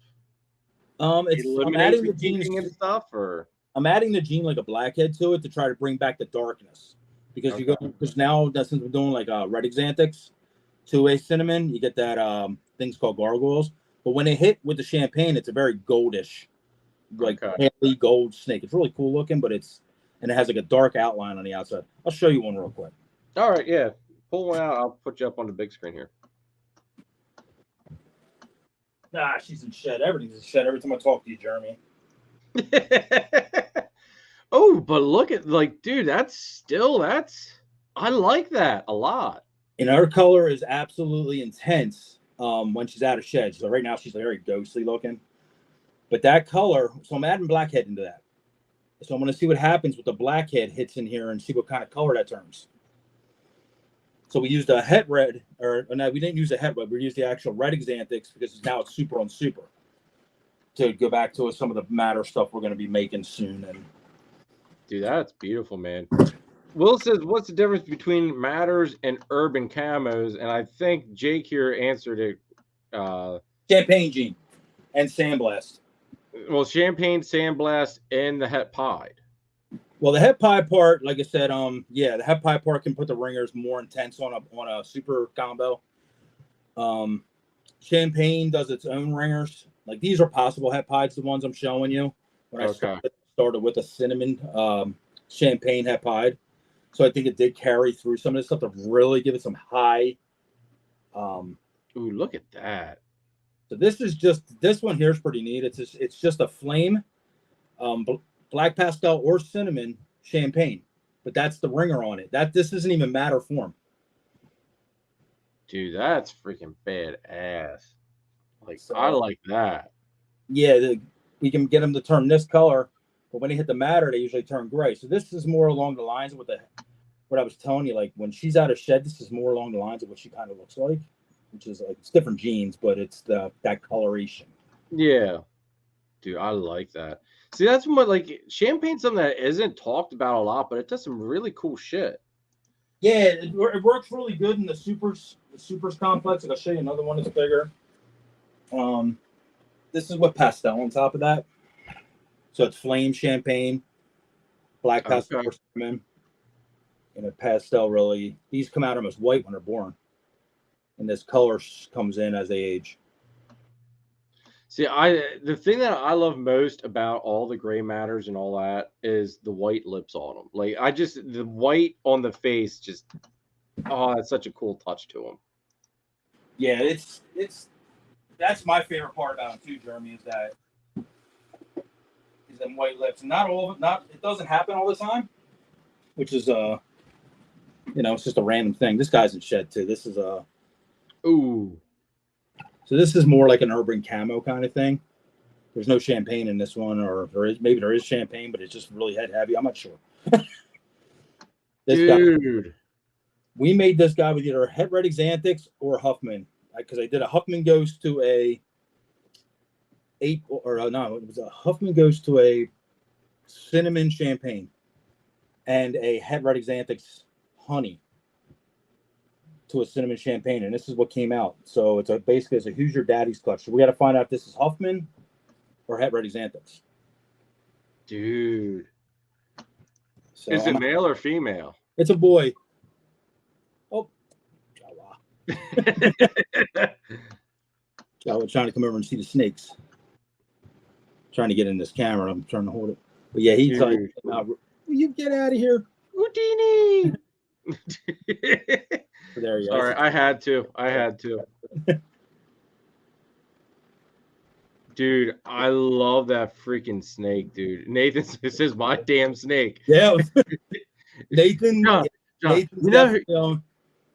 I'm adding the genes and stuff, or I'm adding the gene like a blackhead to it to try to bring back the darkness because because now since we're doing like red Xanthics to a cinnamon, you get that things called gargoyles. But when they hit with the champagne, it's a very goldish, like heavy gold snake. It's really cool looking, but it has like a dark outline on the outside. I'll show you one real quick. All right, yeah, pull one out. I'll put you up on the big screen here. Nah, she's in shed. Everything's in shed every time I talk to you, Jeremy. Oh, but look at dude, I like that a lot. And her color is absolutely intense when she's out of shed. So right now she's very ghostly looking. But that color, so I'm adding blackhead into that. So I'm going to see what happens with the blackhead hits in here and see what kind of color that turns. So we used a het red, or no, we didn't use a het red. We used the actual red Xanthics because now it's super on super. To go back to some of the matter stuff we're going to be making soon. And dude, that's beautiful, man. Will says, what's the difference between matters and urban camos? And I think Jake here answered it. Champagne gene and sandblast. Well, champagne, sandblast, and the het pied. Well, the het pie part, like I said, the het pie part can put the ringers more intense on a super combo. Champagne does its own ringers. Like these are possible het pies, the ones I'm showing you. When I started with a cinnamon champagne het pied. So I think it did carry through some of this stuff to really give it some high. Ooh, look at that. So this one here is pretty neat. It's just a flame, black pastel or cinnamon champagne, but that's the ringer on it. This isn't even matter form. Dude, that's freaking badass. I like that. Yeah, we can get them to turn this color, but when they hit the matter, they usually turn gray. So this is more along the lines of what I was telling you. Like when she's out of shed, this is more along the lines of what she kind of looks like, which is like it's different genes, but it's that coloration. Yeah, dude, I like that. See, that's what champagne's something that isn't talked about a lot, but it does some really cool shit. Yeah, it works really good in the supers complex. I'll show you another one that's bigger. This is with pastel on top of that. So it's flame champagne, black pastel cinnamon, and a pastel really. These come out almost white when they're born. And this color comes in as they age. See, the thing that I love most about all the gray matters and all that is the white lips on them. The white on the face it's such a cool touch to them. Yeah, that's my favorite part about them too, Jeremy, is them white lips. Not all of it, it doesn't happen all the time, which is it's just a random thing. This guy's in shed too. This is ooh. So this is more like an urban camo kind of thing. There's no champagne in this one, or maybe there is champagne, but it's just really head heavy. I'm not sure. Dude. We made this guy with either het red Xanthics or Huffman. Because I did a Huffman goes to a 8 or no, it was a Huffman goes to a cinnamon champagne and a Het Red Xanthics honey to a cinnamon champagne, and this is what came out. So it's basically a Who's Your Daddy's clutch. So we got to find out if this is Huffman or Het Red Xanthics. Dude. So Is it male or female? It's a boy. Oh, Jawa trying to come over and see the snakes. Trying to get in this camera. I'm trying to hold it. But yeah, he's like, will you get out of here? Houdini! There you go. Sorry, I had to. Dude, I love that freaking snake, dude. Nathan, this is my damn snake. Yeah. Nathan, John,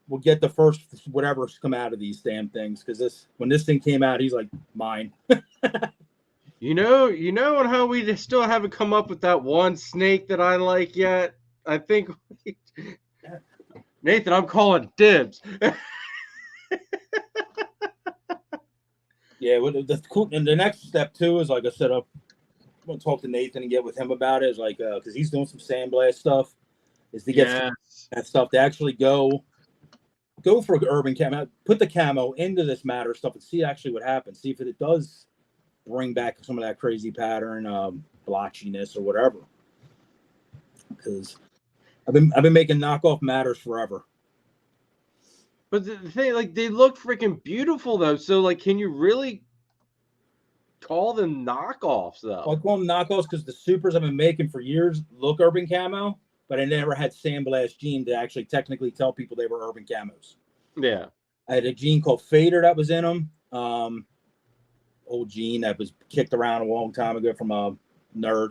will get the first whatever's come out of these damn things, because when this thing came out, he's like, mine. You know, and how we still haven't come up with that one snake that I like yet. I think Nathan, I'm calling dibs. Yeah, that's cool. And the next step too is, like I said, I'm gonna talk to Nathan and get with him about it. Is like because he's doing some sandblast stuff. Is to get that stuff to actually go for urban camo, put the camo into this matter stuff and see actually what happens. See if it does bring back some of that crazy pattern, blotchiness or whatever. Because I've been making knockoff matters forever. But the thing, like, they look freaking beautiful though. So, like, can you really call them knockoffs though? I call them knockoffs because the supers I've been making for years look urban camo, but I never had sandblast gene to actually technically tell people they were urban camos. Yeah, I had a gene called Fader that was in them. Old gene that was kicked around a long time ago from a nerd,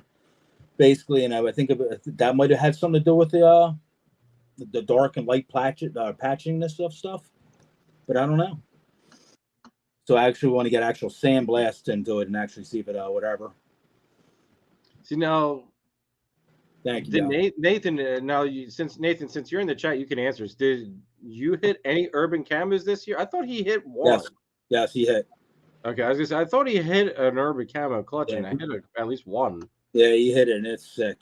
basically, and I think that might have had something to do with the dark and light patchingness of stuff, but I don't know. So I actually want to get actual sandblast into it and actually see if it whatever. See now, thank you, Nathan. Now, since you're in the chat, you can answer this. Did you hit any urban camos this year? I thought he hit one. Yes, he hit. Okay, I was gonna say I thought he hit an urban camo clutch, and I hit at least one. Yeah, he hit it, and it's sick.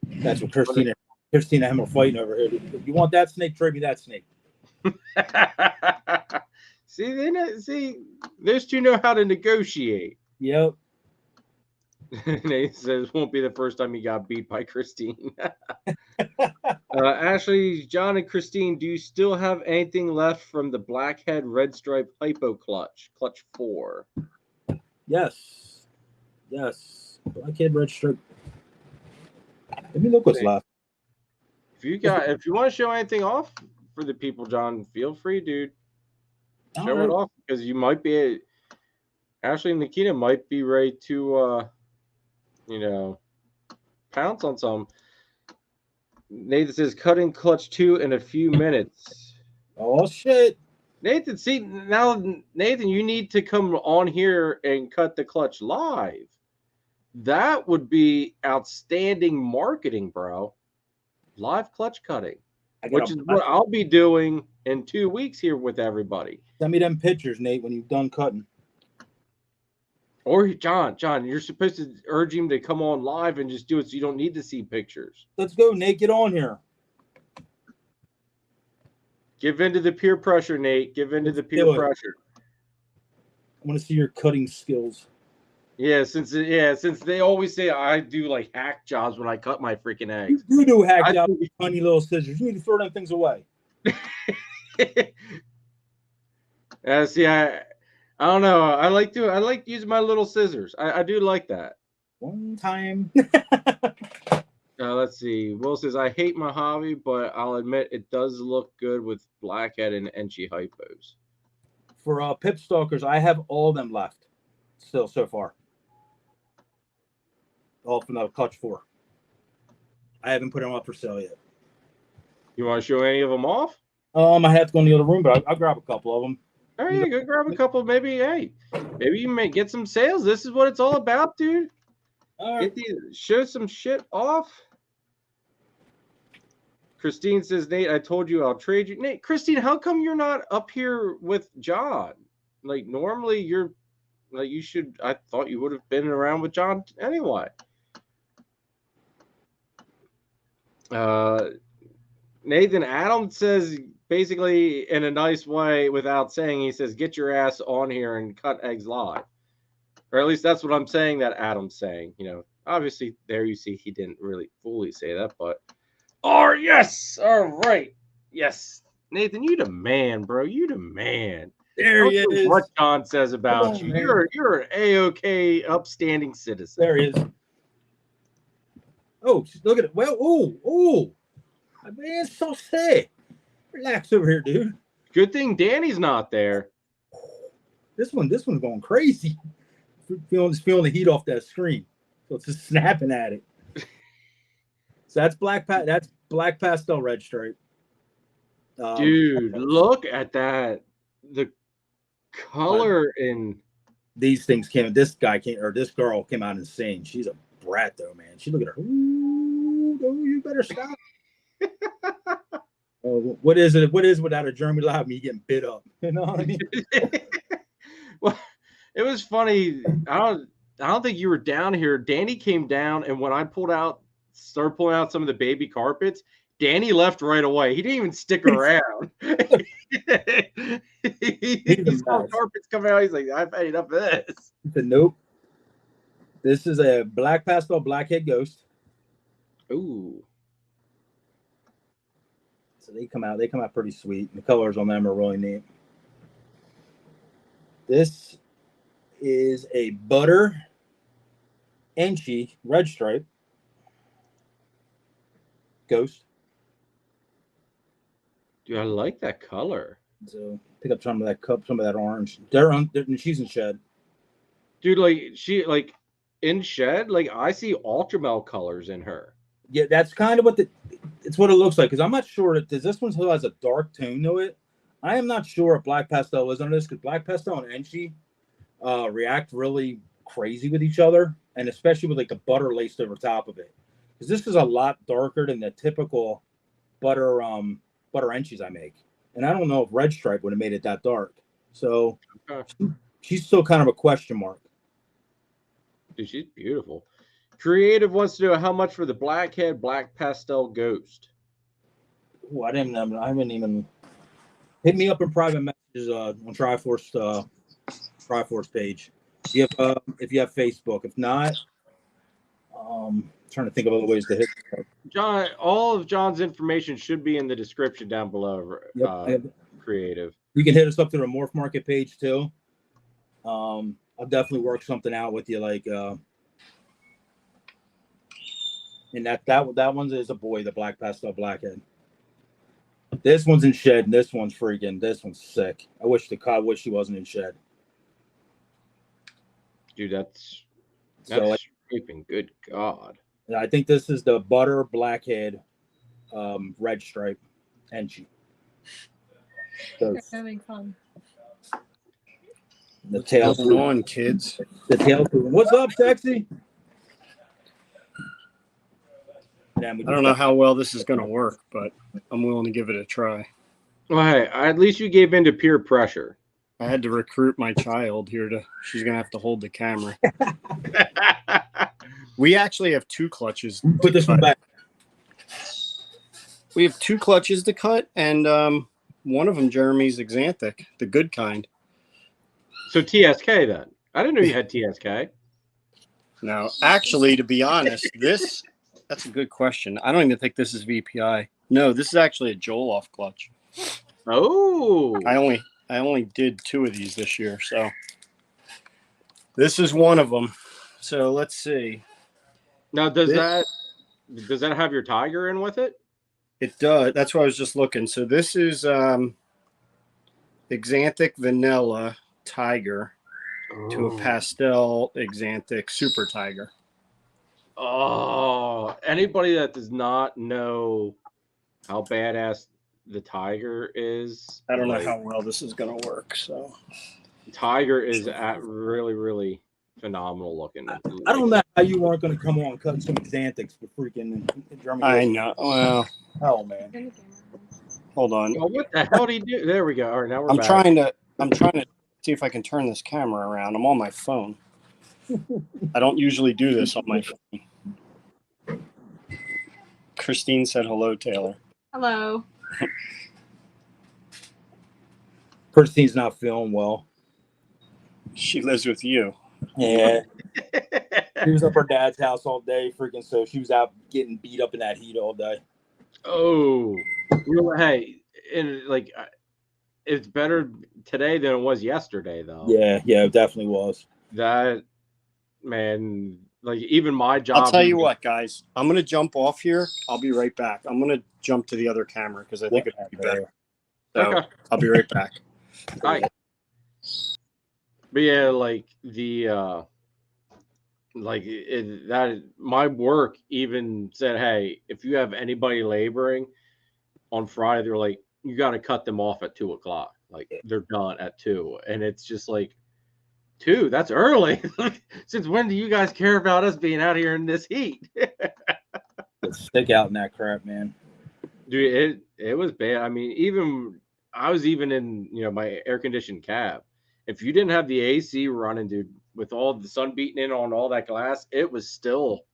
That's what Christina and him are fighting over here. You want that snake? Trade me that snake. See, those two know how to negotiate. Yep. Nathan says won't be the first time he got beat by Christine. Ashley, John, and Christine, do you still have anything left from the Blackhead Red Stripe Hypo Clutch 4? Yes. Blackhead Red Stripe. Let me look what's left. If you want to show anything off for the people, John, feel free, dude. Show it off, because you might be. Ashley and Nikita might be ready to, pounce on some. Nathan says cutting clutch 2 in a few minutes. Oh shit, Nathan! See now, Nathan, you need to come on here and cut the clutch live. That would be outstanding marketing, bro. Live clutch cutting, which is what I'll be doing in 2 weeks here with everybody. Send me them pictures, Nate, when you've done cutting. Or John, you're supposed to urge him to come on live and just do it so you don't need to see pictures. Let's go, Nate. Get on here. Give in to the peer pressure, Nate. Give in to the peer pressure. I want to see your cutting skills. Yeah, since they always say I do like hack jobs when I cut my freaking eggs. You do hack jobs with funny little scissors. You need to throw them things away. See, I don't know. I like using my little scissors. I do like that. One time. Let's see. Will says, I hate my hobby, but I'll admit it does look good with Blackhead and Enchi hypos. For pip stalkers, I have all of them left still so far. All from the clutch 4. I haven't put them up for sale yet. You want to show any of them off? I have to go in the other room, but I'll grab a couple of them. All right, go grab a couple. Maybe you may get some sales. This is what it's all about, dude. All right. Show some shit off. Christine says, Nate, I told you I'll trade you. Nate, Christine, how come you're not up here with John? Like, normally you're like, you should. I thought you would have been around with John anyway. Nathan Adams says basically in a nice way without saying, he says, get your ass on here and cut eggs live. Or at least that's what I'm saying that Adam's saying. You know, obviously there you see he didn't really fully say that, but yes, all right. Yes. Nathan, you the man, bro. You the man. There he is. What John says about you. Man. You're an A-OK upstanding citizen. There he is. Oh, look at it. Well, oh. Man, so sick. Relax over here, dude. Good thing Danny's not there. This one's going crazy. Feeling the heat off that screen. So it's just snapping at it. So that's black pastel red stripe. Dude, look at that. The color in these things came. This girl came out insane. She's a brat though, man. She look at her. Ooh, you better stop. What is it? What is without a German lab? Me getting bit up. You know what I mean? Well, it was funny. I don't think you were down here. Danny came down, and when I started pulling out some of the baby carpets, Danny left right away. He didn't even stick around. he saw carpets come out. He's like, I've had enough of this. He said, nope. This is a black pastel blackhead ghost. Ooh. So they come out pretty sweet. The colors on them are really neat. This is a butter Enchi red stripe ghost. Dude, I like that color. So pick up some of that orange. She's in shed. Dude, in shed, I see ultramel colors in her. Yeah, that's kind of what it's what it looks like. Because I'm not sure this one still has a dark tone to it. I am not sure if black pastel is on this, because black pastel and Enchi react really crazy with each other, and especially with the butter laced over top of it. Because this is a lot darker than the typical butter Enchis I make, and I don't know if red stripe would have made it that dark. So she's still kind of a question mark. Dude, she's beautiful. Creative wants to know how much for the blackhead black pastel ghost. Oh, I haven't even hit me up in private messages on Triforce page. If you have Facebook. If not, trying to think of other ways to hit. John, all of John's information should be in the description down below. Creative. You can hit us up to the Morph Market page too. I'll definitely work something out with you, and that one is a boy, the black pastel blackhead. This one's in shed, and this one's sick. I wish she wasn't in shed. Dude, that's scraping. Good God. I think this is the butter blackhead red stripe Enchi. They're having fun. The tail on, kids. The tail. What's up, sexy? I don't know how well this is going to work, but I'm willing to give it a try. Well, hey, at least you gave in to peer pressure. I had to recruit my child here she's going to have to hold the camera. We actually have two clutches. Put this one back. We have two clutches to cut, and one of them, Jeremy's Xanthic, the good kind. So TSK then. I didn't know you had TSK. No, actually, to be honest, that's a good question. I don't even think this is VPI. No, this is actually a Joel-off clutch. Oh. I only did two of these this year, so this is one of them. So let's see. Now, does that have your Tiger in with it? It does. That's what I was just looking. So this is Xanthic Vanilla Tiger to a pastel Xanthic Super Tiger. Oh, anybody that does not know how badass the Tiger is, I don't know how well this is going to work. So Tiger is really, really phenomenal looking. I don't know how you weren't going to come on and cut some Xanthics for freaking Germany. I know. Well, hell, man. Hold on. Oh, what the hell did he do? There we go. All right, now we're back. I'm trying to see if I can turn this camera around. I'm on my phone. I don't usually do this on my phone. Christine said hello, Taylor. Hello. Christine's not feeling well. She lives with you. Yeah. She was up her dad's house all day, freaking. So she was out getting beat up in that heat all day. Oh, well, hey, and like it's better today than it was yesterday, though. Yeah, it definitely was. That man, like even my job. I'll tell you what, guys. I'm gonna jump off here. I'll be right back. I'm gonna jump to the other camera because I think it'll be better. So Okay. I'll be right back. All right. But yeah, like the that my work even said, hey, if you have anybody laboring on Friday, they're like, you got to cut them off at 2:00. Like they're done at 2:00, and it's just like 2. That's early. Since when do you guys care about us being out here in this heat? Stick out in that crap, man. Dude, it was bad. I mean, I was even in my air conditioned cab. If you didn't have the AC running, dude, with all the sun beating in on all that glass, it was brutal.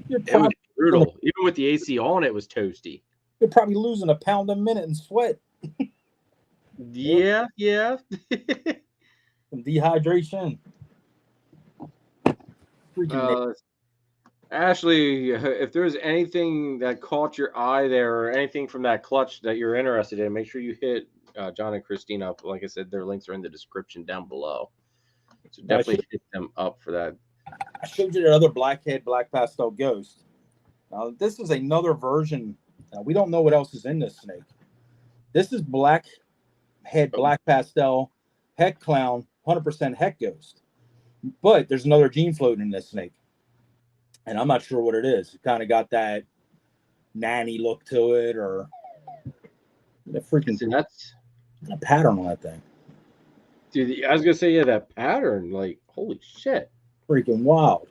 Even with the AC on, it was toasty. You're probably losing a pound a minute in sweat. Yeah. Some dehydration. Ashley, if there's anything that caught your eye there or anything from that clutch that you're interested in, make sure you hit John and Christine up. Like I said, their links are in the description down below. So definitely hit them up for that. I showed you that other blackhead black pastel ghost. Now, this is another version. Now, we don't know what else is in this snake. This is blackhead black pastel heck clown 100% heck ghost. But there's another gene floating in this snake. And I'm not sure what it is. It kind of got that nanny look to it, or the freaking that's a pattern on that thing. Dude, I was gonna say, yeah, that pattern, like, holy shit. Freaking wild.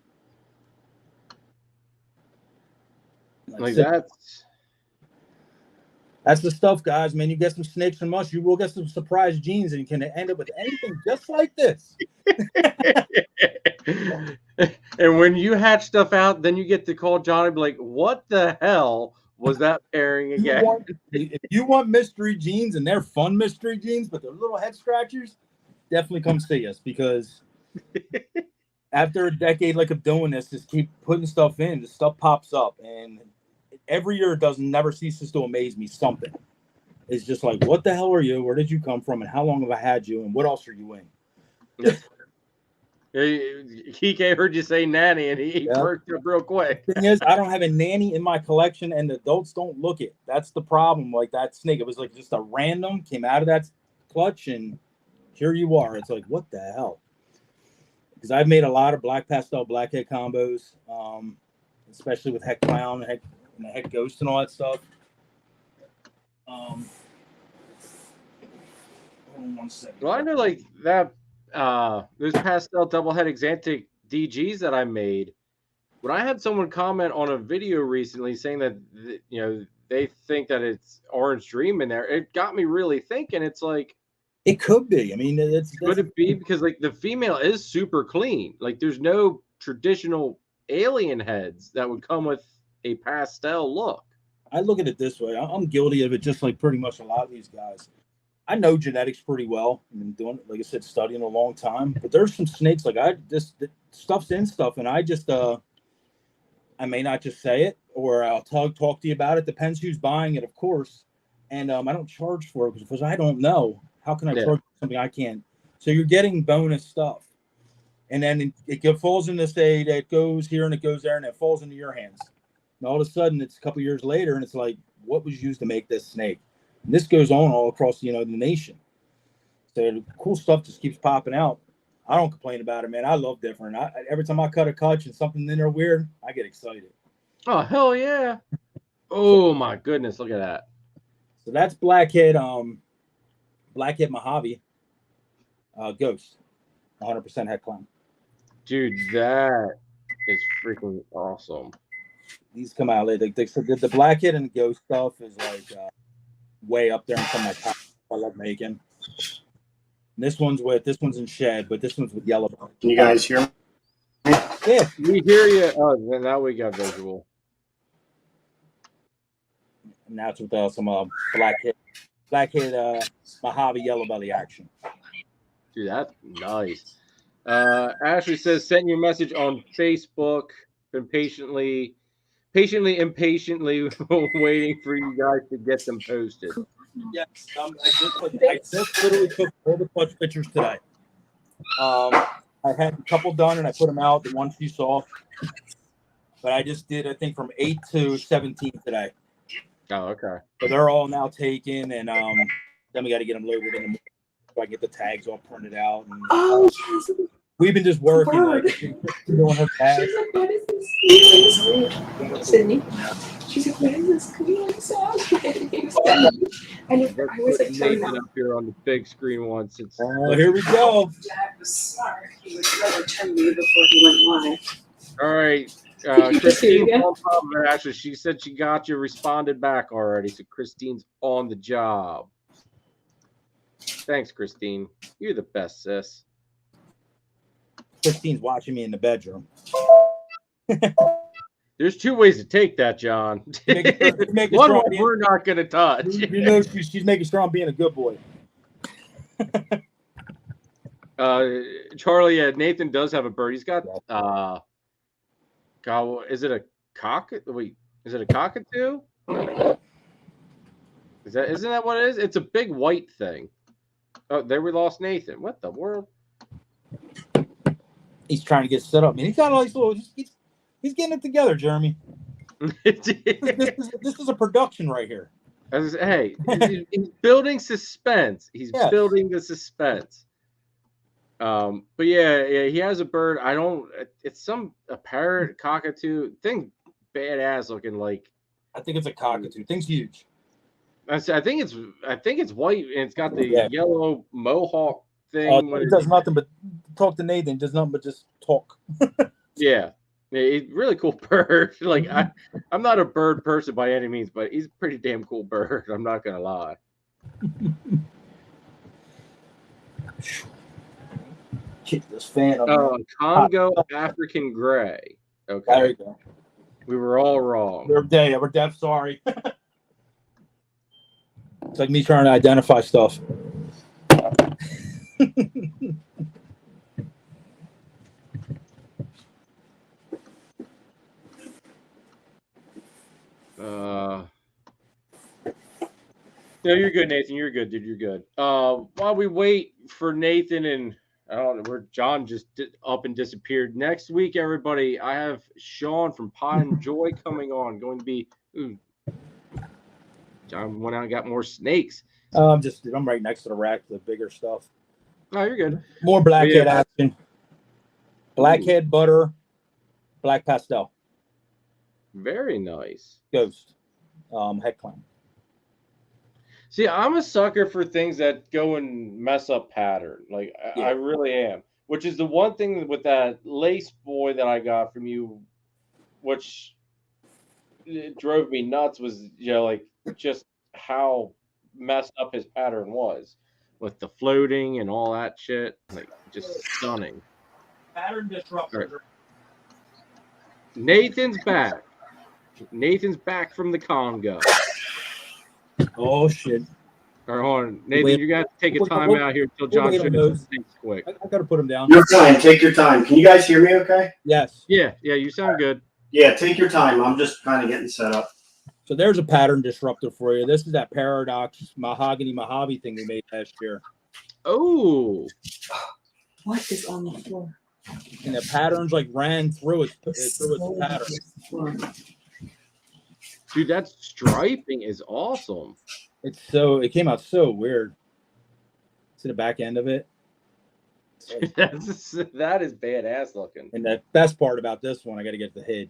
Like that's the stuff, guys, man. You get some snakes from us, you will get some surprise genes, and you can end up with anything just like this. And when you hatch stuff out, then you get to call John and be like, what the hell was that pairing again? If you want mystery genes, and they're fun mystery genes, but they're little head scratchers, definitely come see us, because after a decade of doing this, just keep putting stuff in, this stuff pops up, and every year it never ceases to amaze me. Something. It's just like, what the hell are you? Where did you come from? And how long have I had you? And what else are you in? Kike heard you say nanny, and he perked up real quick. The thing is, I don't have a nanny in my collection, and the adults don't look it. That's the problem. Like that snake, it was like just a random came out of that clutch, and here you are. It's like, what the hell? Because I've made a lot of black pastel blackhead combos, especially with heck clown and the heck ghost and all that stuff. Hold on 1 second. Well, I know like that. Those pastel double-head Xanthic DGs that I made. When I had someone comment on a video recently saying that they think that it's Orange Dream in there, it got me really thinking. It's like it could be. I mean, could it be because like the female is super clean. Like there's no traditional alien heads that would come with a pastel look. I look at it this way. I'm guilty of it, just like pretty much a lot of these guys. I know genetics pretty well. I've been doing, like I said, studying a long time. But there's some snakes the stuff's in stuff, and I just I may not just say it, or I'll talk to you about it. Depends who's buying it, of course. And I don't charge for it because I don't know. How can I charge for something I can't? So you're getting bonus stuff, and then it falls in this day that goes here and it goes there, and it falls into your hands. And all of a sudden, it's a couple years later, and it's like, what was used to make this snake? And this goes on all across the nation. So the cool stuff just keeps popping out. I don't complain about it, man. I love different. Every time I cut a clutch and something in there weird, I get excited. Oh hell yeah! Oh my goodness, look at that. So that's blackhead Mojave ghost, 100% head clown. Dude, that is freaking awesome. These come out later. The blackhead and the ghost stuff is like way up there in some of my top I love making. And this one's in shed, but this one's with yellow. Can you guys hear me? Yeah, we hear you. Oh, then now we got visual. and that's with some blackhead Mojave yellow belly action. Dude, that's nice. Ashley says, sent you a message on Facebook. Been patiently, impatiently waiting for you guys to get them posted. Yes, I just literally took all the clutch pictures today. I had a couple done and I put them out. The ones you saw, but I just did, I think, from 8 to 17 today. Oh, okay. So they're all now taken, and then we got to get them loaded in the morning so I can get the tags all printed out. And, Yes. we've been just working like doing her tag. Sydney. She's like, what is this? Can you like sound? And I was like, Nathan up here on the big screen once. It's here we go. Dad was smart. He would never turn me before he went live. all right. You just hear Christine, again? actually, she said she got you, responded back already. So Christine's on the job. Thanks, Christine. You're the best, sis. Christine's watching me in the bedroom. There's two ways to take that, John. One way we're not going to touch. You know, she's making sure I'm being a good boy. Charlie, Nathan does have a bird. He's got God, is it a cockatoo? Wait, is it a cockatoo? Isn't that what it is? It's a big white thing. Oh, there we lost Nathan. What the world? He's trying to get set up. Man, he's got all these little. He's getting it together, Jeremy. This is a production right here. Hey, he's building suspense. He's building the suspense. But yeah, he has a bird. It's a parrot, cockatoo thing, badass looking. Like, I think it's a cockatoo. Thing's huge. I think it's white and it's got the yellow mohawk thing. It does nothing but talk to Nathan. Does nothing but just talk. Yeah, he's really cool bird. Like, I'm not a bird person by any means, but he's a pretty damn cool bird. I'm not gonna lie. Kick this fan up. Congo African gray. Okay. There you go. We were all wrong. We're deaf. Sorry. It's like me trying to identify stuff. No, you're good, Nathan. You're good, dude. You're good. While we wait for Nathan and I don't know where John just up and disappeared. Next week, everybody, I have Sean from Pie and Joy coming on. Going to be John went out and got more snakes. I'm right next to the rack, the bigger stuff. Oh, you're good. More blackhead action. Blackhead butter, black pastel. Very nice. Ghost. Head clown. See, I'm a sucker for things that go and mess up pattern. Like, I really am. Which is the one thing with that lace boy that I got from you, which it drove me nuts, was, like, just how messed up his pattern was with the floating and all that shit. Like, just stunning. Pattern disruptor. Right. Nathan's back. Nathan's back from the Congo. Oh shit! All right, hold on, Nathan. You got to take a time out here until John shows things quick. I got to put him down. You're fine. Take your time. Can you guys hear me? Okay. Yes. Yeah. You sound good. Yeah. Take your time. I'm just kind of getting set up. So there's a pattern disruptor for you. This is that Paradox Mahogany Mojave thing we made last year. Oh. What is on the floor? And the patterns like ran through its pattern. Dude, that striping is awesome. It came out so weird. See the back end of it? That is badass looking. And the best part about this one, I got to get the head.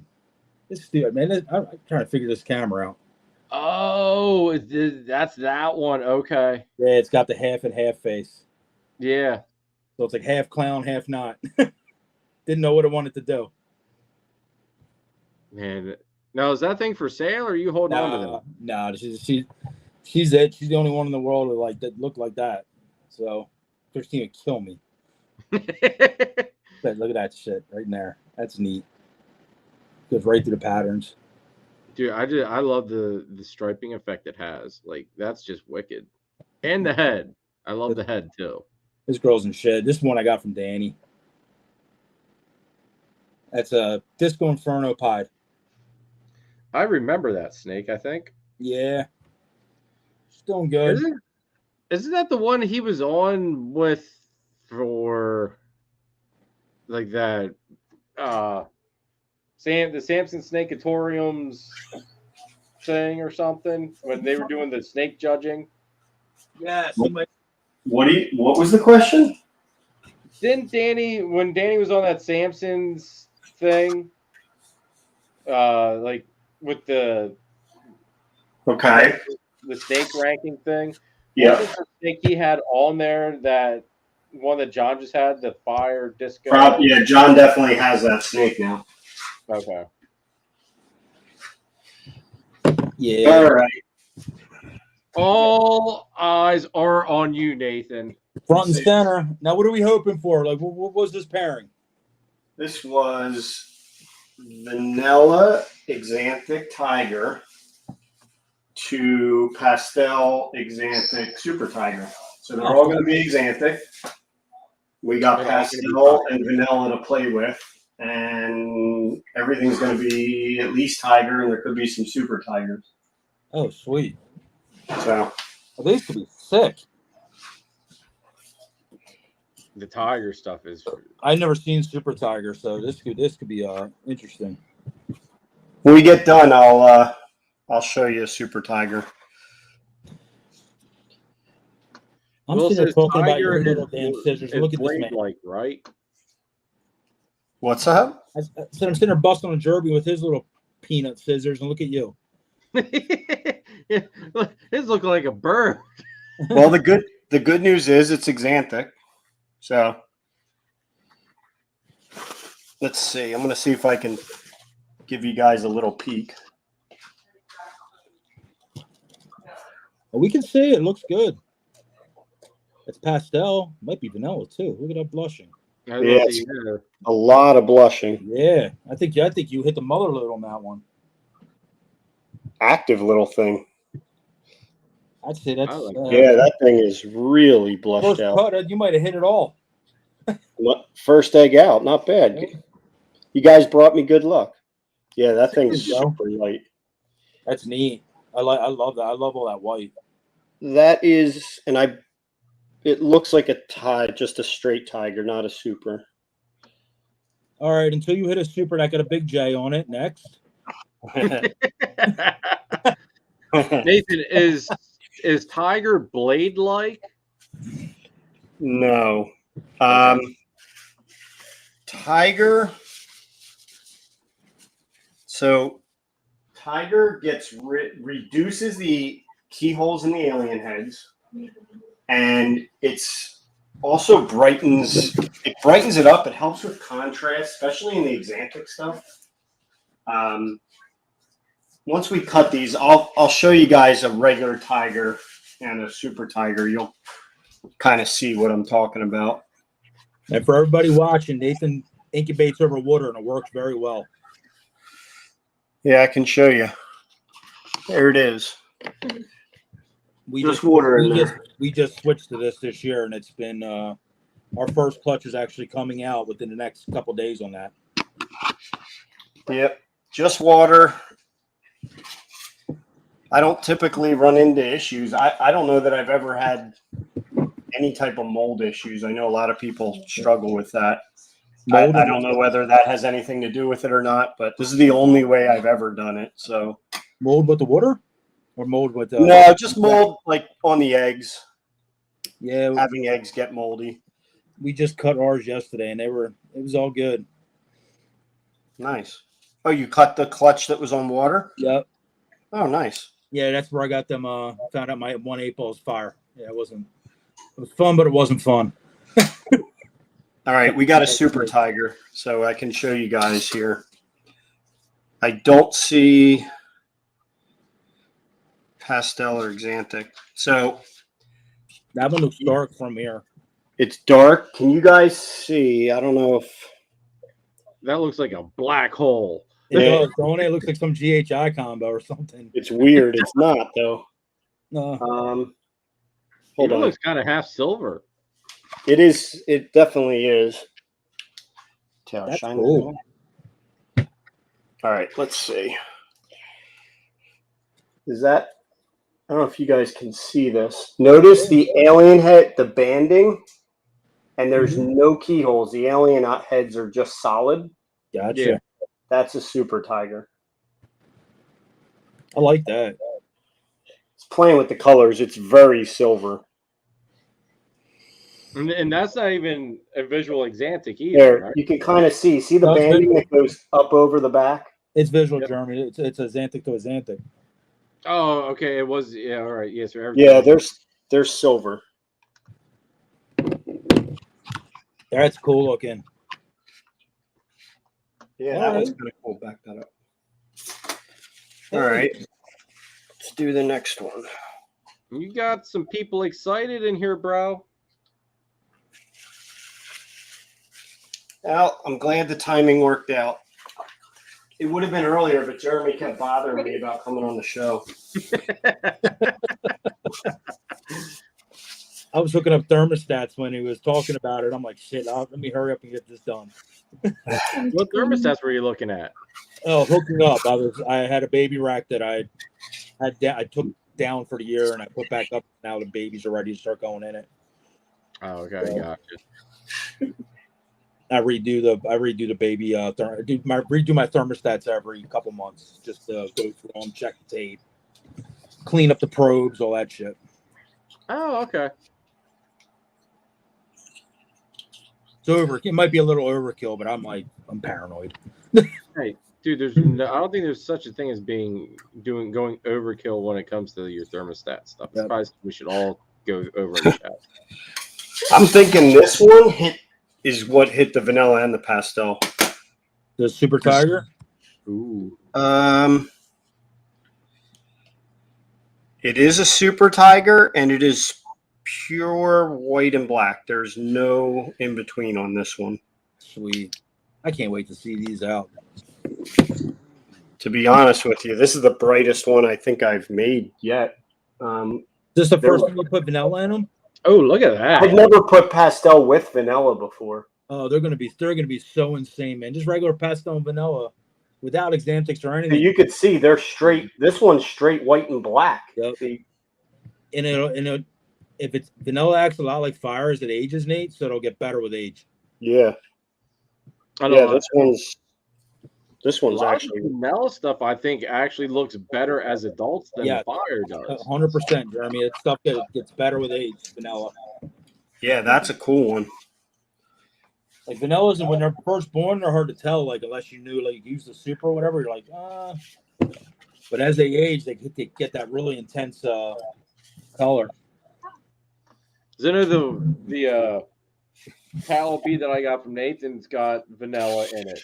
This dude, man, I'm trying to figure this camera out. Oh, that's that one. Okay. Yeah, it's got the half and half face. Yeah. So it's like half clown, half not. Didn't know what I wanted to do. Man, now is that thing for sale, or are you holding on to them? No, she's it. She's the only one in the world that look like that. So Christine would kill me. Look at that shit right in there. That's neat. Goes right through the patterns. Dude, I love the striping effect it has. Like that's just wicked. And the head. I love the head too. This girl's in shed. This one I got from Danny. That's a Disco Inferno Pied. I remember that snake, I think. Yeah. She's doing good. Isn't that the one he was on with for like that the Samson Snakeatoriums thing or something when they were doing the snake judging? Yes. What was the question? Didn't Danny, when Danny was on that Samson's thing, like with the snake ranking thing? Yeah. Wasn't the snake he had on there that one that John just had, the fire disco? Yeah, John definitely has that snake now. Okay. Yeah. All right. All eyes are on you, Nathan. Front and center. Now, what are we hoping for? Like, what was this pairing? This was vanilla Exanthic Tiger to pastel Exanthic Super Tiger. So they're all going to be Exanthic. We got pastel and vanilla to play with, and everything's going to be at least Tiger, and there could be some Super Tigers. Oh, sweet. So these could be sick. The tiger stuff is. I've never seen Super Tiger, so this could be interesting. when we get done, I'll show you a Super Tiger. I'm sitting there talking about your little damn scissors. Look at this man. Like, right? What's that? I said I'm sitting there busting on Jerby with his little peanut scissors, and look at you. His look like a bird. Well, the good news is it's Exanthic. So let's see. I'm going to see if I can give you guys a little peek. Well, we can see it. It looks good. It's pastel. Might be vanilla too. Look at that blushing. Yeah, a lot of blushing. Yeah, I think you hit the mother load on that one. Active little thing. I'd say that's yeah, that thing is really blushed first out. cut, you might have hit it all. First egg out, not bad. You guys brought me good luck. Yeah, that thing's super light. That's neat. I love that. I love all that white. That is, and it looks like just a straight tiger, not a super. All right, until you hit a super that got a big J on it. Next. Nathan, is Tiger blade like? No. Tiger. So Tiger gets reduces the keyholes in the alien heads, and it's also brightens it up. It helps with contrast, especially in the Exanthic stuff. Once we cut these, I'll show you guys a regular tiger and a super tiger. You'll kind of see what I'm talking about. And for everybody watching, Nathan incubates over water, and it works very well. Yeah, I can show you. There it is. We just water in there. We just switched to this year, and it's been our first clutch is actually coming out within the next couple days on that. Yep, just water. I don't typically run into issues. I don't know that I've ever had any type of mold issues. I know a lot of people struggle with that. I don't know whether that has anything to do with it or not, but this is the only way I've ever done it. So mold with the water, or mold with no, just mold like on the eggs. Yeah, having eggs get moldy. We just cut ours yesterday, and it was all good. Nice. Oh, you cut the clutch that was on water? Yep. Oh, nice. Yeah, that's where I got them. Found out my 1/8 ball's fire. Yeah, it was fun, but it wasn't fun. All right, we got a super tiger, so I can show you guys here. I don't see pastel or Exanthic. So that one looks dark from here. It's dark. Can you guys see? I don't know if that looks like a black hole. It does, don't it? It looks like some GHI combo or something. It's weird. It's not though. No. Hold Even on. looks kind of half silver. It is. It definitely is. Tail That's shine. cool. All right. Let's see. Is that? I don't know if you guys can see this. Notice the alien head, the banding, and there's no keyholes. The alien heads are just solid. Gotcha. Yeah. That's a super tiger. I like that. It's playing with the colors. It's very silver. And that's not even a visual Xanthic either, There, right? you can kind of see the No, it's banding visual. that goes up over the back. It's visual, Yep. Jeremy. It's a Xanthic to a Xanthic. Oh, okay. It was, yeah, all right. Yes, sir. Yeah, there's silver. That's cool looking. Yeah, All that one's right. kind of cool. Back that up. All right. Let's do the next one. You got some people excited in here, bro. Well, I'm glad the timing worked out. It would have been earlier, but Jeremy kept bothering me about coming on the show. I was looking up thermostats when he was talking about it. I'm like, shit, let me hurry up and get this done. What thermostats were you looking at? Oh, hooking up. I had a baby rack that I took down for the year and I put back up. Now the babies are ready to start going in it. Oh, okay, gotcha. I redo the baby redo my thermostats every couple months just to go through them, check the tape, clean up the probes, all that shit. Oh, okay. It might be a little overkill, but I'm paranoid. Hey, dude, I don't think there's such a thing as going overkill when it comes to your thermostat stuff. Yep. Probably we should all go over in the chat. I'm thinking this one is what hit the vanilla and the pastel. The Super Tiger. Ooh. It is a super tiger, and it is pure white and black. There's no in between on this one. Sweet. I can't wait to see these out. To be honest with you, this is the brightest one I think I've made yet. This is the first time you put vanilla in them? Oh, look at that. I've never put pastel with vanilla before. Oh, they're gonna be so insane, man. Just regular pastel and vanilla without Xanthics or So anything. you could see they're straight. This one's straight white and black. Yep. See? And if it's vanilla acts a lot like fire as it ages, Nate, so it'll get better with age. Yeah. I Yeah, know. this A one's lot actually. of the vanilla stuff I think actually looks better as adults than Yeah. fire does. 100%, Jeremy. It's stuff that gets better with age. Vanilla, Yeah, that's a cool one. like vanillas, and when they're first born, they're hard to tell. Like unless you knew, like use the super or whatever, you're like, But as they age, they get that really intense color. Because I know the Callipee that I got from Nathan's got vanilla in it,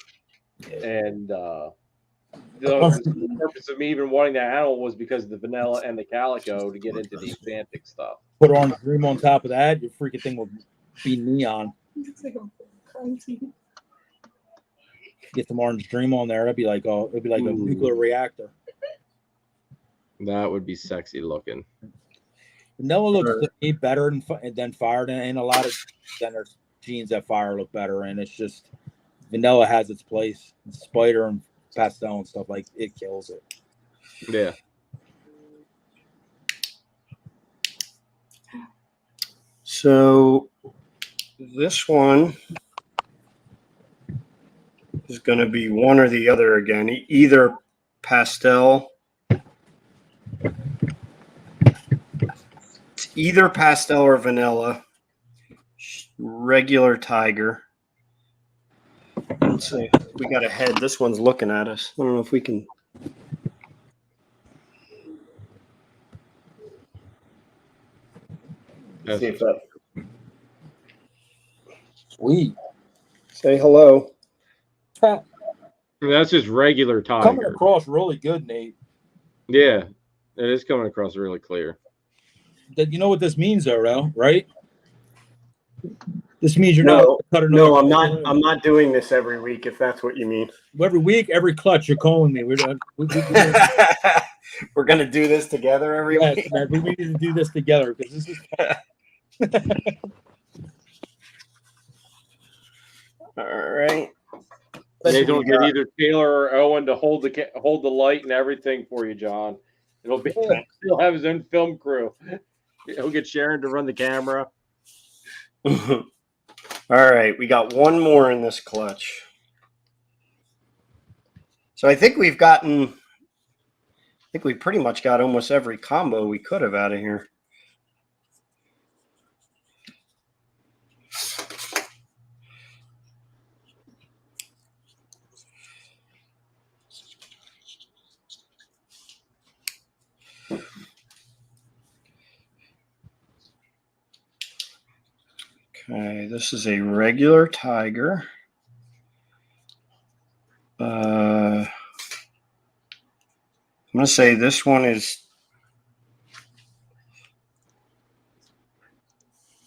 and the purpose of me even wanting that animal was because of the vanilla and the calico to get into the Xanthic stuff. Put Orange Dream on top of that, your freaking thing will be neon. It's like a quarantine. Get some Orange Dream on there, it'd be like a nuclear reactor. That would be sexy looking. Vanilla looks better than fire, and a lot of then there's genes that fire look better, and it's just vanilla has its place. Spider and pastel and stuff like it kills it. Yeah. So this one is going to be one or the other again. Either pastel. It's either pastel or vanilla. Regular tiger. Let's see. We got a head. This one's looking at us. I don't know if we can. See if that. Sweet. Say hello. That's just regular Coming tiger. across really good, Nate. Yeah, it is coming across really clear. You know what this means, though, right? This means you're No, not cut another. no, I'm not doing this every week. If that's what you mean. Every week, every clutch, you're calling me. We're We're gonna do this together every yes, week. man, we need to do this together because this is. All right. They So don't we get got- either Taylor or Owen to hold the light and everything for you, John. It'll be Yeah. he'll have his own film crew. He'll get Sharon to run the camera. All right, we got one more in this clutch. So I think we pretty much got almost every combo we could have out of here. Okay, this is a regular Tiger. I'm gonna say this one is.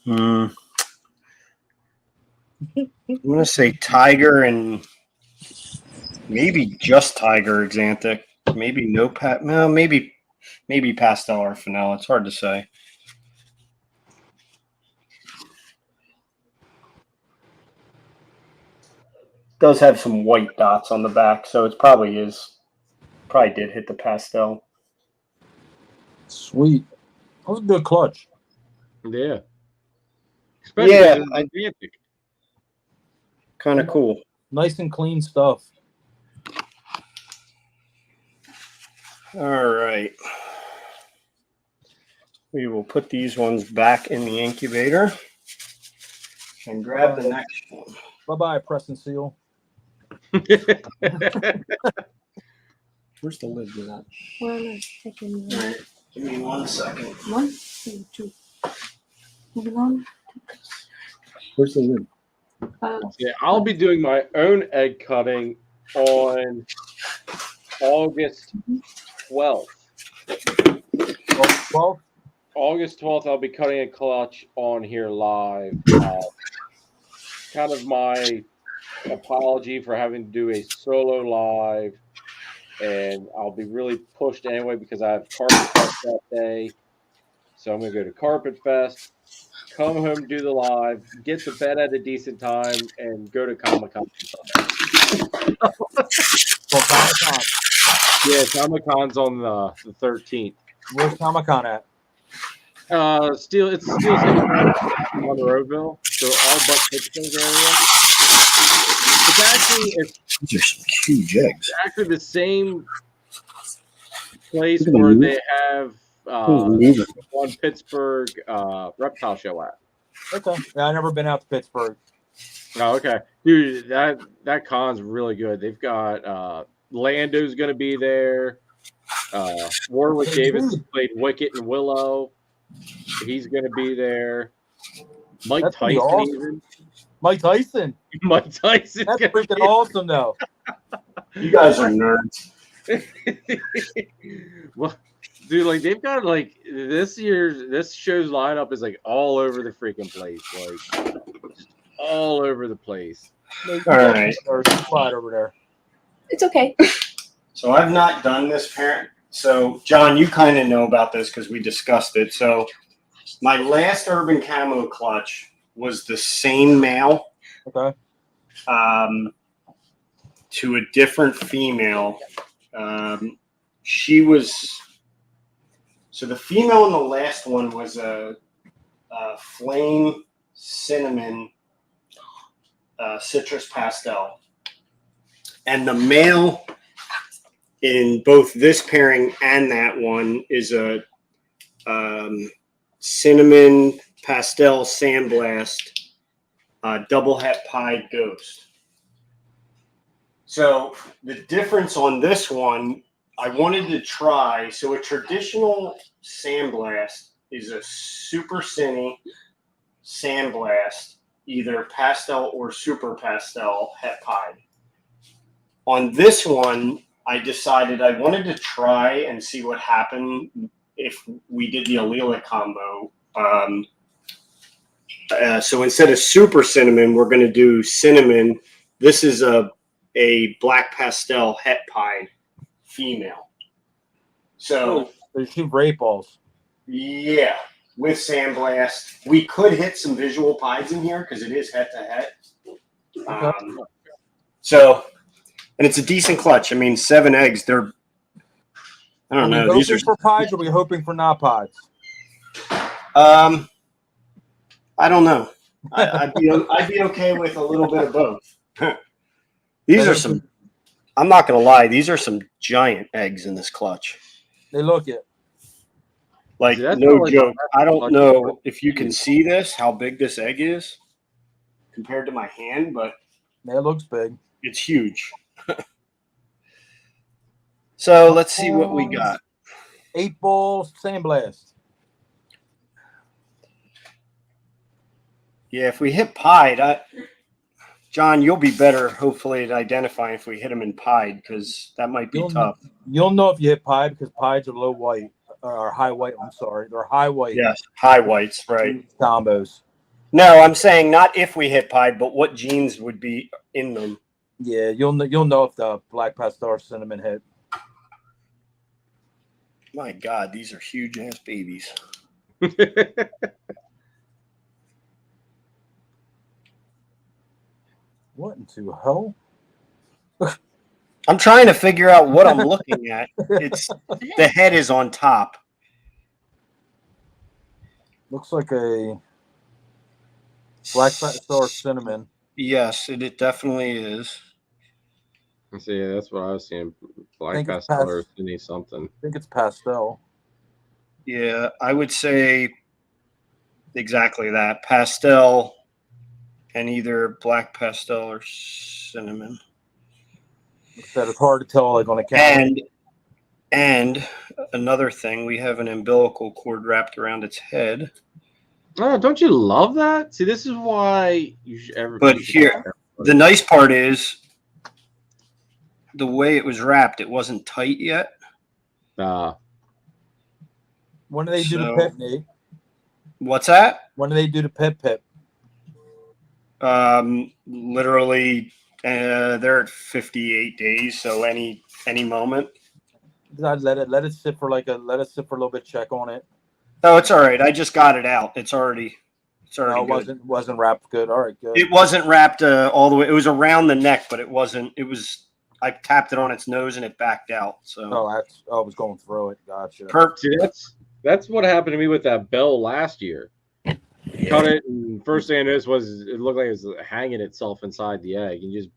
I'm gonna say Tiger and maybe just Tiger Xanthic. Maybe maybe pastel or fennel. It's hard to say. Does have some white dots on the back, so it probably did hit the pastel. Sweet. That was a good clutch. Yeah. Especially Yeah, because it's Atlantic. Kind of cool. Nice and clean stuff. All right. We will put these ones back in the incubator and grab the next one. Bye-bye, Preston Seal. Where's the lid for that? Well, I'm taking All right, give me 1 second. 1, 2. Moving on. Where's the lid? Yeah, I'll be doing my own egg cutting on August 12th. Well, August 12th, I'll be cutting a clutch on here live. Kind of my apology for having to do a solo live, and I'll be really pushed anyway because I have Carpet Fest that day. So I'm going to go to Carpet Fest, come home, do the live, get to bed at a decent time, and go to Comic-Con. Comic-Con. Yeah, Comic-Con's on the 13th. Where's Comic-Con at? It's Steel City Monroeville, so all but Pittsburgh area. These are some huge eggs. Actually the same place where they have one Pittsburgh reptile show at. Okay. Yeah, I've never been out to Pittsburgh. Oh, okay. Dude, that con's really good. They've got Lando's gonna be there. Warwick Davis played Wicket and Willow. He's gonna be there. Mike That's Tyson awesome. even. Mike Tyson. Mike Tyson. That's freaking awesome, though. You guys are nerds. Well, dude, like they've got like this show's lineup is like all over the freaking place, like just all over the place. All right. Slide over there. It's okay. So I've not done this parent. So John, you kind of know about this because we discussed it. So my last urban camo clutch was the same male. Okay. To a different female. She was. So the female in the last one was a flame cinnamon citrus pastel, and the male in both this pairing and that one is a cinnamon pastel sandblast double het pied ghost. So the difference on this one, I wanted to try. So a traditional sandblast is a super cine sandblast, either pastel or super pastel het pied. On this one, I decided I wanted to try and see what happened if we did the allelic combo. So instead of super cinnamon, we're going to do cinnamon. This is a black pastel het pied female. So They shoot rape balls. yeah, with sandblast, we could hit some visual pieds in here because it is het to het. So, and it's a decent clutch. I mean, 7 eggs. They're I don't know. These are for pieds, or are we hoping for not pieds? I don't know. I'd be okay with a little bit of both. These are some. I'm not gonna lie. These are some giant eggs in this clutch. They look it. Like, no joke. I don't know if you can see this, how big this egg is compared to my hand, but It looks big. it's huge. So let's see what we got. 8 balls, sandblast. Yeah, if we hit pied, John, you'll be better, hopefully, at identifying if we hit them in pied, because that might be tough. You'll know if you hit pied because pieds are low white or high white. I'm sorry, they're high white. Yes, high whites, right? Combos. No, I'm saying not if we hit pied, but what genes would be in them. Yeah, you'll know if the black pastel or cinnamon hit. My God, these are huge ass babies. What into hell? I'm trying to figure out what I'm looking at. It's the head is on top. Looks like a black pastel or cinnamon. Yes, it definitely is. See, that's what I was seeing. Black pastel or something. I think it's pastel. Yeah, I would say exactly that. Pastel and either black pastel or cinnamon. That it's hard to tell, like on a camera. And another thing, we have an umbilical cord wrapped around its head. Oh, don't you love that? See, this is why you should ever. But here, the nice part is the way it was wrapped. It wasn't tight yet. When do they do the pip, Nate? What's that? When do they do the pip? Literally, they're at 58 days, so any moment. Let it sit for a little bit. Check on it. Oh, it's all right. I just got it out. It's already No, good. wasn't wrapped good. All right, good. It wasn't wrapped all the way. It was around the neck, but it wasn't. It was. I tapped it on its nose and it backed out. So. I was going through it. Gotcha. See, that's what happened to me with that bell last year. Cut it, and first thing I noticed was it looked like it was hanging itself inside the egg. And you just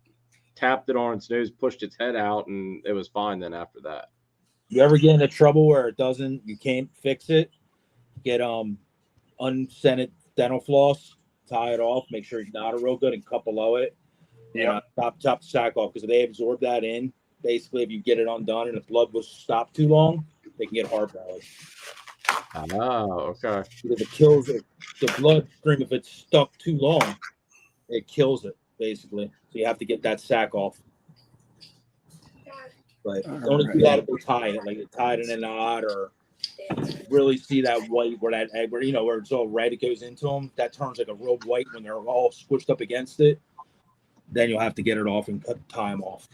tapped it on its nose, pushed its head out, and it was fine. Then after that, you ever get into trouble where you can't fix it? Get unscented dental floss, tie it off, make sure you knot it real good, and cut below it. Yeah, top the sack off, because if they absorb that in, basically, if you get it undone and the blood was stopped too long, they can get heart belly. Oh, okay. Because it kills it. The bloodstream, if it's stuck too long, it kills it, basically. So you have to get that sack off. But don't do that if they tie it, like tie it in a knot, or really see that white where that egg, where it's all red, it goes into them. That turns like a real white when they're all squished up against it. Then you'll have to get it off and tie them off.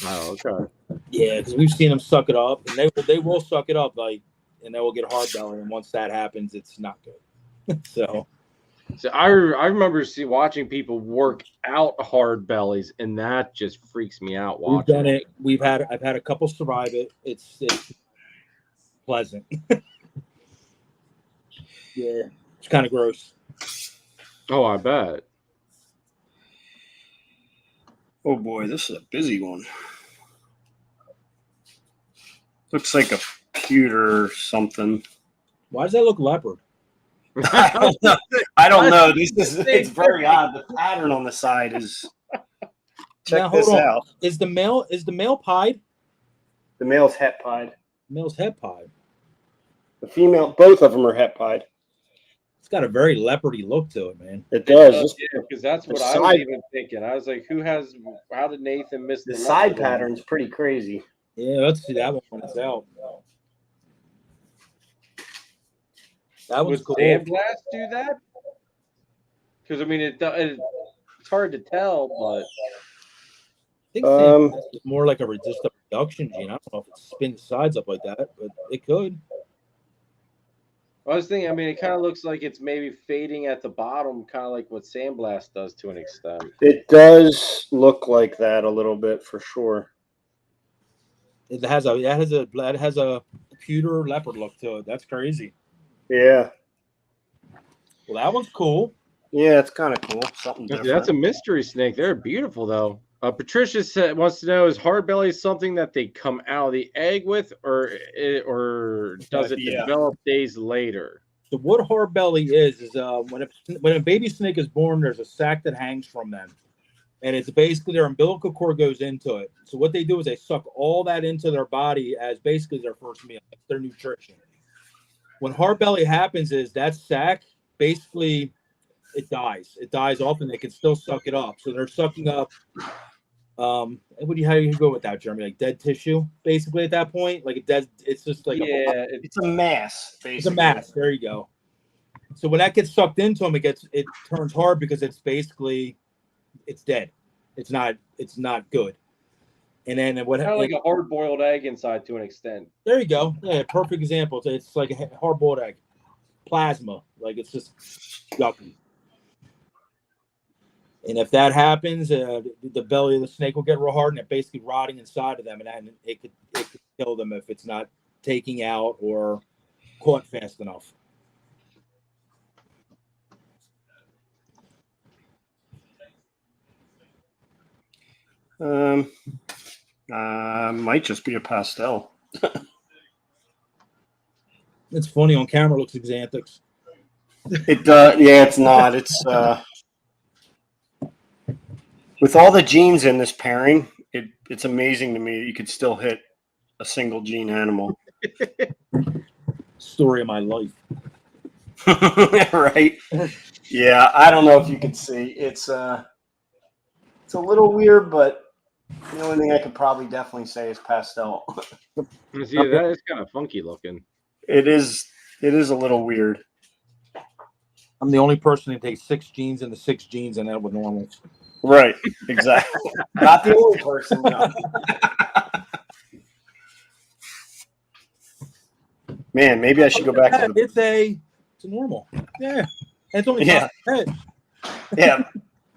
Oh, okay. Yeah, because we've seen them suck it up, and they will suck it up, and they will get hard belly. And once that happens, it's not good. So I remember watching people work out hard bellies, and that just freaks me out. We've done it. I've had a couple survive it. It's pleasant. Yeah, it's kind of gross. Oh, I bet. Oh boy, this is a busy one. Looks like a pewter or something. Why does that look leopard? I don't know. It's very odd. The pattern on the side is. Check this out. Is the male pied? The male's het pied. Male's het pied. The female, both of them are het pied. It's got a very leopardy look to it, man. It does. Yeah, because that's what I was even thinking. I was like, how did Nathan miss the side pattern's pretty crazy. Yeah, let's see that one when it's out. That was cool. Sandblast do that? Because I mean, it's hard to tell, but I think Sam is more like just a reduction gene. I don't know if it spins sides up like that, but it could. I was thinking. I mean, it kind of looks like it's maybe fading at the bottom, kind of like what Sandblast does to an extent. It does look like that a little bit for sure. It has a pewter leopard look to it. That's crazy. Yeah. Well, that one's cool. Yeah, it's kind of cool. Something different. That's a mystery snake. They're beautiful, though. Patricia wants to know: is hard belly something that they come out of the egg with, or does it develop days later? So what hard belly is when a baby snake is born, there's a sac that hangs from them, and it's basically their umbilical cord goes into it. So what they do is they suck all that into their body as basically their first meal, their nutrition. When hard belly happens, is that sac basically it dies. It dies off, and they can still suck it up. So they're sucking up. How do you go with that, Jeremy? Like dead tissue, basically at that point. Like it's just like it's a mass. Basically. It's a mass. There you go. So when that gets sucked into them, it turns hard because it's basically it's dead. It's not good. And then what? Kind of like a hard-boiled egg inside to an extent. There you go. Yeah, perfect example. It's like a hard-boiled egg, plasma. Like it's just yucky. And if that happens, the belly of the snake will get real hard, and it's basically rotting inside of them, and it could kill them if it's not taking out or caught fast enough. Might just be a pastel. It's funny on camera. It looks Xanthics. It does. Yeah, it's not. It's with all the genes in this pairing, it's amazing to me that you could still hit a single gene animal. Story of my life. Right. Yeah, I don't know if you could see. It's a little weird, but the only thing I could probably definitely say is pastel. See, that is kind of funky looking. It is a little weird. I'm the only person who takes 6 genes into 6 genes and that with normals. Right, exactly. Not the only person. No. Man, maybe I should go back to the... It's a normal. Yeah. It's only Yeah.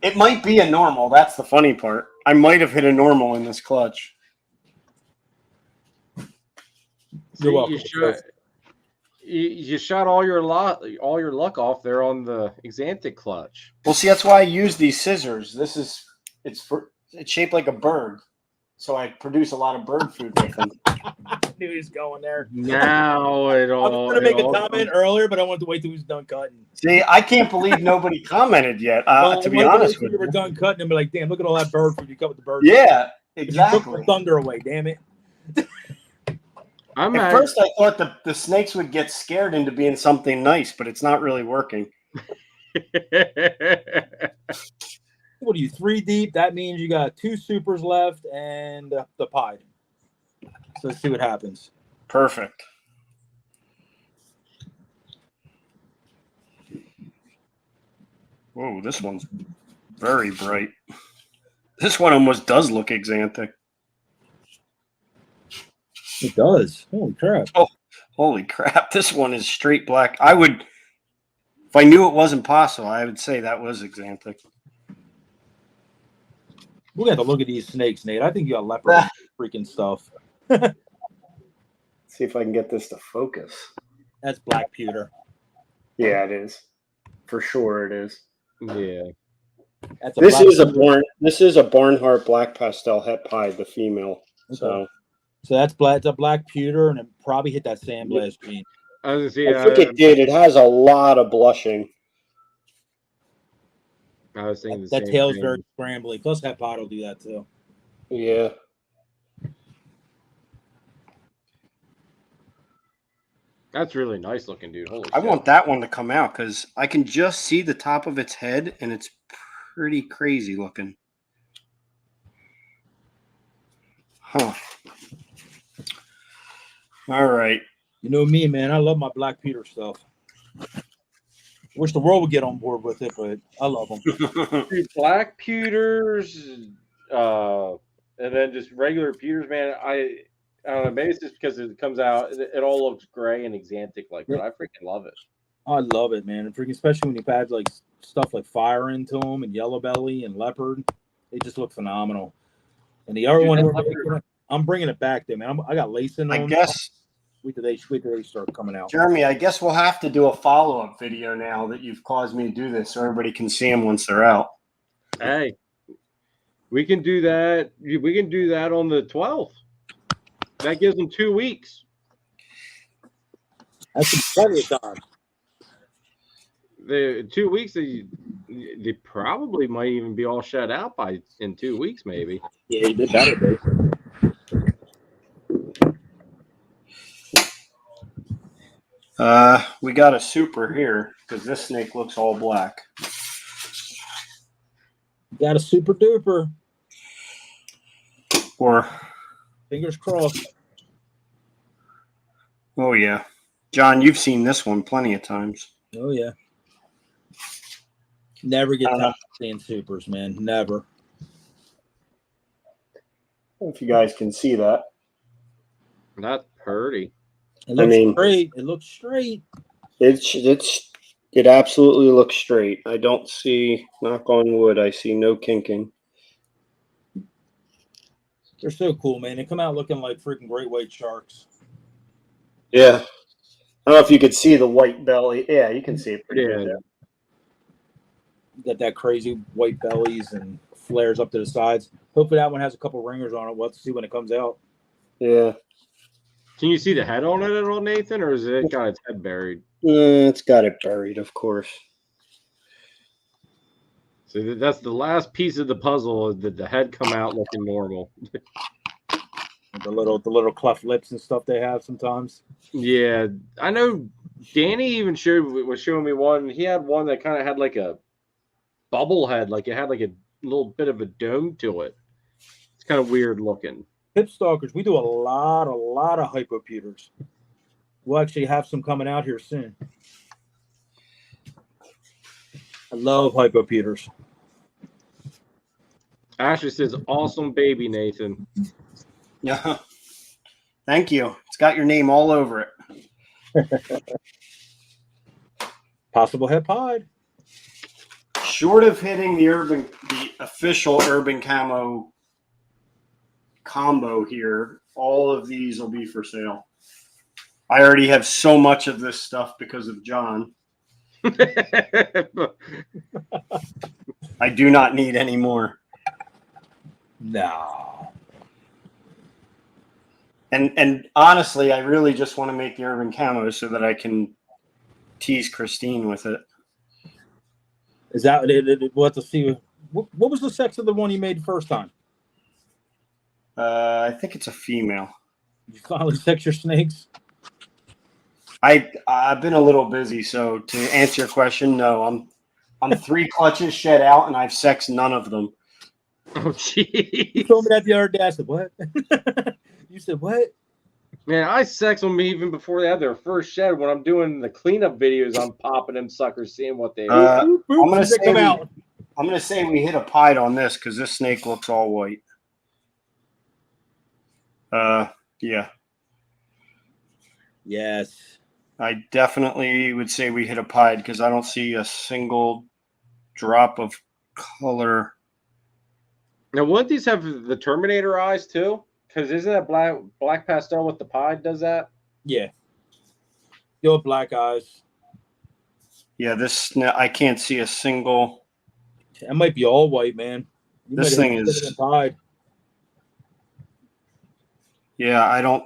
It might be a normal. That's the funny part. I might have hit a normal in this clutch. You're welcome. You shot all your luck off there on the Xanthic clutch. Well, see, that's why I use these scissors. It's shaped like a bird, so I produce a lot of bird food with them. I knew he was going there. Now it all. I was going to make a comment earlier, but I wanted to wait till he was done cutting. See, I can't believe nobody commented yet. To be honest with you, we were done cutting and be like, "Damn, look at all that bird food you cut with the bird." Yeah, food. exactly. You took the thunder away. Damn it. At first, I thought the snakes would get scared into being something nice, but it's not really working. What are you, 3 deep? That means you got 2 supers left and the pied. So let's see what happens. Perfect. Whoa, this one's very bright. This one almost does look Xanthic. It does. Holy crap. Oh, holy crap. This one is straight black. If I knew it wasn't possible, I would say that was Xanthic. We got to look at these snakes, Nate. I think you got leopard freaking stuff. See if I can get this to focus. That's black pewter. Yeah, it is. For sure it is. Yeah. This is a Barnhart black pastel het pied, the female. Okay. So that's black. It's a black pewter, and it probably hit that sandblast gene. I think it did. It has a lot of blushing. I was thinking that tail's very scrambly. Plus, that pot will do that too. Yeah. That's really nice looking, dude. Holy I shit. want that one to come out because I can just see the top of its head, and it's pretty crazy looking. Huh. All right. You know me, man. I love my black pewter stuff. Wish the world would get on board with it, but I love them. Dude, black pewters, and then just regular pewters, man. I don't know. Maybe it's just because it comes out, it all looks gray and exantic like, but I freaking love it. I love it, man. And freaking, especially when you add like stuff like fire into them and yellow belly and leopard, they just look phenomenal. And the other Dude, one, I'm bringing it back there, man. I got lace in them. I guess, Wait till they start coming out. Jeremy, I guess we'll have to do a follow-up video now that you've caused me to do this so everybody can see them once they're out. Hey, we can do that. We can do that on the 12th. That gives them 2 weeks. That's plenty of time. The 2 weeks, they probably might even be all shut out in 2 weeks, maybe. Yeah, you did better, babe. We got a super here because this snake looks all black. You got a super duper. Or, Fingers crossed. oh yeah, John, you've seen this one plenty of times. Oh yeah. Never get tired of seeing supers, man. Never. I don't know if you guys can see that. Not pretty. It looks straight. It looks straight. It absolutely looks straight. I don't see, knock on wood, I see no kinking. They're so cool, man. They come out looking like freaking great white sharks. Yeah. I don't know if you could see the white belly. Yeah, you can see it pretty good there. You got that crazy white bellies and flares up to the sides. Hopefully that one has a couple ringers on it. We'll have to see when it comes out. Yeah. Can you see the head on it at all, Nathan, or is it got its head buried? It's got it buried, of course. So that's the last piece of the puzzle. Did the head come out looking normal? The little cleft lips and stuff they have sometimes. Yeah, I know. Danny even was showing me one. He had one that kind of had like a bubble head, like it had like a little bit of a dome to it. It's kind of weird looking. Hip stalkers, we do a lot of hypoputers. We'll actually have some coming out here soon. I love hypoputers. Ashley says, "Awesome baby, Nathan." Yeah. Thank you. It's got your name all over it. Possible head pod. Short of hitting the official urban camo combo here, all of these will be for sale. I already have so much of this stuff because of John. I do not need any more. No. And honestly, I really just want to make the urban camo so that I can tease Christine with it. Is that we'll have to see? What was the sex of the one you made the first time? I think it's a female. You finally sex your snakes? I've been a little busy, so to answer your question, no. I'm 3 clutches shed out, and I've sexed none of them. Oh, gee. You told me that the other day. I said, "What?" You said, "What?" Man, I sex them even before they have their first shed. When I'm doing the cleanup videos, I'm popping them suckers, seeing what they are. I'm gonna say we hit a pied on this because this snake looks all white. Yeah. Yes. I definitely would say we hit a pied because I don't see a single drop of color. Now, wouldn't these have the Terminator eyes too? Because isn't that black pastel with the pied does that? Yeah. Your black eyes. Yeah, I can't see a single. That might be all white, man. This thing is. Pied. Yeah, I don't.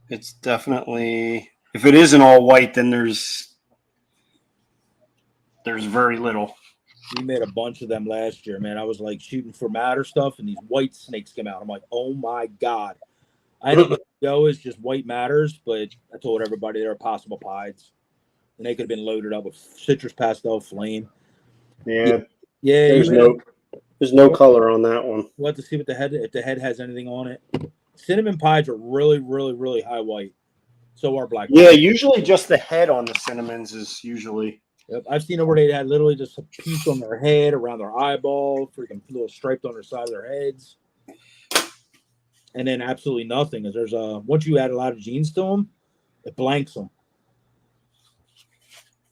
It's definitely. If it isn't all white, then there's very little. We made a bunch of them last year, man. I was like shooting for madder stuff, and these white snakes came out. I'm like, oh my God. I didn't know it's just white matters, but I told everybody they're possible pieds. And they could have been loaded up with citrus pastel flame. Yeah. Yeah. There's no color on that one. We'll have to see what if the head has anything on it. Cinnamon pieds are really, really, really high white. So are black. Yeah, usually just the head on the cinnamons is usually. Yep. I've seen it where they had literally just a piece on their head, around their eyeball, freaking little striped on their side of their heads, and then absolutely nothing. Is there's once you add a lot of genes to them, it blanks them.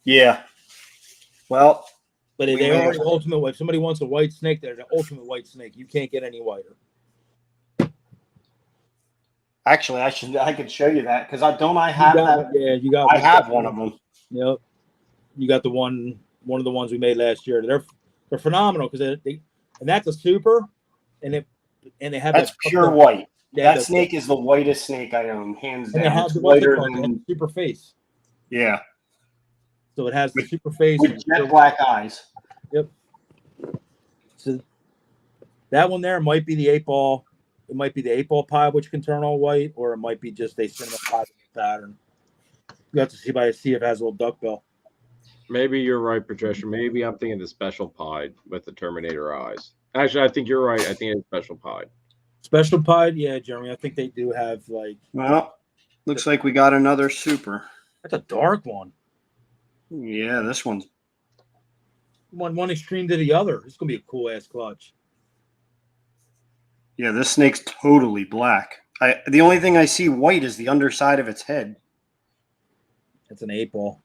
Yeah. Well, But We they may already have- ultimate. If somebody wants a white snake, they're the ultimate white snake. You can't get any whiter. actually, I could show you that because I You have got that. one, yeah, you got. I have one of them. Yep. You got one of the ones we made last year. They're phenomenal because they and that's a super, and they have That's that pure white. They have That snake is the whitest snake I own, hands and they down. have It's the what's it whiter called? They have than the super face. yeah, So it has the super face with jet black eyes. So that one there might be the 8-ball. It might be the 8-ball pie, which can turn all white, or it might be just a cinnamon pie pattern. You have to see if it has a little duck bill. Maybe you're right, Patricia. Maybe I'm thinking the special pied with the Terminator eyes. Actually, I think you're right. I think it's special pied. Special pie, yeah, Jeremy. I think they do have like Well, looks like we got another super. that's a dark one. Yeah, this one's One extreme to the other. It's gonna be a cool ass clutch. yeah, this snake's totally black. The only thing I see white is the underside of its head. It's an 8-ball.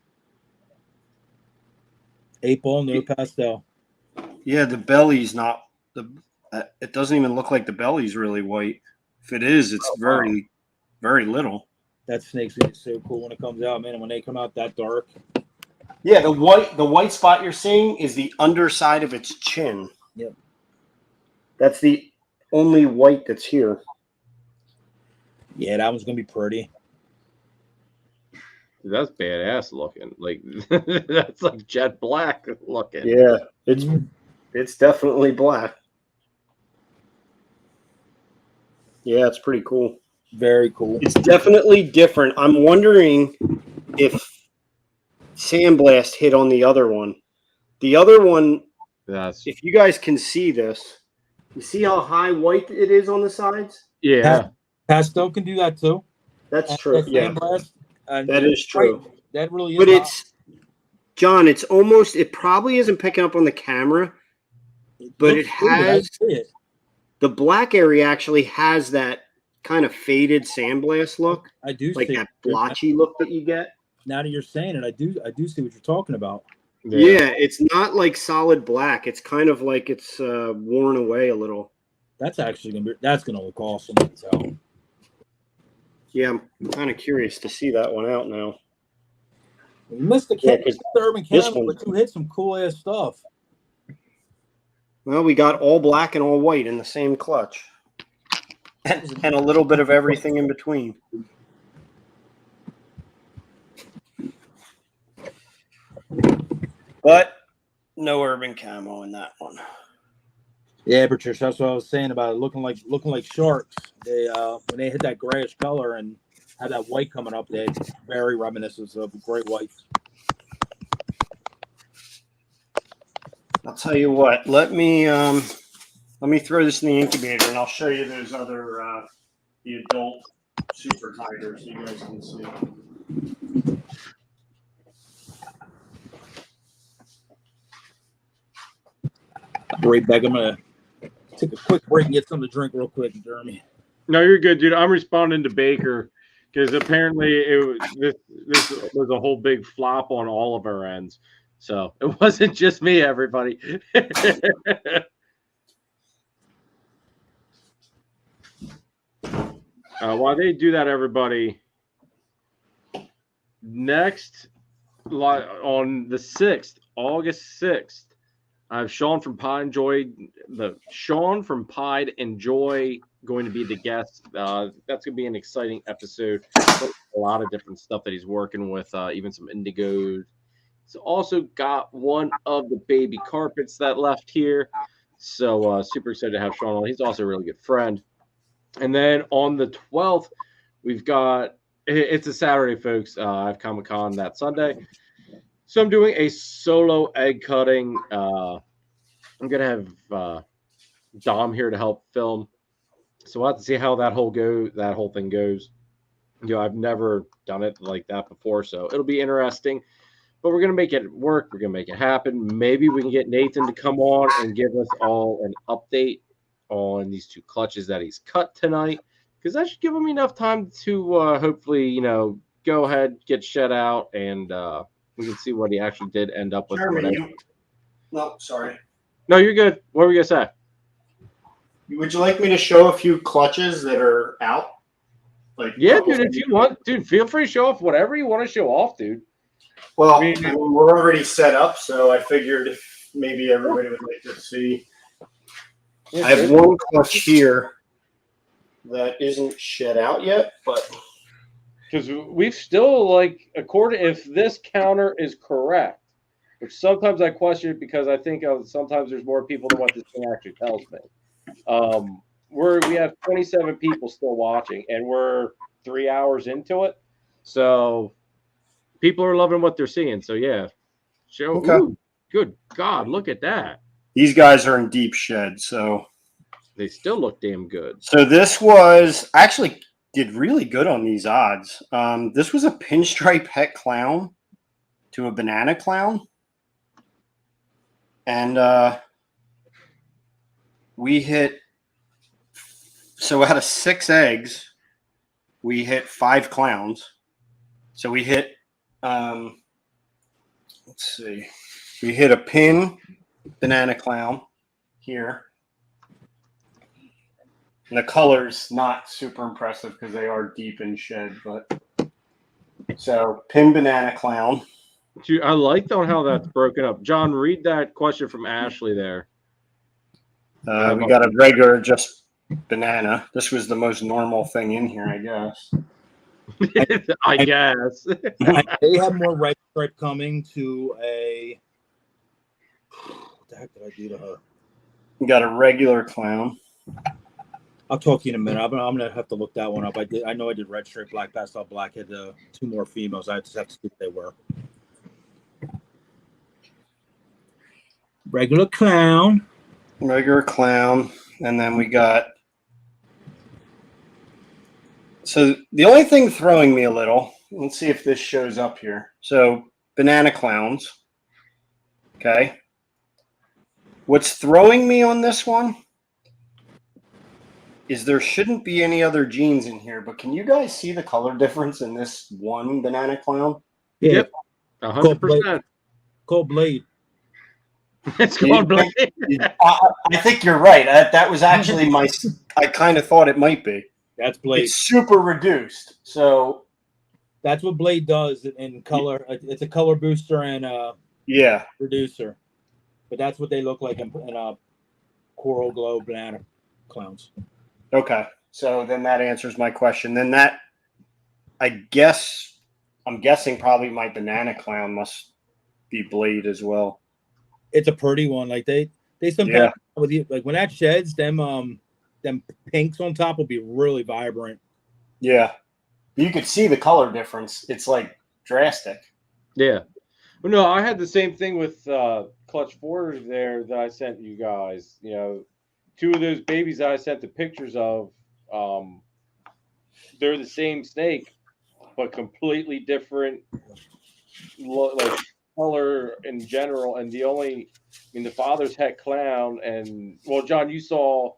8-ball, no pastel. Yeah, the belly's not it doesn't even look like the belly's really white. If it is, it's very, very little. That snake's gonna be so cool when it comes out, man. And when they come out that dark. Yeah, the white spot you're seeing is the underside of its chin. Yep. That's the only white that's here. Yeah, that one's gonna be pretty. Dude, that's badass looking. Like that's like jet black looking. Yeah, it's definitely black. Yeah, it's pretty cool. Very cool. It's definitely different. I'm wondering if Sandblast hit on the other one. The other one, That's if you guys can see this, you see how high white it is on the sides? yeah. Pastel can do that too. That's true. Yeah, Sandblast, that is true. Right. That really is. But it's, John, it's almost, it probably isn't picking up on the camera, but it has, the black area actually has that kind of faded Sandblast look, I do like see that blotchy look that you get. Now that you're saying it, I do see what you're talking about. Yeah, it's not like solid black. It's kind of like it's worn away a little. That's actually gonna look awesome. So Yeah, I'm kind of curious to see that one out now. you missed the Yeah, cat, 'cause the urban this camo, one- but you hit some cool ass stuff. Well, we got all black and all white in the same clutch, and a little bit of everything in between. But no urban camo in that one. Yeah, Patricia, that's what I was saying about it. Looking like sharks. They when they hit that grayish color and have that white coming up, they very reminiscent of great whites. I'll tell you what. Let me throw this in the incubator, and I'll show you those other the adult super tigers. So you guys can see. Right back. I'm gonna take a quick break and get something to drink real quick, Jeremy. No, you're good, dude. I'm responding to Baker because apparently this was a whole big flop on all of our ends. So it wasn't just me, everybody. While they do that, everybody, next on the 6th, August 6th, I have Sean from Pied and Joy going to be the guest. That's going to be an exciting episode. A lot of different stuff that he's working with, even some indigos. He's also got one of the baby carpets that left here. So super excited to have Sean on. He's also a really good friend. And then on the 12th, we've got, it's a Saturday, folks. I have Comic-Con that Sunday. So I'm doing a solo egg cutting. I'm going to have Dom here to help film. So we'll have to see how that whole thing goes. You know, I've never done it like that before, so it'll be interesting. but we're gonna make it work. We're gonna make it happen. Maybe we can get Nathan to come on and give us all an update on these 2 clutches that he's cut tonight, because that should give him enough time to hopefully, go ahead, get shed out, and we can see what he actually did end up with. Jeremy, no, sorry. No, you're good. What were you gonna say? Would you like me to show a few clutches that are out? Like, Yeah, dude, if you want, dude, feel free to show off whatever you want to show off, dude. Well, I mean, we're already set up, so I figured if maybe everybody would like to see. Yeah, I have one clutch here that isn't shed out yet, but because we've still according if this counter is correct, which sometimes I question it because I think sometimes there's more people than what this thing actually tells me. We have 27 people still watching, and we're 3 hours into it, so people are loving what they're seeing. So yeah, show. Okay. Ooh, good God, look at that. These guys are in deep shed, so they still look damn good. So this was actually did really good on these odds. This was a pinstripe het clown to a banana clown, and we hit. So out of 6 eggs, we hit 5 clowns. So we hit. Let's see. We hit a pin banana clown here. And the color's not super impressive because they are deep in shed, but so pin banana clown. I liked on how that's broken up. John, read that question from Ashley there. We got a regular just banana. This was the most normal thing in here, I guess. I guess. They have more red stripe coming to a. What the heck did I do to her? We got a regular clown. I'll talk to you in a minute. I'm gonna have to look that one up. I know I did red stripe, black pastel black. Had 2 more females. I just have to see what they were. Regular clown. Regular clown. And then we got. So the only thing throwing me a little, let's see if this shows up here. So banana clowns. Okay. What's throwing me on this one is there shouldn't be any other genes in here, but can you guys see the color difference in this one banana clown? Yeah. Yep. 100%. Called Blade. It's called Blade. I think you're right. That was actually I kind of thought it might be. That's Blade. It's super reduced. So that's what Blade does in color. It's a color booster and a reducer. But that's what they look like in coral glow banana clowns. Okay. So then that answers my question. Then I'm guessing probably my banana clown must be Blade as well. It's a pretty one. Like they sometimes with you, like when that sheds, them pinks on top will be really vibrant. Yeah. You could see the color difference. It's like drastic. Yeah. Well, no, I had the same thing with Clutch 4 there that I sent you guys. 2 of those babies that I sent the pictures of, they're the same snake, but completely different color in general. And the father's het clown. And, well, John, you saw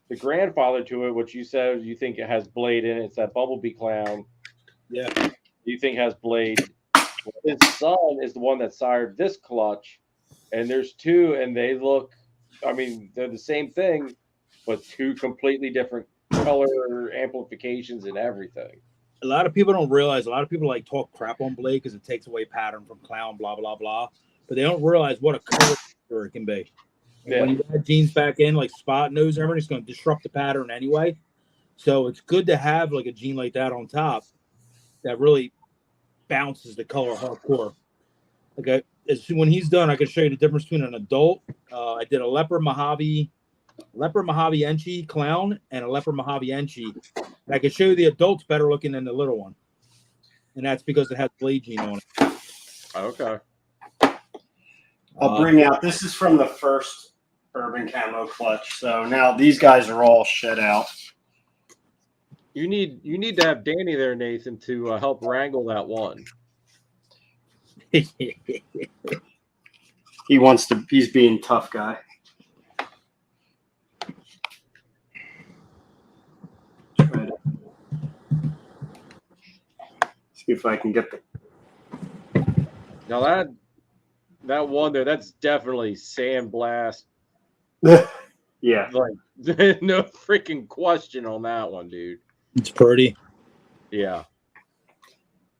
the grandfather to it, which you said you think it has Blade in it. It's that bumblebee clown. Yeah. You think has Blade. His son is the one that sired this clutch, and there's 2, and they look. I mean, they're the same thing, but 2 completely different color amplifications and everything. A lot of people don't realize. A lot of people talk crap on Blade because it takes away pattern from clown, blah blah blah. But they don't realize what a color it can be. Yeah. When you add genes back in, like spot nose and everything, it's going to disrupt the pattern anyway. So it's good to have a gene like that on top that really bounces the color hardcore. Okay, when he's done, I can show you the difference between an adult. I did a leopard Mojave Enchi clown and a leopard Mojave Enchi. And I can show you the adult's better looking than the little one, and that's because it has Blade gene on it. Okay. I'll bring out. This is from the first Urban Camo clutch. So now these guys are all shed out. You need to have Danny there, Nathan, to help wrangle that one. He wants to. He's being tough guy. Try to see if I can get the. Now that one there, that's definitely sandblast. Yeah. Like no freaking question on that one, dude. It's pretty. Yeah.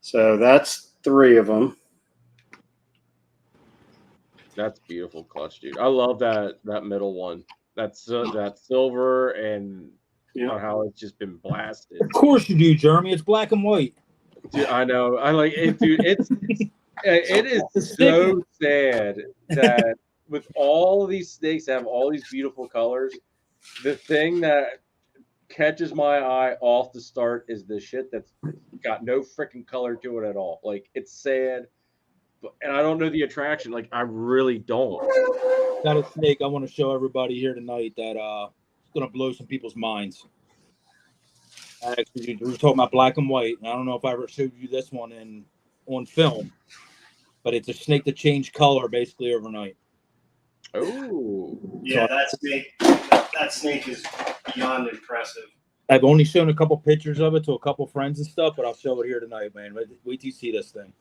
So that's 3 of them. That's beautiful clutch, dude. I love that middle one. That's that silver and how it's just been blasted. Of course you do, Jeremy. It's black and white. Dude, I know. I like it, dude. It is so sad that with all of these snakes that have all these beautiful colors, the thing that catches my eye off the start is the shit that's got no freaking color to it at all. Like it's sad, and I don't know the attraction. Like I really don't. Got a snake I want to show everybody here tonight that is gonna blow some people's minds. Actually, we were talking about black and white, and I don't know if I ever showed you this one on film, but it's a snake that changed color basically overnight. Oh, Yeah, that snake is beyond impressive. I've only shown a couple pictures of it to a couple friends and stuff, but I'll show it here tonight, man. Wait till you see this thing.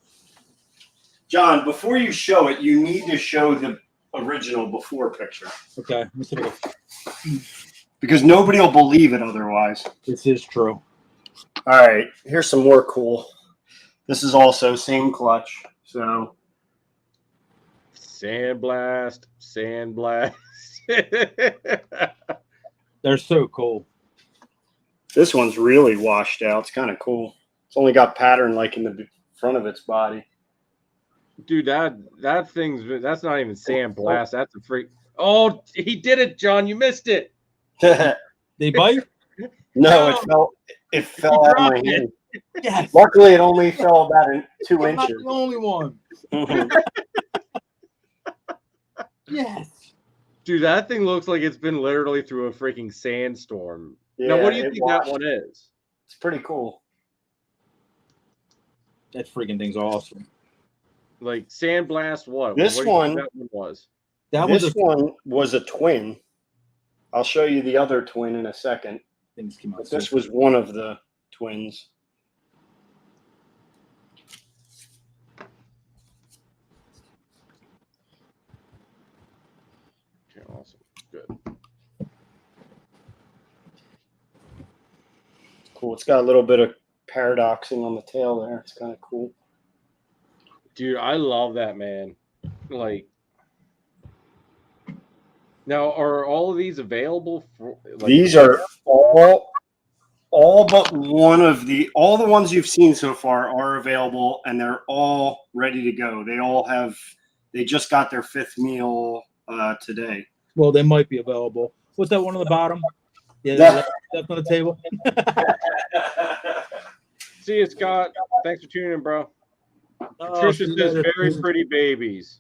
John, before you show it, you need to show the original before picture. Okay, let me see if I can- Because nobody will believe it otherwise. this is true. All right, here's some more cool. This is also same clutch. So sandblast. They're so cool. this one's really washed out. It's kind of cool. It's only got pattern like in the front of its body. Dude, that's not even sandblast. That's a freak. Oh, he did it, John. You missed it. They bite? No, it fell out of my hand. Yes. Luckily, it only fell about 2 I'm not inches. the only one. Yes. Dude, that thing looks like it's been literally through a freaking sandstorm. Yeah, now, what do you it think washed. that one is? It's pretty cool. That freaking thing's awesome. Like sandblast what? This What do you think one- that one was? That This one was a twin. I'll show you the other twin in a second. things came out. But this was one of the twins. Okay, awesome. Good. Cool. It's got a little bit of paradoxing on the tail there. It's kind of cool. Dude, I love that, man. Like, now are all of these available for like, These are all but one of all the ones you've seen so far are available, and they're all ready to go. They just got their 5th meal today. Well, they might be available. What's that one on the bottom? Yeah, That- that's on the table. See you, Scott. Thanks for tuning in, bro. Oh, Patricia see, says that- very pretty babies.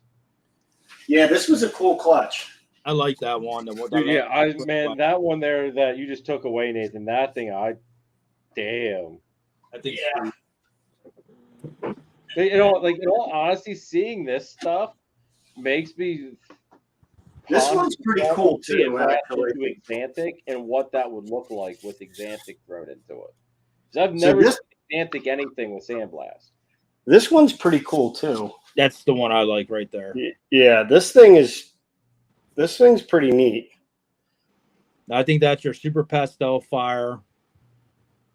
Yeah, this was a cool clutch. I like that one. Dude, yeah, man, that one there that you just took away, Nathan, that thing, damn. I think In all honesty, seeing this stuff makes me. This one's pretty cool ponder too, the actually. to Xanthic and what that would look like with Xanthic thrown into it. 'Cause I've So never this- seen Xanthic anything with Sandblast. This one's pretty cool too. that's the one I like right there. Yeah, this thing's pretty neat. I think that's your super pastel fire,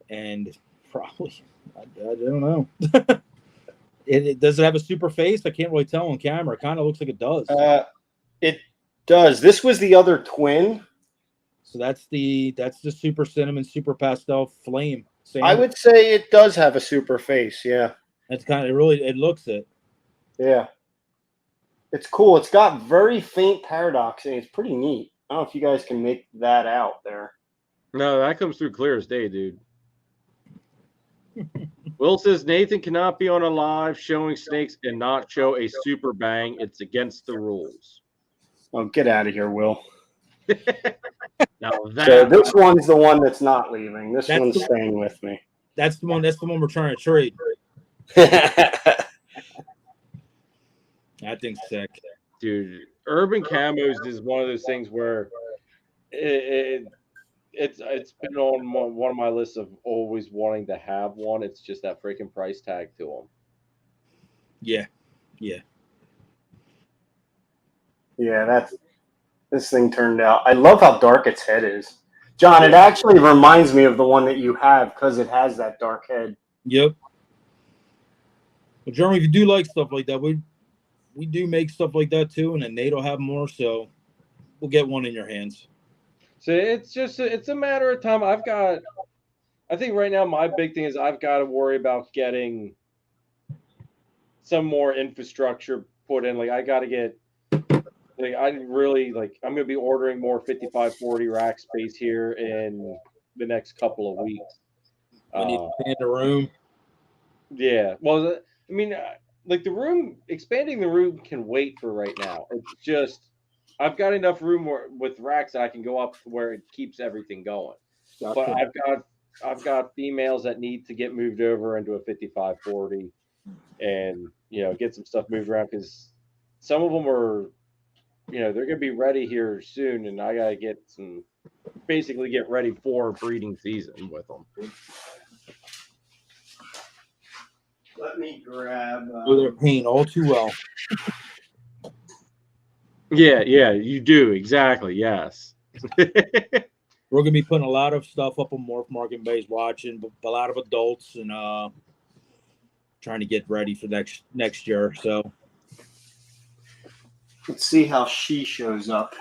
and probably I don't know. It does it have a super face? I can't really tell on camera. It kind of looks like it does. It does. This was the other twin. So that's the super cinnamon, super pastel flame. I would say it does have a super face. Yeah. That's kind of it looks it. Yeah. It's cool. It's got very faint paradoxing. It's pretty neat. I don't know if you guys can make that out there. No, that comes through clear as day, dude. Will says Nathan cannot be on a live showing snakes and not show a super bang. It's against the rules. Oh, get out of here, Will. Now So this one's the one that's not leaving. This That's one's the- staying with me. That's the one. That's the one we're trying to trade. That thing's sick. Dude, urban camos is one of those things where it's been on one of my lists of always wanting to have one. It's just that freaking price tag to them. Yeah. This thing turned out. I love how dark its head is. John, it actually reminds me of the one that you have because it has that dark head. Yep. Well, Jeremy, if you do like stuff like that, we do make stuff like that too, and then Nate will have more, so we'll get one in your hands. So it's a matter of time. I think right now my big thing is I've got to worry about getting some more infrastructure put in. Like I got to get, like I'm going to be ordering more 5540 rack space here in the next couple of weeks. We need to expand the room. Yeah. Well, I mean, like expanding the room can wait for right now. It's just I've got enough room with racks that I can go up where it keeps everything going. Gotcha. But I've got females that need to get moved over into a 5540 and get some stuff moved around because some of them are they're gonna be ready here soon, and I gotta get ready for breeding season with them. Let me grab. They're paying all too well. Yeah, you do exactly. Yes. We're gonna be putting a lot of stuff up on Morph Market Base, watching a lot of adults, and trying to get ready for next year. So let's see how she shows up.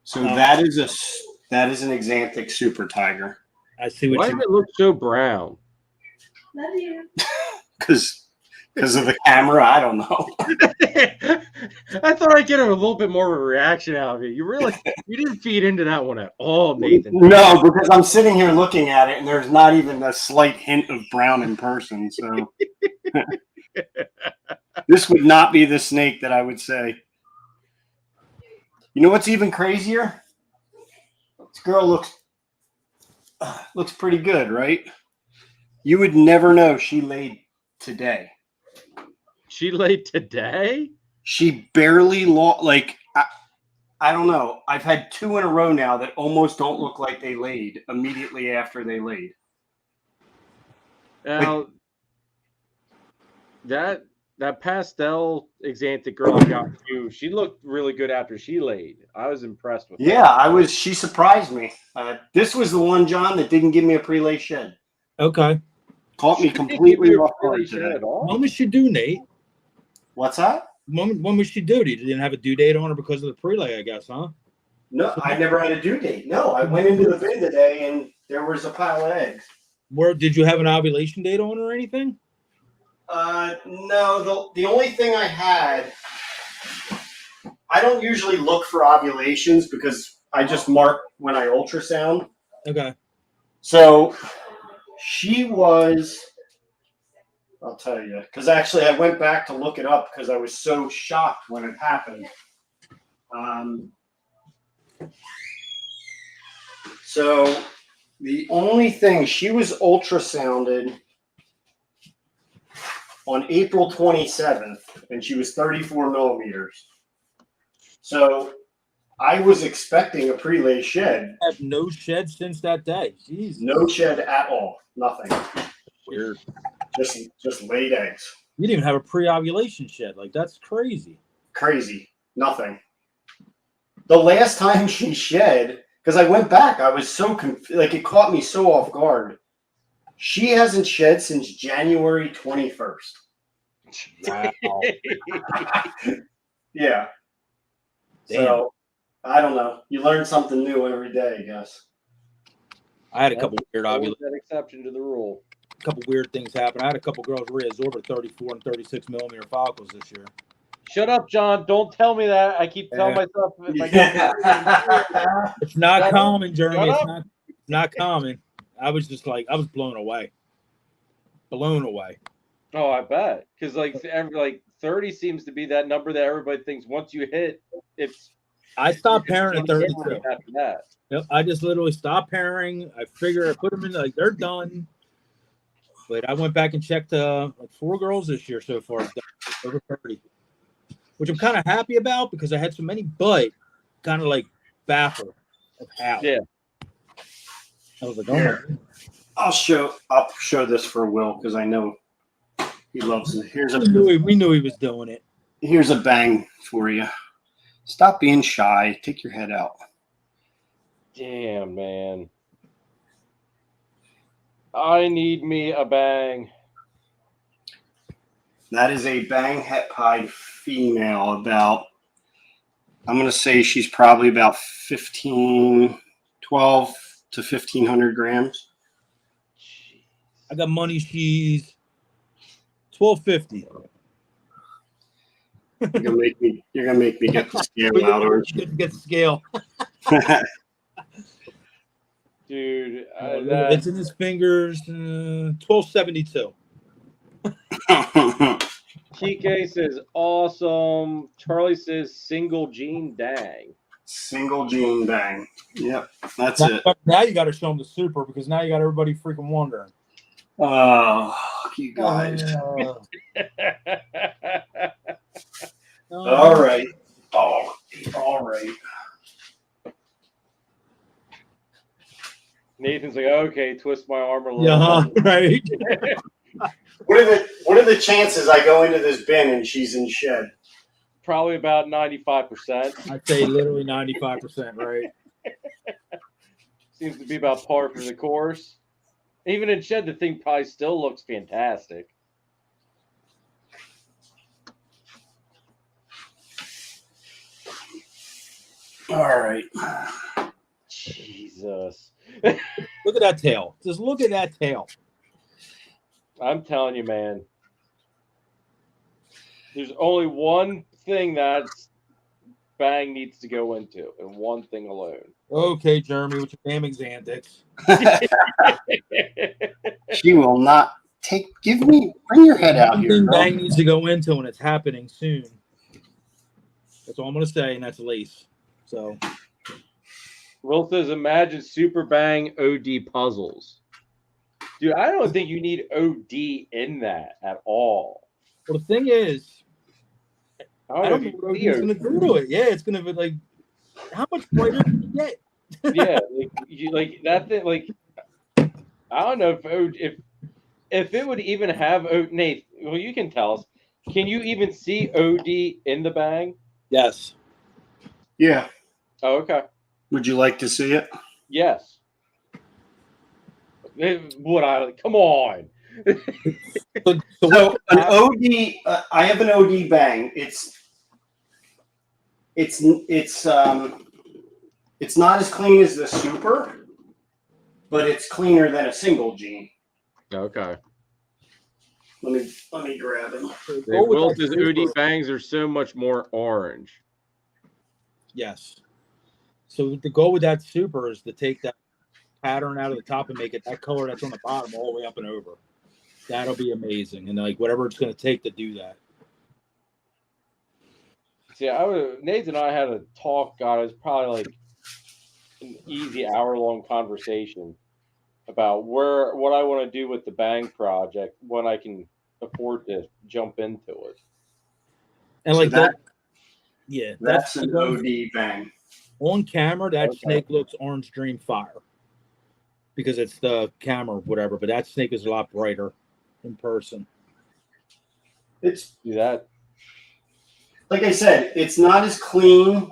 So that is an Xanthic Super Tiger. I see Why does it look so brown? Love you. Because of the camera, I don't know. I thought I'd get a little bit more of a reaction out of it. You didn't feed into that one at all, Nathan. No, because I'm sitting here looking at it, and there's not even a slight hint of brown in person. So this would not be the snake that I would say. You know what's even crazier? This girl looks pretty good, right? You would never know she laid today. She laid today? She barely I don't know. I've had 2 in a row now that almost don't look like they laid immediately after they laid. Now, that pastel Xanthic girl I got too, she looked really good after she laid. I was impressed with her. Yeah, she surprised me. This was the one, John, that didn't give me a pre-lay shed. Okay. Caught me completely off guard today. When was she due, Nate? What's that? When was she due? You didn't have a due date on her because of the prelay, I guess, huh? No, I never had a due date. No, I went into the bin today and there was a pile of eggs. Where did you have an ovulation date on her or anything? No, the only thing I had, I don't usually look for ovulations because I just mark when I ultrasound. Okay. So she was, I'll tell you, because actually I went back to look it up because I was so shocked when it happened. So the only thing, she was ultrasounded on April 27th, and she was 34 millimeters. So I was expecting a pre-lay shed. I have no shed since that day. Jeez. No shed at all. Nothing. Weird. Just laid eggs. You didn't even have a pre-ovulation shed. Like, that's crazy. Crazy. Nothing. The last time she shed, because I went back, I was so confused. Like, it caught me so off guard. She hasn't shed since January 21st. Wow. Yeah. Damn. So, I don't know. You learn something new every day, I guess. I had a couple weird Always that exception to the rule. A couple weird things happen. I had a couple girls reabsorb 34 and 36 millimeter follicles this year. Shut up, John. Don't tell me that. I keep telling myself if I get It's not Shut common, Jeremy. Shut It's not common. I was just like, I was blown away. Blown away. Oh, I bet. Because like 30 seems to be that number that everybody thinks once you hit, it's. I stopped pairing at 32. After that. Yep, I just literally stopped pairing. I figure I put them in like they're done. But I went back and checked like 4 girls this year so far. over 30, which I'm kind of happy about because I had so many, but kind of like baffled of how. Yeah. I was like, oh my Here. God. I'll show this for Will because I know he loves it. We knew he was doing it. Here's a bang for you. Stop being shy. Take your head out. Damn, man. I need me a bang. That is a bang het pied female. About, I'm going to say she's probably about 12 to 1,500 grams. I got money. She's $12.50. You're gonna make me get the scale out, aren't you? Get the scale. Dude, It's in his fingers. $12.72. TK says awesome. Charlie says single gene dang. Single gene bang. Yep, that's Now, it. now you got to show him the super because now you got everybody freaking wondering. Oh, you guys. All right. All right. Nathan's like, okay, twist my arm a little. Yeah, right. What are the chances I go into this bin and she's in shed? Probably about 95%. I'd say literally 95%, right? Seems to be about par for the course. Even in shed, the thing probably still looks fantastic. All right. Jesus. Look at that tail. Just look at that tail. I'm telling you, man. There's only one thing that bang needs to go into, and one thing alone. Okay, Jeremy, with your damn Xantics. She will not bring your head out One here. thing Girl. bang needs to go into, and it's happening soon. That's all I'm going to say, and that's lace. So, Will says, imagine Super Bang OD puzzles. Dude, I don't think you need OD in that at all. well, the thing is, I don't know if what you OD's going to do to it. Yeah, it's going to be like, how much brighter can you get? yeah, like that thing. Like, I don't know if it would even have Nate. Well, you can tell us. Can you even see OD in the bang? Yes. Yeah. Oh, okay. Would you like to see it? Yes. Come on. So an OD, I have an OD bang. It's not as clean as the super, but it's cleaner than a single gene. Okay. Let me grab him. Will says OD bangs are so much more orange. Yes. So the goal with that super is to take that pattern out of the top and make it that color that's on the bottom all the way up and over. That'll be amazing. And like whatever it's going to take to do that. See, Nathan and I had a talk. God, it was probably like an easy hour-long conversation about what I want to do with the Bang project when I can afford to jump into it. And so like that, yeah, that's an OD bang. On camera, that snake looks orange dream fire because it's the camera, whatever. But that snake is a lot brighter in person. It's Do that. like I said, it's not as clean.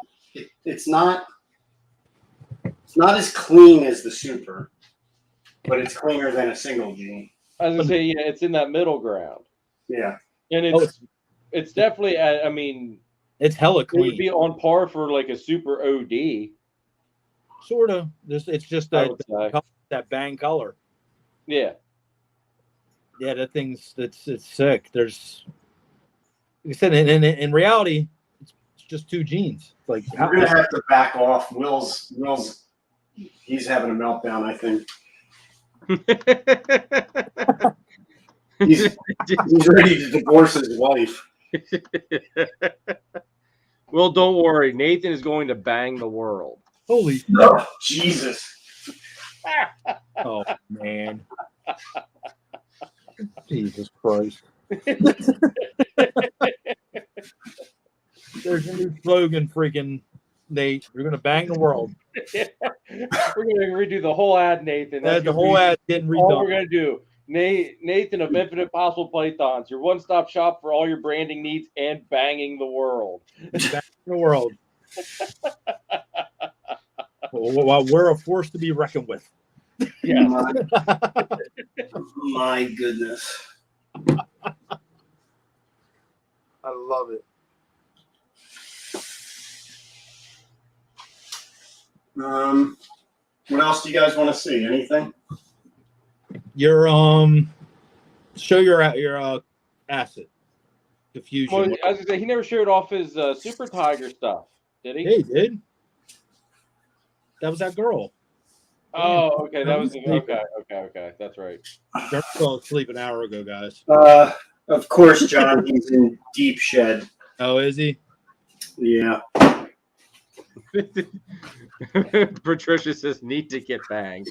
It's not as clean as the super, but it's cleaner than a single gene. I was gonna say, yeah, it's in that middle ground. Yeah, and it's definitely. I mean, it's hella clean. It would be on par for like a super OD. Sort of. It's just that bang color. Yeah. Yeah, that thing's it's sick. There's, like I said, in reality, it's just two genes. Like we're gonna have to back off. Will's he's having a meltdown. I think he's ready to divorce his wife. Well, don't worry. Nathan is going to bang the world. Holy oh, Jesus. Oh man. Jesus Christ. There's a new slogan, freaking Nate. You're gonna bang the world. We're gonna redo the whole ad, Nathan. That's The gonna whole be ad getting all we're redone. gonna do. Nathan of Infinite Possible Pythons, your one-stop shop for all your branding needs and banging the world. Bang the world. Well, we're a force to be reckoned with. Yeah. My goodness. I love it. What else do you guys want to see? Anything? Your show your acid diffusion. Well, as I say, he never showed off his Super Tiger stuff, did he? Yeah, he did. That was that girl. Oh, okay. That was okay. That's right. Jeremy fell asleep an hour ago, guys. Of course, John. He's in deep shed. Oh, is he? Yeah. Patricia says, "Need to get banged."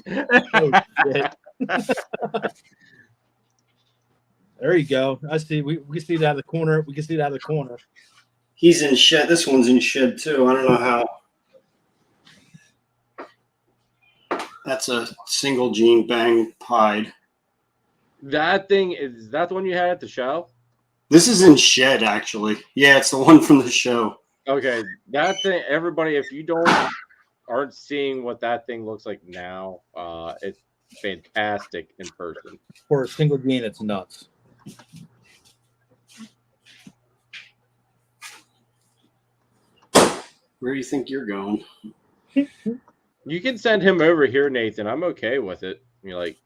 Oh shit. There you go. I see. We can see that out of the corner. We can see that out of the corner. He's in shed. This one's in shed too. I don't know how. That's a single gene bang pied. That thing is that the one you had at the show? This is in shed, actually. Yeah, it's the one from the show. Okay, that thing. Everybody, if you aren't seeing what that thing looks like now, it's fantastic in person. For a single gene, it's nuts. Where do you think you're going? You can send him over here, Nathan. I'm okay with it. You're like,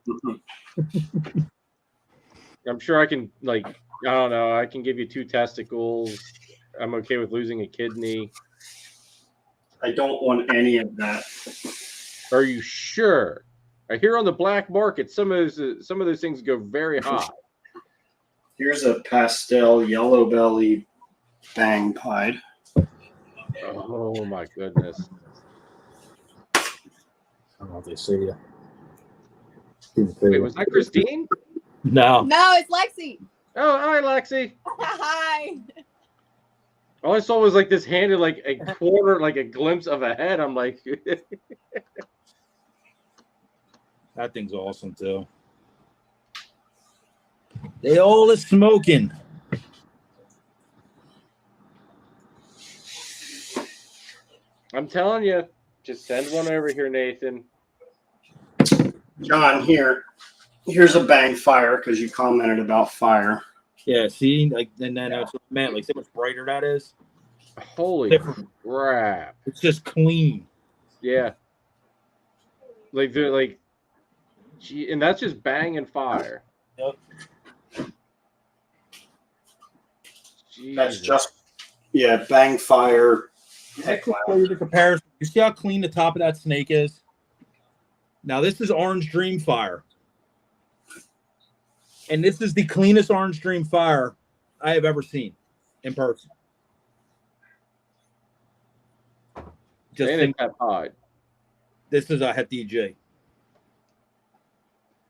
I'm sure I can. Like, I don't know. I can give you 2 testicles. I'm okay with losing a kidney. I don't want any of that. Are you sure? I hear on the black market some of those things go very high. Here's a pastel yellow belly bang pied. Oh my goodness! I don't know if they see you. Wait, was that Christine? No. No, it's Lexi. Oh, hi, Lexi. Hi. All I saw was like this handed like a quarter, like a glimpse of a head. I'm like, That thing's awesome too. They all is smoking. I'm telling you, just send one over here, Nathan. John, here's a bang fire because you commented about fire. Yeah, see, like, and then that's what I meant. Like, see how much brighter that is. Holy Different. crap! It's just clean. Yeah, like they're like, gee, and that's just bang and fire. Yep. That's Jesus. just bang fire. Let's just show you the comparison. You see how clean the top of that snake is? Now, this is Orange Dream Fire. And this is the cleanest Orange Dream Fire I have ever seen in person. Just and think, it's that pied. this is a Het DJ.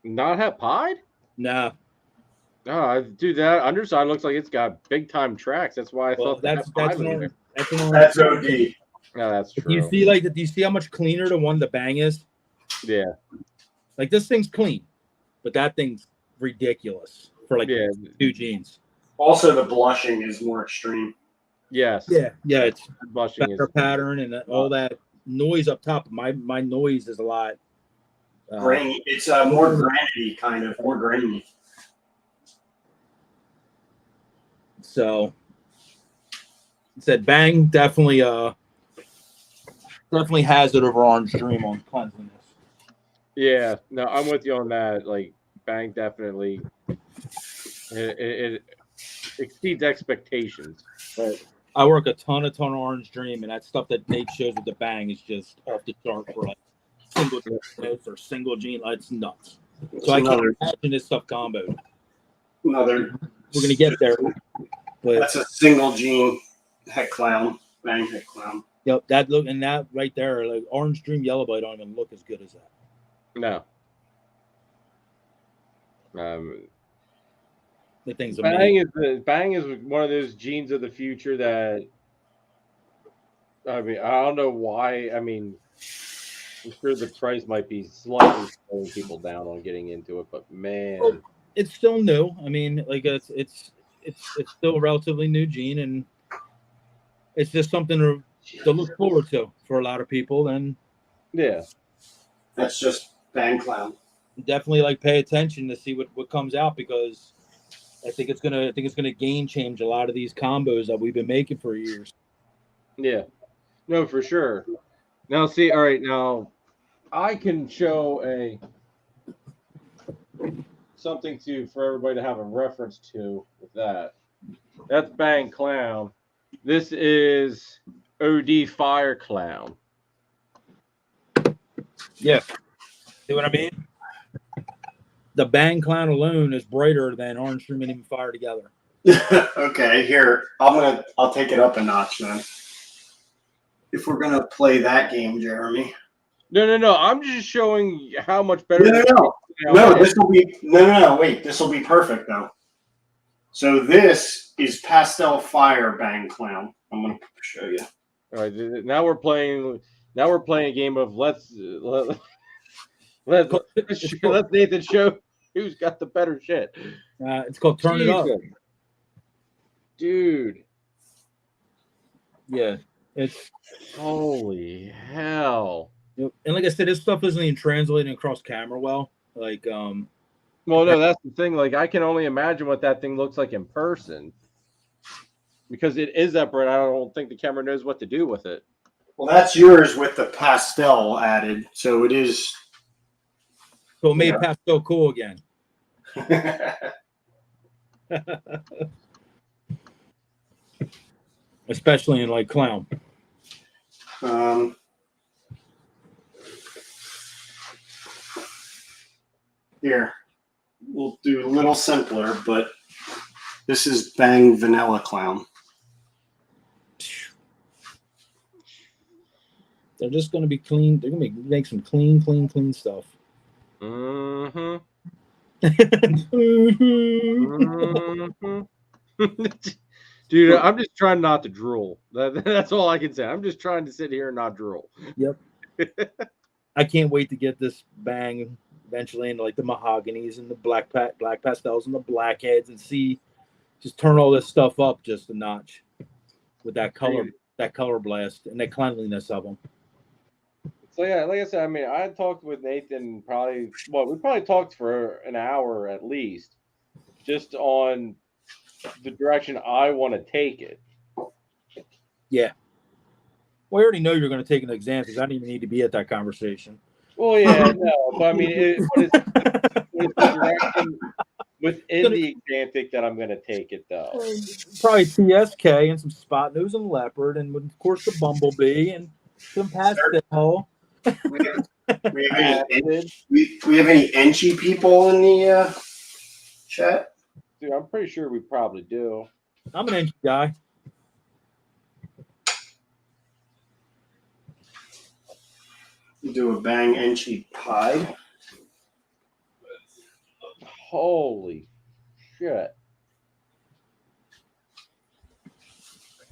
Not hat pied? Nah. No, dude, that underside looks like it's got big time tracks. That's why I Well, thought that's an orange. That's an orange. That's OD. No, that's Do true. you see do you see how much cleaner the one the bang is? Yeah, Like, this thing's clean, but that thing's ridiculous for like yeah, 2 jeans. Also, the blushing is more extreme. yes. Yeah, it's Blushing is better pattern and all that noise up top. My noise is a lot Grainy. It's more granity, kind of more grainy. So said bang definitely has it over Orange Dream on cleanliness. Yeah, no, I'm with you on that. Like, bang definitely it exceeds expectations. But I work a ton of Orange Dream, and that stuff that Nate shows with the bang is just off the chart for like single notes or single gene. It's nuts. So I can't imagine this stuff comboed. Another. We're gonna get there, but That's a single gene het clown. Bang het clown. yep, that look and that right there, like Orange Dream Yellow Bite don't even look as good as that. No. The thing's Bang amazing. Bang is one of those genes of the future that I mean I don't know why. I mean, I'm sure the price might be slightly slowing people down on getting into it, but man, It's still new. I mean, like it's still a relatively new gene, and it's just something to look forward to for a lot of people. And yeah, That's just Bang Clown. definitely like pay attention to see what comes out, because I think it's gonna game change a lot of these combos that we've been making for years. yeah, no, for sure. Now, see, all right, now I can show a something to for everybody to have a reference to with that. That's Bang Clown. This is OD Fire Clown. Yeah, see what I mean? The Bang Clown alone is brighter than Orange Stream and even Fire together. Okay, here I'll take it up a notch then. If we're gonna play that game, Jeremy. No. I'm just showing how much better. No. This will be no. Wait, this will be perfect though. So this is Pastel Fire Bang Clown. I'm gonna show you. All right, now we're playing. Now we're playing a game of let's Nathan show who's got the better shit. It's called Turn It Up. Dude. Yeah, it's holy hell. And like I said, this stuff isn't even translating across camera well. Like, well, no, that's the thing. Like, I can only imagine what that thing looks like in person, because it is that bright. I don't think the camera knows what to do with it. Well, that's yours with the pastel added, so it is. So it made pastel cool again. Especially in like clown. Here, we'll do a little simpler, but this is Bang Vanilla Clown. They're just going to be clean. They're going to make some clean stuff. Mm-hmm. Dude, I'm just trying not to drool. That's all I can say. I'm just trying to sit here and not drool. Yep. I can't wait to get this Bang eventually into like the mahoganies and the black pastels and the blackheads, and just turn all this stuff up just a notch with that color blast and the cleanliness of them. So yeah, like I said, I mean, I talked with Nathan we probably talked for an hour at least, just on the direction I want to take it. Yeah. Well, I already know you're going to take an exam, because I didn't even need to be at that conversation. Well, yeah, no, but I mean, it's the direction within the Exantic that I'm going to take it, though. Probably TSK and some spot nose and leopard, and of course the bumblebee and some pastel. We have any Enchi people in the chat? Dude, I'm pretty sure we probably do. I'm an Enchi guy. Do a Bang Enchi pie. Holy shit.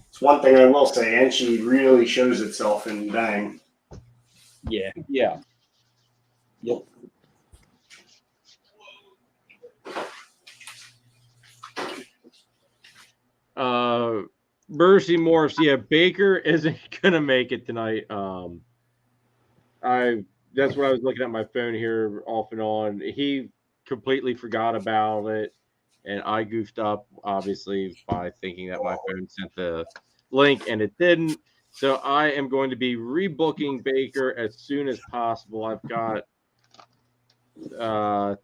It's one thing I will say, Enchi really shows itself in Bang. Yeah. Yeah. Yep. Mercy Morphs, yeah, Baker isn't gonna make it tonight. That's what I was looking at my phone here off and on. He completely forgot about it, and I goofed up obviously by thinking that my phone sent the link, and it didn't. So I am going to be rebooking Baker as soon as possible. I've got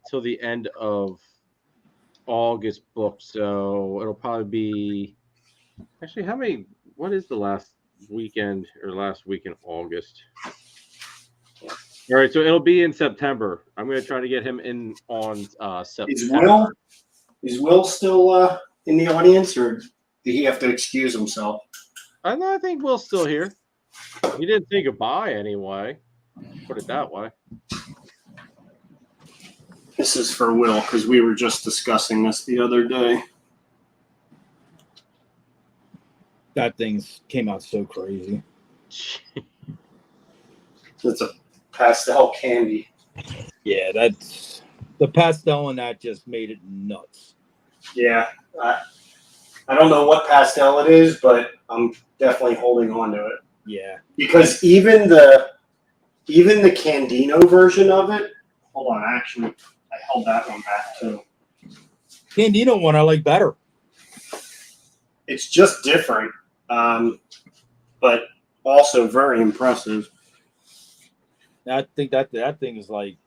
till the end of August booked, so it'll probably be actually what is the last weekend in August? All right, so it'll be in September. I'm going to try to get him in on September. Is Will still in the audience, or did he have to excuse himself? I think Will's still here. He didn't say goodbye anyway. Put it that way. This is for Will because we were just discussing this the other day. That thing's came out so crazy. It's a pastel candy. Yeah, that's the pastel, and that just made it nuts. Yeah, I don't know what pastel it is, but I'm definitely holding on to it. Yeah, Because even the Candino version of it. Hold on, actually, I held that one back too. Candino one I like better. It's just different, but also very impressive. I think that thing is like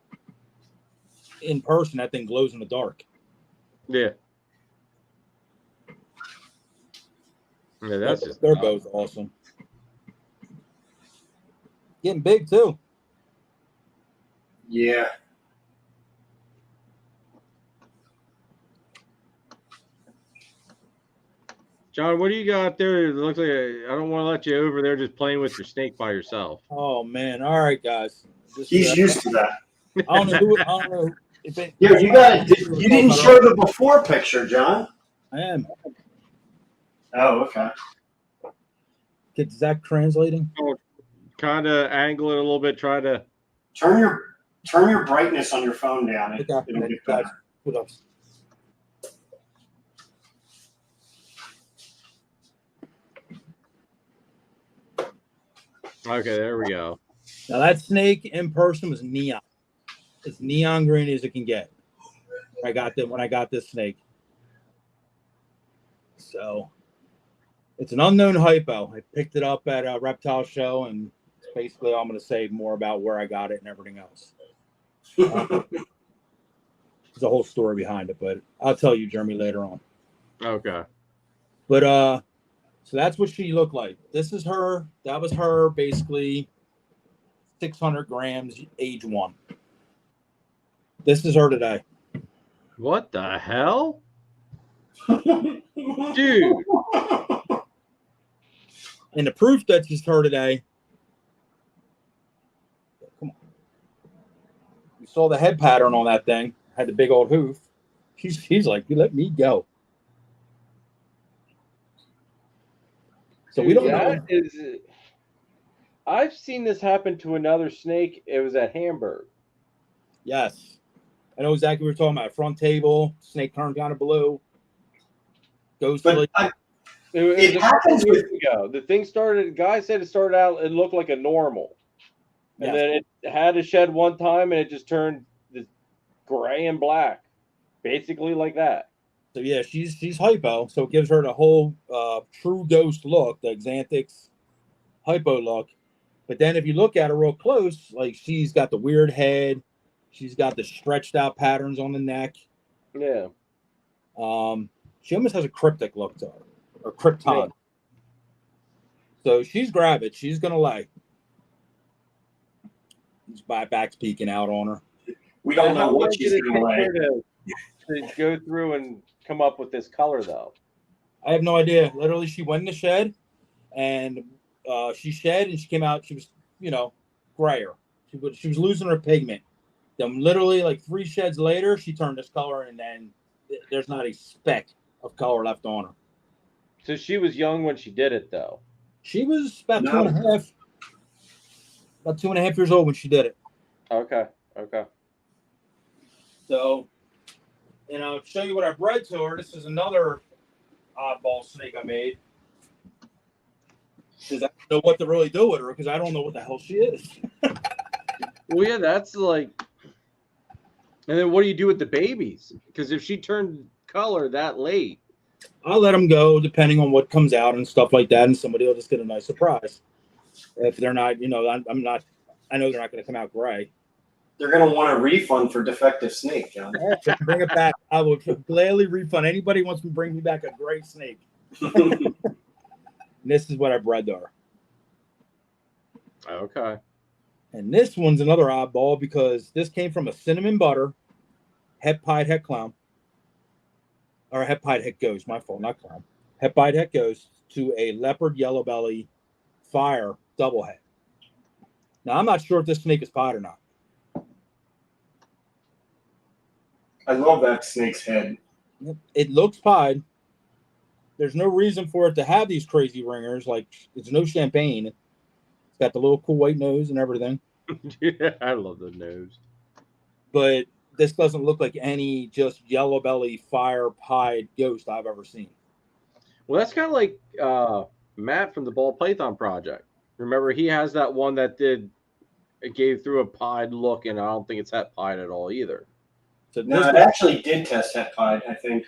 in person. That thing glows in the dark. Yeah. Yeah, that's just they're both awesome. Getting big too. Yeah. John, what do you got there? It looks like I don't want to let you over there just playing with your snake by yourself. Oh man! All right, guys. He's used to that. I don't know if it. Yeah, you didn't show the before picture, John. I am. Oh, okay. Is that translating? Kind of angle it a little bit. Try to Turn your brightness on your phone down. It'll get better. What else? Okay, there we go. Now that snake in person was neon. It's neon green as it can get. I got that when I got this snake. So it's an unknown hypo. I picked it up at a reptile show, and basically I'm going to say more about where I got it and everything else. There's a whole story behind it, but I'll tell you, Jeremy, later on. Okay. But so that's what she looked like. This is her. That was her, basically 600 grams, age 1. This is her today. What the hell? Dude. And the proof that she's her today. Come on. You saw the head pattern on that thing. Had the big old hoof. She's like, you let me go. So Dude, we don't know. I've seen this happen to another snake. It was at Hamburg. Yes. I know exactly what you're talking about. Front table, snake turned kind of blue. Goes to like. It happens years ago. The thing started. The guy said it started out. It looked like a normal, and then it had to shed one time, and it just turned this gray and black, basically like that. So yeah, she's hypo. So it gives her the whole true ghost look, the Xanthix hypo look. But then if you look at her real close, like she's got the weird head, she's got the stretched out patterns on the neck. Yeah. She almost has a cryptic look to her, or krypton. Yeah. So she's grab it. She's gonna lay. His back's peeking out on her. We don't know what she's gonna lay. To go through and come up with this color, though. I have no idea. Literally, she went in the shed, and she shed, and she came out. She was, grayer. She was losing her pigment. Then, literally, like 3 sheds later, she turned this color, and then there's not a speck of color left on her. So she was young when she did it, though. She was about 2.5. About 2.5 years old when she did it. Okay. So, I'll show you what I bred to her. This is another oddball snake I made. Because I don't know what to really do with her, because I don't know what the hell she is. Well, yeah, that's like. And then what do you do with the babies? Because if she turned color that late, I'll let them go depending on what comes out and stuff like that, and somebody will just get a nice surprise. If they're not, I'm not. I know they're not going to come out gray. They're going to want a refund for defective snake, John. All right, bring it back. I will gladly refund anybody who wants to bring me back a gray snake. This is what I bred to her. Okay. And this one's another oddball because this came from a cinnamon butter het pied het clown. Or het pied het ghost, my fault, not clown. Het pied het ghost to a leopard yellow belly fire double head. Now, I'm not sure if this snake is pied or not. I love that snake's head. It looks pied. There's no reason for it to have these crazy ringers. Like, it's no champagne. It's got the little cool white nose and everything. Yeah, I love the nose. But this doesn't look like any just yellow belly fire pied ghost I've ever seen. Well, that's kind of like Matt from the Ball Python Project. Remember, he has that one that gave through a pied look, and I don't think it's het pied at all either. So No, this it actually did test het pied, I think.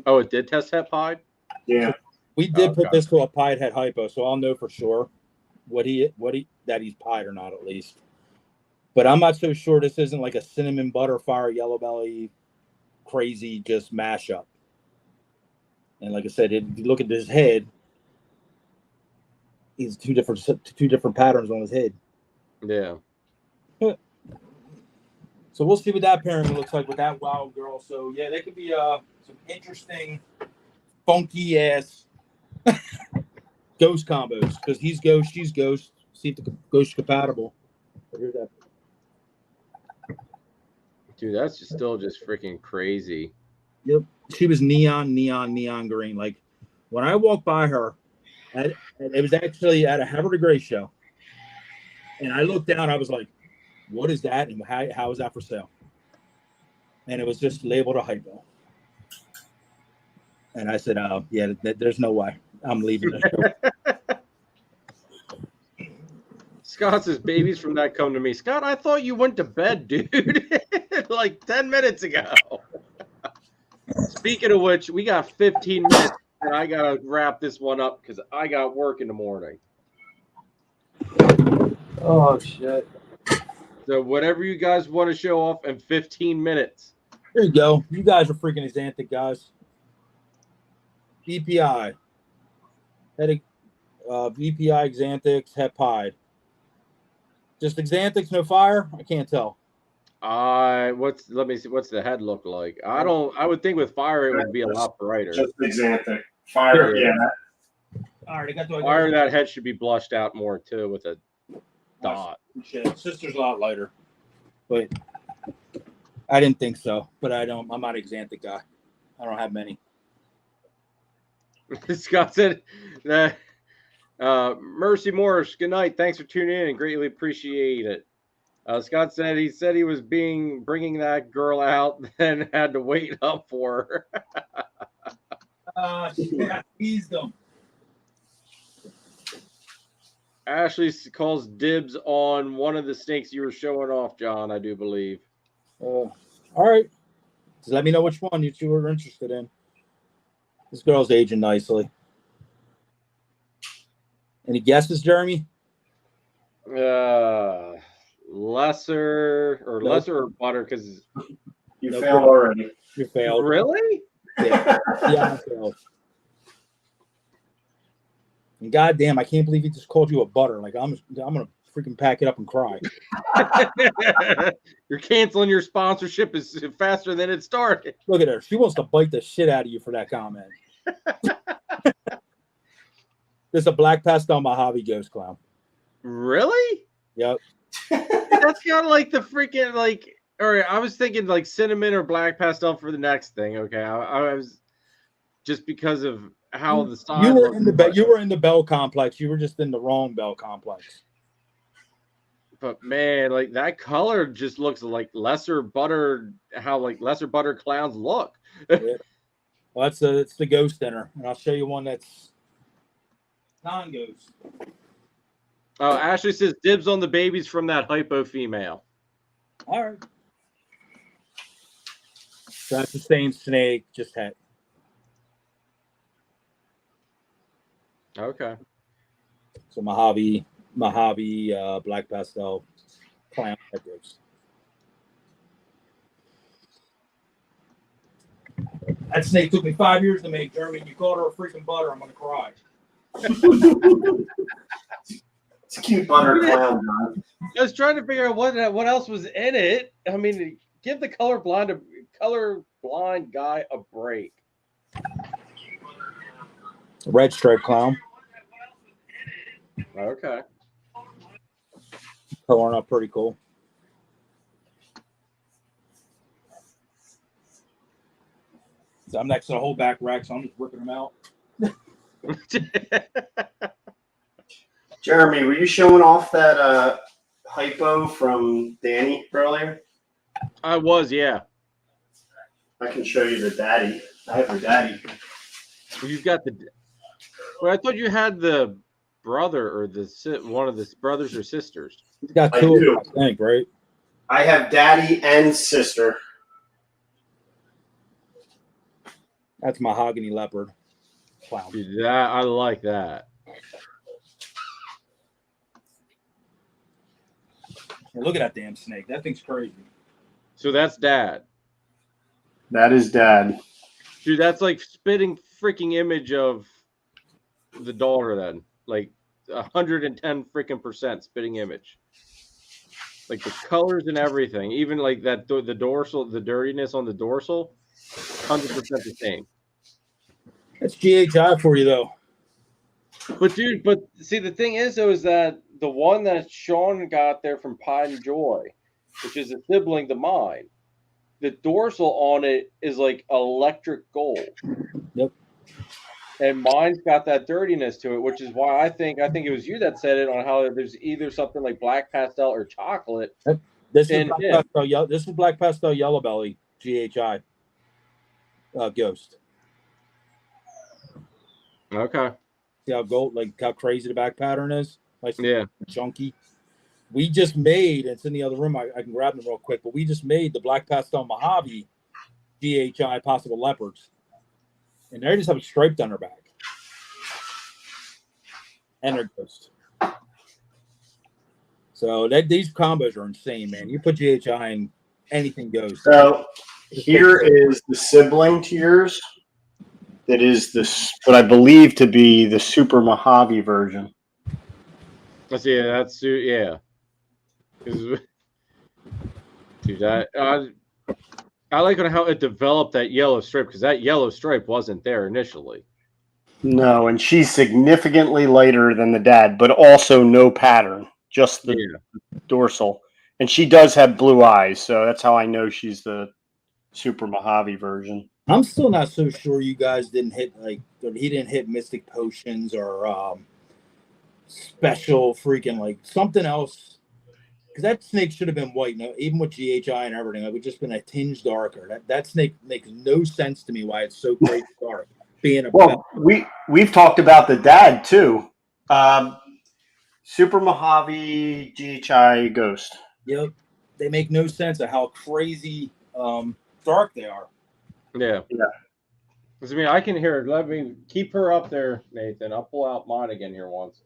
Oh, it did test het pied? Yeah. we did put Okay. this to a pied het hypo, so I'll know for sure that he's pied or not at least. But I'm not so sure this isn't like a cinnamon butter fire yellow belly crazy just mashup. And like I said, if you look at his head, he's two different patterns on his head. Yeah. So we'll see what that pairing looks like with that wild girl. So yeah, that could be some interesting, funky ass ghost combos because he's ghost, she's ghost. See if the ghost compatible. But here's that. Dude, that's still just freaking crazy. Yep, she was neon green. Like when I walked by her, it was actually at a Havre de Grace show, and I looked down. I was like, "What is that? And how is that for sale?" And it was just labeled a hypo. And I said, yeah, there's no way. I'm leaving this show." Scott says, babies from that come to me. Scott, I thought you went to bed, dude. Like 10 minutes ago. Speaking of which, we got 15 minutes, and I got to wrap this one up because I got work in the morning. Oh, shit. So whatever you guys want to show off in 15 minutes. Here you go. You guys are freaking Xanthic guys. BPI. BPI Xanthics, het pied. Just Xanthics, no fire? I can't tell. Let me see. What's the head look like? I would think with fire it would be a lot brighter. Just Xanthic. Fire, yeah. All right, I got Fire, that head should be blushed out more too with a dot. Shit, sister's a lot lighter. But I didn't think so. But I'm not a Xanthic guy. I don't have many. Scott said that Mercy Morris, good night. Thanks for tuning in and greatly appreciate it. Scott said he was bringing that girl out, then had to wait up for her. Shit, teased them. Ashley calls dibs on one of the snakes you were showing off, John, I do believe. All right. Just let me know which one you two are interested in. This girl's aging nicely. Any guesses, Jeremy? Lesser or butter because you failed already. You failed. Really? Yeah, I failed. And goddamn, I can't believe he just called you a butter. Like I'm gonna freaking pack it up and cry. You're canceling your sponsorship is faster than it started. Look at her. She wants to bite the shit out of you for that comment. This is a black pastel Mojave ghost clown. Really? Yep. That's kind of like the freaking like. All right, I was thinking like cinnamon or black pastel for the next thing. Okay, I was just because of how the style. You were in the Bell complex. You were just in the wrong Bell complex. But man, like that color just looks like lesser butter. How like lesser butter clowns look. Yeah. Well, it's the ghost dinner, and I'll show you one that's non-ghost. Oh, Ashley says dibs on the babies from that hypo female. All right. So that's the same snake, just het. Okay. So Mojave, black pastel, clown headers. That snake took me 5 years to make, Jeremy. You called her a freaking butter. I'm gonna cry. It's a cute butter clown, John. I was trying to figure out what else was in it. I mean, give the colorblind guy a break. Red stripe clown. Okay. Coloring up pretty cool. So I'm next to the whole back rack, so I'm just ripping them out. Jeremy, were you showing off that hypo from Danny earlier? I was, yeah. I can show you the daddy. I have the daddy. You've got the. Well, I thought you had the brother or one of the brothers or sisters. He's got I two of do. them, I think, right? I have daddy and sister. That's mahogany leopard. Wow. Dude, that I like that. Hey, look at that damn snake. That thing's crazy. So that's dad. That is dad. Dude, that's like spitting freaking image of the daughter then. Like 110 freaking % spitting image. Like the colors and everything. Even like that the dorsal, the dirtiness on the dorsal, 100% the same. That's GHI for you, though. But dude, see the thing is though is that the one that Sean got there from Pine and Joy, which is a sibling to mine, the dorsal on it is like electric gold. Yep. And mine's got that dirtiness to it, which is why I think it was you that said it on how there's either something like black pastel or chocolate. This is black pastel yellow belly GHI ghost. Okay. See how how crazy the back pattern is? Like Yeah. chunky. We just made, it's in the other room. I can grab them real quick, but we just made the black pastel Mojave GHI possible leopards. And they just have a stripe on their back. And their ghost. So these combos are insane, man. You put GHI and anything goes. So here is the sibling to yours. That is what I believe to be the Super Mojave version. Let's see. That's yeah. Dude, I like how it developed that yellow stripe because that yellow stripe wasn't there initially. No, and she's significantly lighter than the dad, but also no pattern, just the dorsal. And she does have blue eyes, so that's how I know she's the Super Mojave version. I'm still not so sure you guys didn't hit he didn't hit Mystic Potions or special freaking something else. Because that snake should have been white. No, even with GHI and everything, it would just been a tinge darker. That snake makes no sense to me why it's so crazy dark. We've talked about the dad too. Super Mojave GHI Ghost. Yep, they make no sense of how crazy dark they are. Yeah. Because I mean, I can hear it. Let me keep her up there, Nathan. I'll pull out mine again here once.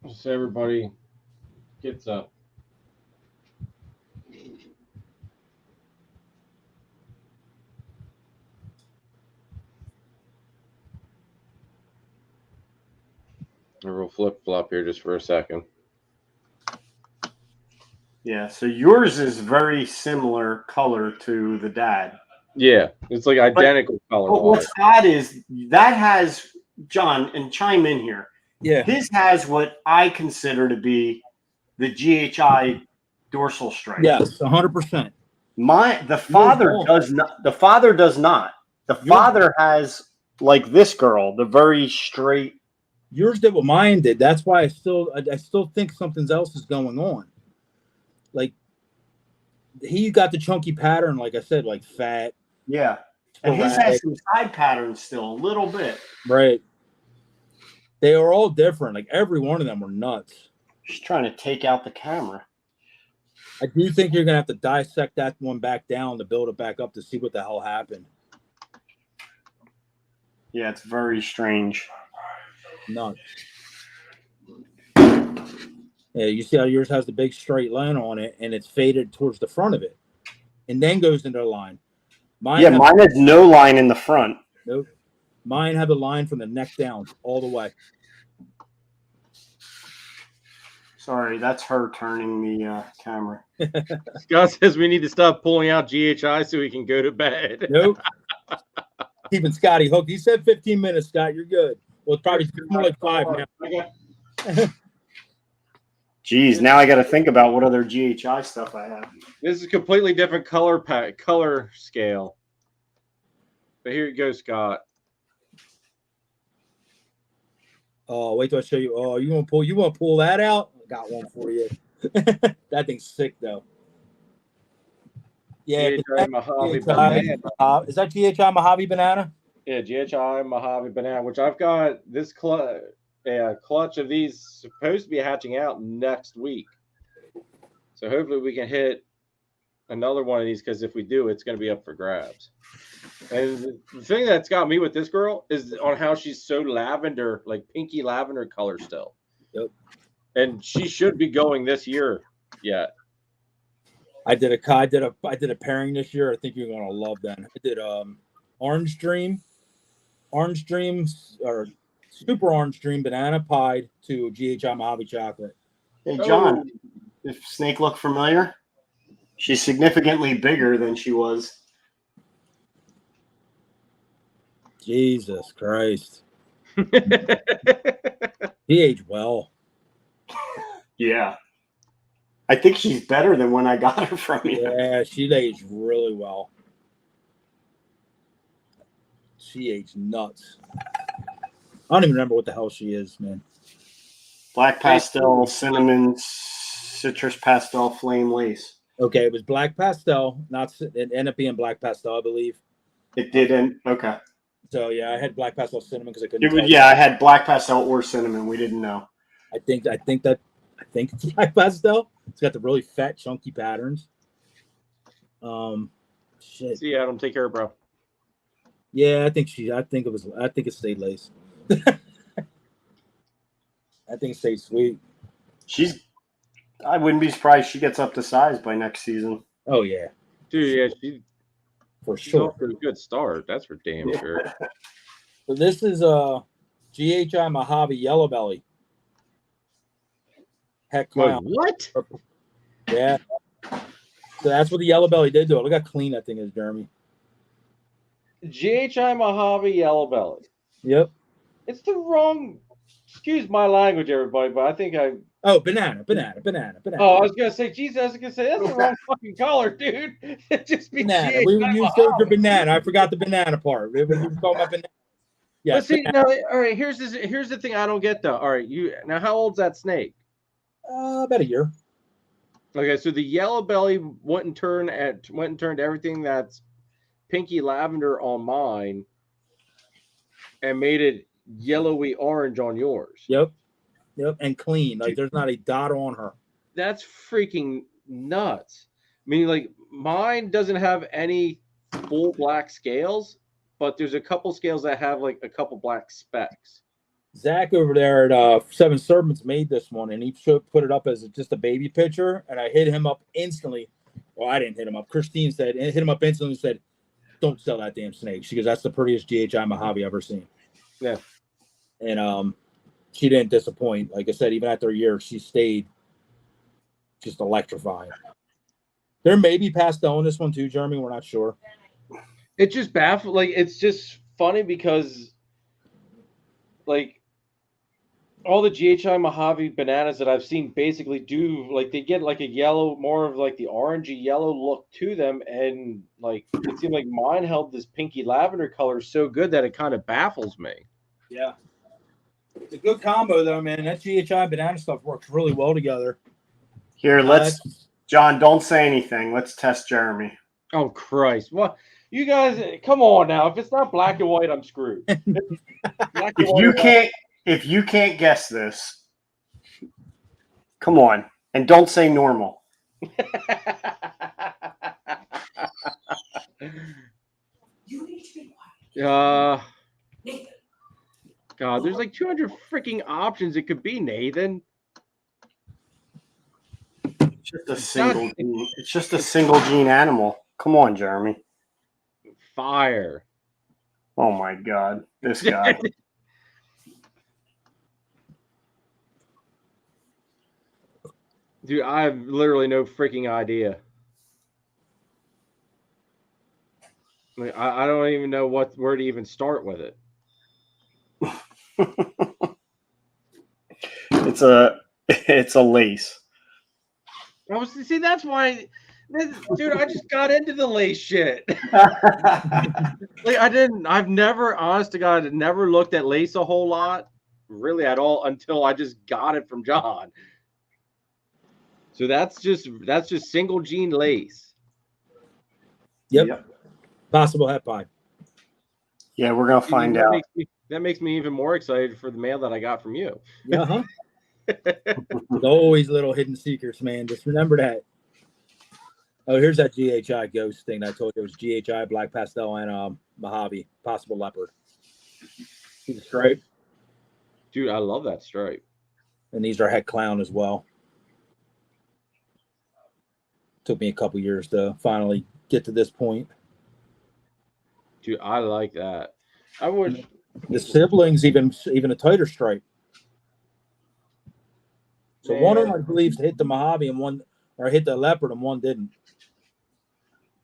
Just so everybody gets up. We'll flip-flop here just for a second. Yeah, so yours is very similar color to the dad. Yeah, it's like identical color. But what's odd is that has, John, and chime in here. Yeah. His has what I consider to be the GHI dorsal stripe. Yes, 100%. The father does not. The father does not. The father has like this girl, the very straight. Yours did what mine did. That's why I still think something else is going on. Like he got the chunky pattern, like I said, like fat. Yeah. And his has some side patterns still, a little bit. Right. They are all different. Like every one of them were nuts. She's trying to take out the camera. I do think you're gonna have to dissect that one back down to build it back up to see what the hell happened. Yeah, it's very strange. Nuts. Yeah, you see how yours has the big straight line on it, and it's faded towards the front of it, and then goes into the line. Mine has no line in the front. Nope. Mine have a line from the neck down all the way. Sorry, that's her turning the camera. Scott says we need to stop pulling out GHI so we can go to bed. Nope. Keeping Scotty hooked. He said 15 minutes, Scott. You're good. Well, it's probably more like 5 now. Geez, now I got to think about what other GHI stuff I have. This is a completely different color scale. But here you go, Scott. Oh, wait till I show you. Oh, you want to pull that out? I got one for you. That thing's sick though. Yeah, GHI Mojave GHI, Banana. is that GHI Mojave Banana? Yeah, GHI Mojave Banana, which I've got this clutch of these supposed to be hatching out next week. So hopefully we can hit another one of these, because if we do, it's going to be up for grabs. And the thing that's got me with this girl is on how she's so lavender, like pinky lavender color still. Yep. And she should be going this year yet. I did a pairing this year. I think you're gonna love that. I did orange dream or super orange dream banana pied to GHI Mojave chocolate. Hey, John, if Snake look familiar, she's significantly bigger than she was. Jesus Christ. He aged well. Yeah. I think she's better than when I got her from you. Yeah, she aged really well. She aged nuts. I don't even remember what the hell she is, man. Black pastel, cinnamon, citrus pastel, flame lace. Okay, it was black pastel. It ended up being black pastel, I believe. It didn't. Okay. So yeah, I had black pastel cinnamon because I couldn't. I had black pastel or cinnamon. We didn't know. I think it's black pastel. It's got the really fat, chunky patterns. Shit. See, Adam, take care, bro. Yeah, I think it stayed lace. I think it stayed sweet. I wouldn't be surprised she gets up to size by next season. Oh yeah, Dude, yeah, for she's sure. off to a good start. That's for damn sure. So this is GHI Mojave Yellow Belly. Heck, clown. What? Yeah. So that's what the Yellow Belly did to it. Look how clean that thing is, Jeremy. GHI Mojave Yellow Belly. Yep. It's the wrong. Excuse my language, everybody, but I think I. Oh, banana. Oh, I was gonna say, Jesus, I was gonna say that's the wrong fucking color, dude. It just be Banana. GHI We used the Mojave. banana. I forgot the banana part. We were talking about banana. Yeah. But see, now, all right. Here's the thing I don't get though. All right, now how old's that snake? About a year. Okay, so the yellow belly went and turned everything that's pinky lavender on mine, and made it yellowy orange on yours. Yep. And clean. Like there's not a dot on her. That's freaking nuts. I mean, like mine doesn't have any full black scales, but there's a couple scales that have like a couple black specks. Zach over there at Seven Serpents made this one, and he put it up as just a baby picture, and I hit him up instantly. Well, I didn't hit him up. Christine said, and hit him up instantly and said, "Don't sell that damn snake." She goes, "That's the prettiest GHI Mojave I've ever seen." Yeah. And she didn't disappoint. Like I said, even after a year, she stayed just electrifying. There may be pastel in this one too, Jeremy. We're not sure. It just baffles. Like it's just funny because, like, all the GHI Mojave bananas that I've seen basically do like they get like a yellow, more of like the orangey yellow look to them, and like it seemed like mine held this pinky lavender color so good that it kind of baffles me. Yeah. It's a good combo though, man. That GHI banana stuff works really well together. Here, John, don't say anything. Let's test Jeremy. Oh Christ! What you guys? Come on now. If it's not black and white, I'm screwed. If you can't guess this, come on, and don't say normal. You need to be quiet. Nathan. God, there's like 200 freaking options it could be, Nathan. It's just a single gene animal. Come on, Jeremy. Fire. Oh my God, this guy. Dude, I have literally no freaking idea. Like, I don't even know where to even start with it. It's a lace. See, that's why, dude. I just got into the lace shit. Like I've never, honest to God, never looked at lace a whole lot, really at all, until I just got it from John. So that's just single gene lace. Yep. Possible het pie. Yeah, we're gonna find out. That makes me even more excited for the mail that I got from you. Yeah. There's always little hidden secrets, man. Just remember that. Oh, here's that GHI ghost thing that I told you. It was GHI, black pastel, and Mojave, possible leopard. See the stripe? Dude, I love that stripe. And these are het clown as well. Took me a couple years to finally get to this point. Dude, I like that. I would. The siblings even a tighter stripe. So Man. one of them, I believe, hit the Mojave and one, or hit the leopard and one didn't.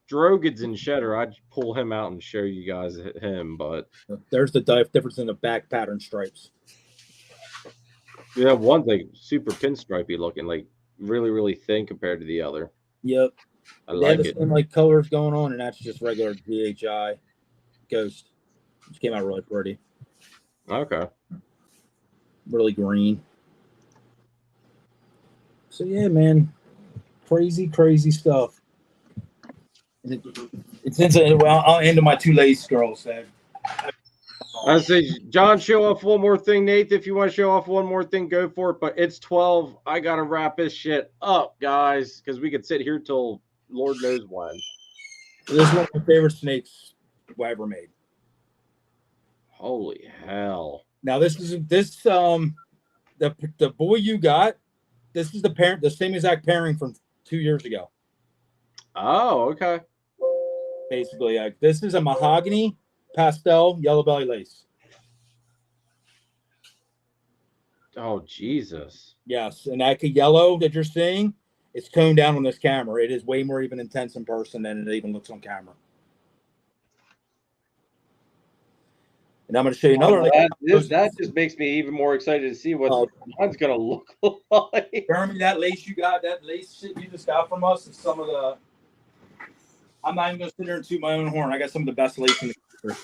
Drogon's in Shedder. I'd pull him out and show you guys him, but There's the difference in the back pattern stripes. yeah, one's like super pinstripey looking, like really, really thin compared to the other. Yep. I They like have the it. same like colors going on, and that's just regular GHI ghost. Which came out really pretty. Okay. Really green. So yeah, man. Crazy stuff. It's well, I'll end my two lace girls then. I say, John, show off one more thing. Nate, if you want to show off one more thing, go for it. But it's 12. I got to wrap this shit up, guys, because we could sit here till Lord knows when. This is one of my favorite snakes I ever made. Holy hell. Now the boy you got, this is the same exact pairing from 2 years ago. Oh, okay. Basically, this is a mahogany pastel yellow belly lace. Oh, Jesus. Yes, and that yellow that you're seeing, it's toned down on this camera. It is way more even intense in person than it even looks on camera. And I'm going to show you another. That just makes me even more excited to see what mine's going to look like. Jeremy, that lace shit you just got from us is some of the. I'm not even going to sit there and toot my own horn. I got some of the best lace in the country.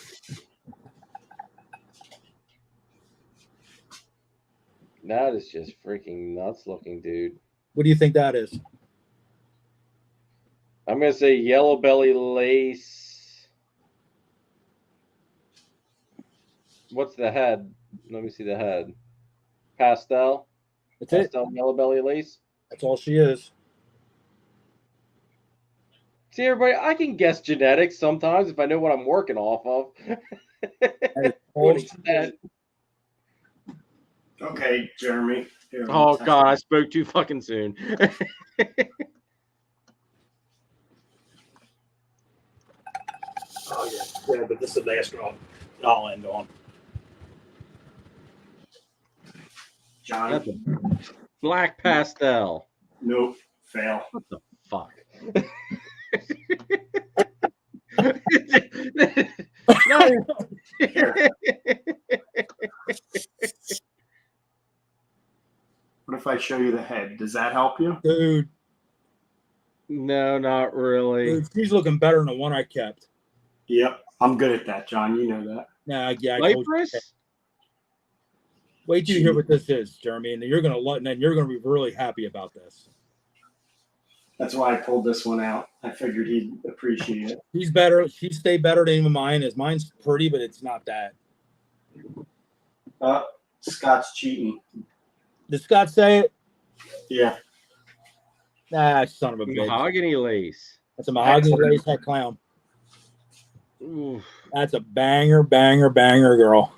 That is just freaking nuts looking, dude. What do you think that is? I'm going to say yellow belly lace. What's the head? Let me see the head. Pastel. That's Pastel it. yellow belly lace. That's all she is. See, everybody, I can guess genetics sometimes if I know what I'm working off of. Okay, Jeremy. Here, Oh, God, I spoke too fucking soon. Oh, yeah, but this is the last one I'll end on. John. That's a black pastel. Nope. Fail. What the fuck? What if I show you the head? Does that help you? Dude. No, not really. Dude, she's looking better than the one I kept. Yep. I'm good at that, John. You know that. Nah, yeah. Cypress? Wait till you hear what this is, Jeremy, and you're gonna be really happy about this. That's why I pulled this one out. I figured he'd appreciate it. She's better. She stayed better than even mine is. Mine's pretty, but it's not that. Scott's cheating. Did Scott say it? Yeah. Nah, son of a bitch. Mahogany lace. That's a mahogany lace head clown. Oof. That's a banger, girl.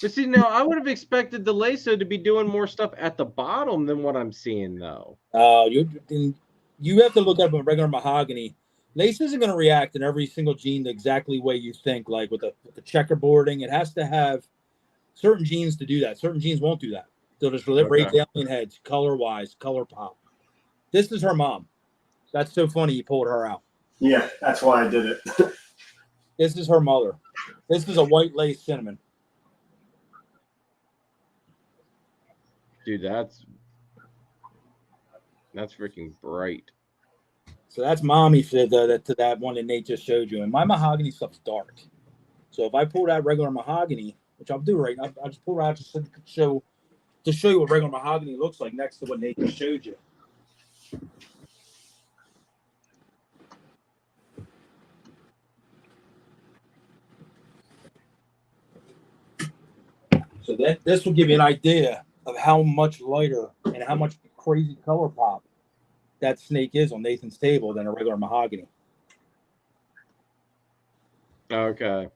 But see, now I would have expected the lacer to be doing more stuff at the bottom than what I'm seeing, though. You have to look up a regular mahogany. Lace isn't going to react in every single gene the exactly way you think, like with the checkerboarding. It has to have certain genes to do that. Certain genes won't do that. They'll just raise alien heads, color-wise, color pop. This is her mom. That's so funny you pulled her out. Yeah, that's why I did it. This is her mother. This is a white lace cinnamon. Dude, that's freaking bright. So that's mommy to that one that Nate just showed you. And my mahogany stuff's dark. So if I pull out regular mahogany, which I'll do right now, I'll just pull it out just to show you what regular mahogany looks like next to what Nate just showed you. So this will give you an idea of how much lighter and how much crazy color pop that snake is on Nathan's table than a regular mahogany. Okay.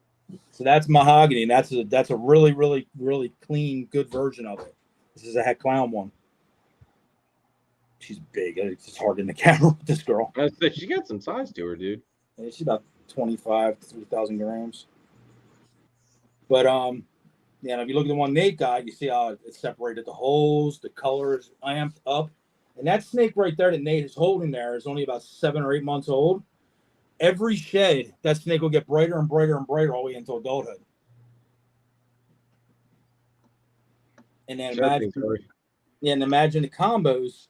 So that's mahogany, and that's a really, really, really clean, good version of it. This is a head clown one. She's big. It's hard in the camera with this girl. She got some size to her, dude. And she's about 25 to 3,000 grams. But if you look at the one Nate got, you see how it's separated the holes, the colors amped up. And that snake right there that Nate is holding there is only about 7 or 8 months old. Every shed, that snake will get brighter and brighter and brighter all the way into adulthood. And then imagine the combos.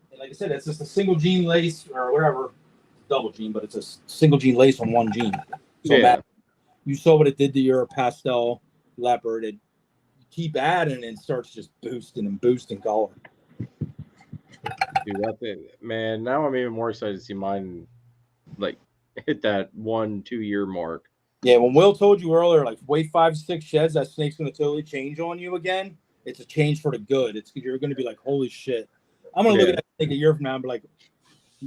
And like I said, it's just a single gene lace or whatever, double gene, but it's a single gene lace on one gene. So you saw what it did to your pastel leopard. It keep adding and starts just boosting and boosting color. Dude, that's it, man. Now I'm even more excited to see mine like hit that 1-2 year mark. Yeah, when Will told you earlier, like wait 5-6 sheds, that snake's gonna totally change on you again. It's a change for the good. You're gonna be like, holy shit. I'm gonna look at that snake a year from now and be like,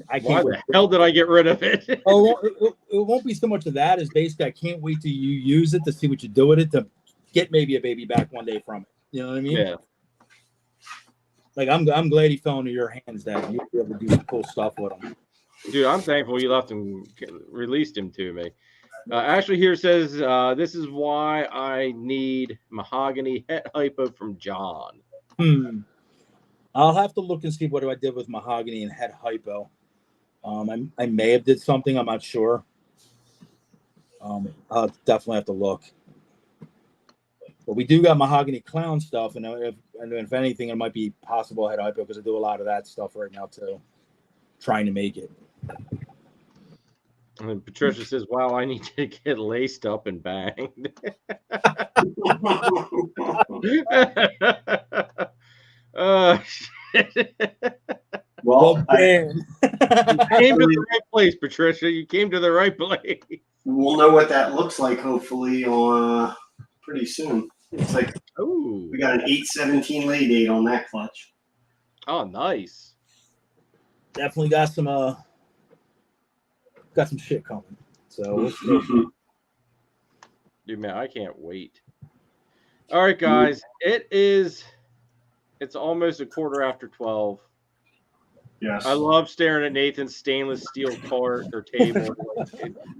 I can't. Why the hell did I get rid of it? It won't be so much of that as basically I can't wait till you use it to see what you do with it to get maybe a baby back one day from it. You know what I mean? Yeah. Like I'm glad he fell into your hands that you'll be able to do some cool stuff with him. Dude, I'm thankful you released him to me. Ashley here says, this is why I need mahogany het hypo from John. I'll have to look and see what I did with mahogany and het hypo. I may have did something. I'm not sure. I'll definitely have to look. But we do got mahogany clown stuff, and if anything, it might be possible het hypo because I do a lot of that stuff right now too, trying to make it. And Patricia says, wow, I need to get laced up and banged. Oh, shit. Well, you came to the right place, Patricia. You came to the right place. We'll know what that looks like, hopefully, pretty soon. It's like, we got an 8-17 lay date on that clutch. Oh, nice. Definitely got some shit coming. So dude, man, I can't wait. All right, guys. It's almost 12:15. Yes. I love staring at Nathan's stainless steel cart or table. It's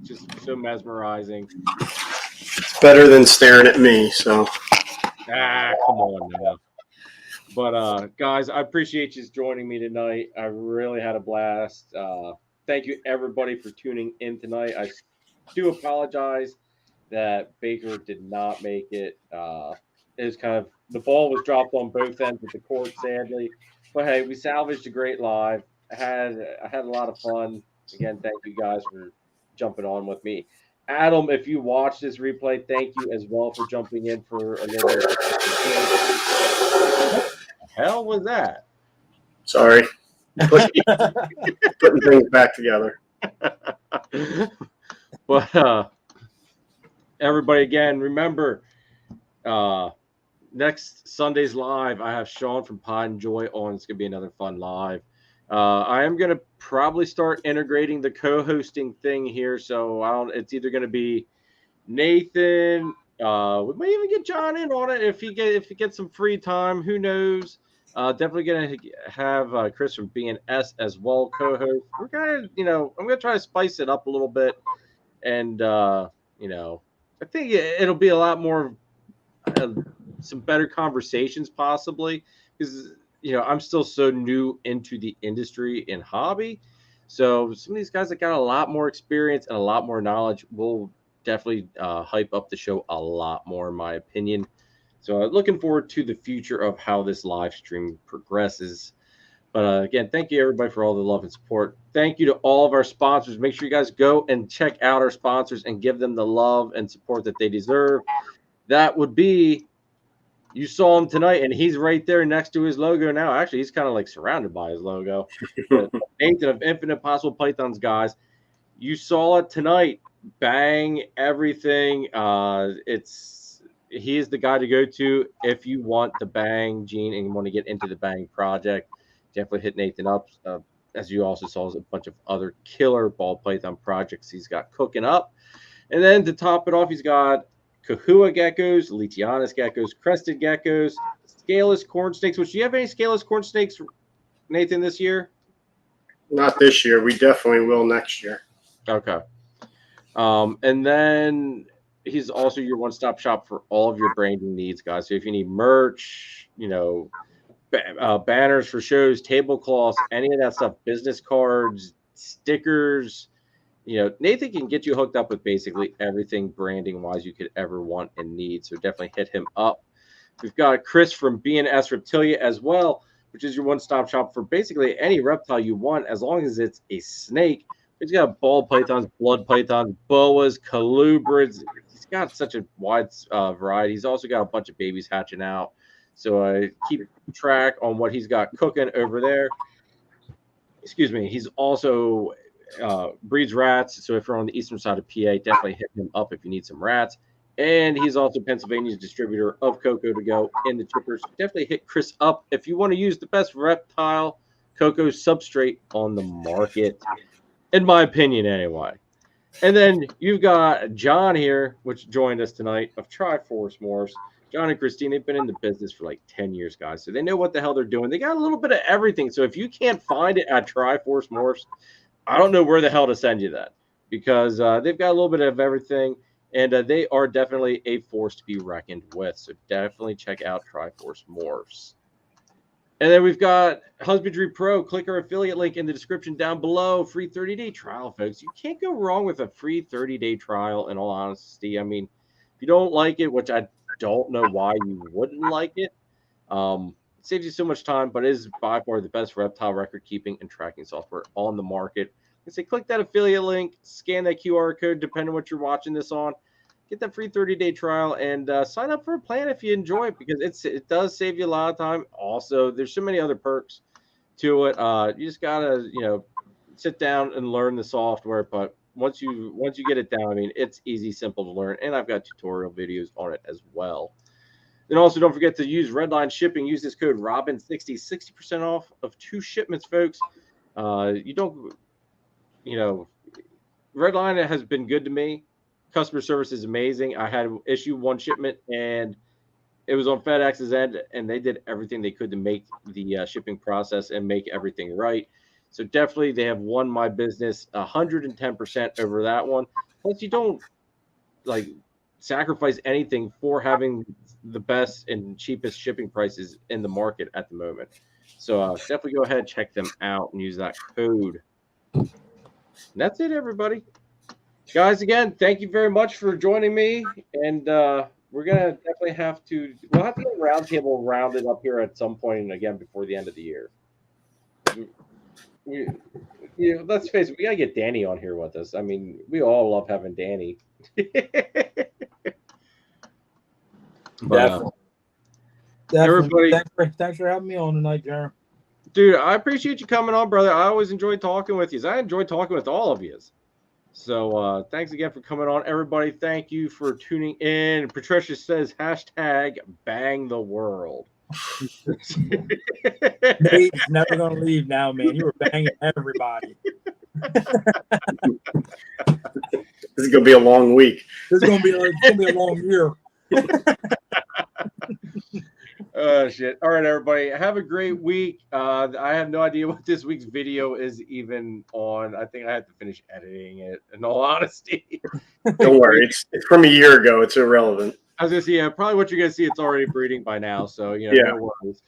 just so mesmerizing. It's better than staring at me, so. Come on now. But guys, I appreciate you joining me tonight. I really had a blast. Thank you everybody for tuning in tonight. I do apologize that Baker did not make it. It was kind of the ball was dropped on both ends of the court, sadly. But hey, we salvaged a great live. I had a lot of fun. Again, thank you guys for jumping on with me. Adam, if you watch this replay, thank you as well for jumping in for a little bit. What the hell was that? Sorry. Putting things back together. But everybody, again, remember, next Sunday's live, I have Sean from Pod and Joy on. It's going to be another fun live. I am going to probably start integrating the co-hosting thing here. So it's either going to be Nathan. We might even get John in on it if he gets some free time. Who knows? Definitely going to have Chris from BNS as well co-host. We're going to, I'm going to try to spice it up a little bit. And, I think it'll be a lot more, some better conversations possibly because, I'm still so new into the industry and hobby. So some of these guys that got a lot more experience and a lot more knowledge will definitely hype up the show a lot more, in my opinion. So looking forward to the future of how this live stream progresses. But again, thank you everybody for all the love and support. Thank you to all of our sponsors. Make sure you guys go and check out our sponsors and give them the love and support that they deserve. That would be, you saw him tonight, and he's right there next to his logo now. Actually, he's kind of like surrounded by his logo. Nathan of Infinite Possible Pythons, guys. You saw it tonight. Bang everything. He's the guy to go to if you want the Bang gene and you want to get into the Bang project. Definitely hit Nathan up. As you also saw, there's a bunch of other killer ball python projects he's got cooking up. And then to top it off, he's got Kahua geckos, Leitianus geckos, crested geckos, scaleless corn snakes. Which, do you have any scaleless corn snakes, Nathan, this year? Not this year. We definitely will next year. Okay. And then he's also your one-stop shop for all of your branding needs, guys. So if you need merch, banners for shows, tablecloths, any of that stuff, business cards, stickers, Nathan can get you hooked up with basically everything branding-wise you could ever want and need. So definitely hit him up. We've got Chris from S Reptilia as well, which is your one-stop shop for basically any reptile you want, as long as it's a snake. He's got ball pythons, blood pythons, boas, colubrids. He's got such a wide variety. He's also got a bunch of babies hatching out. So keep track on what he's got cooking over there. Excuse me. He's also breeds rats. So if you're on the eastern side of PA, definitely hit him up if you need some rats. And he's also Pennsylvania's distributor of Cocoa to Go in the chippers. Definitely hit Chris up if you want to use the best reptile cocoa substrate on the market, in my opinion, anyway. And then you've got John here, which joined us tonight, of Triforce Morphs. John and Christine, they've been in the business for like 10 years, guys. So they know what the hell they're doing. They got a little bit of everything. So if you can't find it at Triforce Morphs, I don't know where the hell to send you that, because they've got a little bit of everything. And they are definitely a force to be reckoned with. So definitely check out Triforce Morphs. And then we've got Husbandry Pro. Click our affiliate link in the description down below. Free 30-day trial, folks. You can't go wrong with a free 30-day trial, in all honesty. I mean, if you don't like it, which I don't know why you wouldn't like it, it saves you so much time, but it is by far the best reptile record keeping and tracking software on the market. I say click that affiliate link, scan that QR code, depending on what you're watching this on. Get that free 30-day trial and sign up for a plan if you enjoy it, because it does save you a lot of time. Also, there's so many other perks to it. You just gotta sit down and learn the software. But once you get it down, I mean, it's easy, simple to learn, and I've got tutorial videos on it as well. Then also don't forget to use Redline shipping. Use this code Robin60, 60% off of 2 shipments, folks. Redline has been good to me. Customer service is amazing. I had to issue 1 shipment, and it was on FedEx's end, and they did everything they could to make the shipping process and make everything right. So definitely they have won my business 110% over that one. Plus, you don't sacrifice anything for having the best and cheapest shipping prices in the market at the moment. So definitely go ahead, check them out, and use that code. And that's it, everybody. Guys, again, thank you very much for joining me, and we're gonna definitely we'll have to get a roundtable rounded up here at some point, and again before the end of the year. Let's face it, we gotta get Danny on here with us. I mean, we all love having Danny. Definitely. Everybody, thanks for having me on tonight, Jeremy. Dude, I appreciate you coming on, brother. I always enjoy talking with you. I enjoy talking with all of you. So thanks again for coming on, everybody. Thank you for tuning in. Patricia says #bang the world. Nate's never gonna leave now, man. You were banging everybody. This is gonna be a long week. This is gonna be a long year. Oh shit. All right, everybody. Have a great week. I have no idea what this week's video is even on. I think I have to finish editing it, in all honesty. Don't worry, it's from a year ago. It's irrelevant. I was gonna say, probably what you're gonna see, it's already breeding by now, so no worries.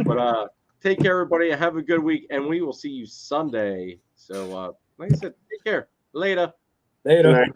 But take care, everybody. Have a good week, and we will see you Sunday. So like I said, take care. Later. Later.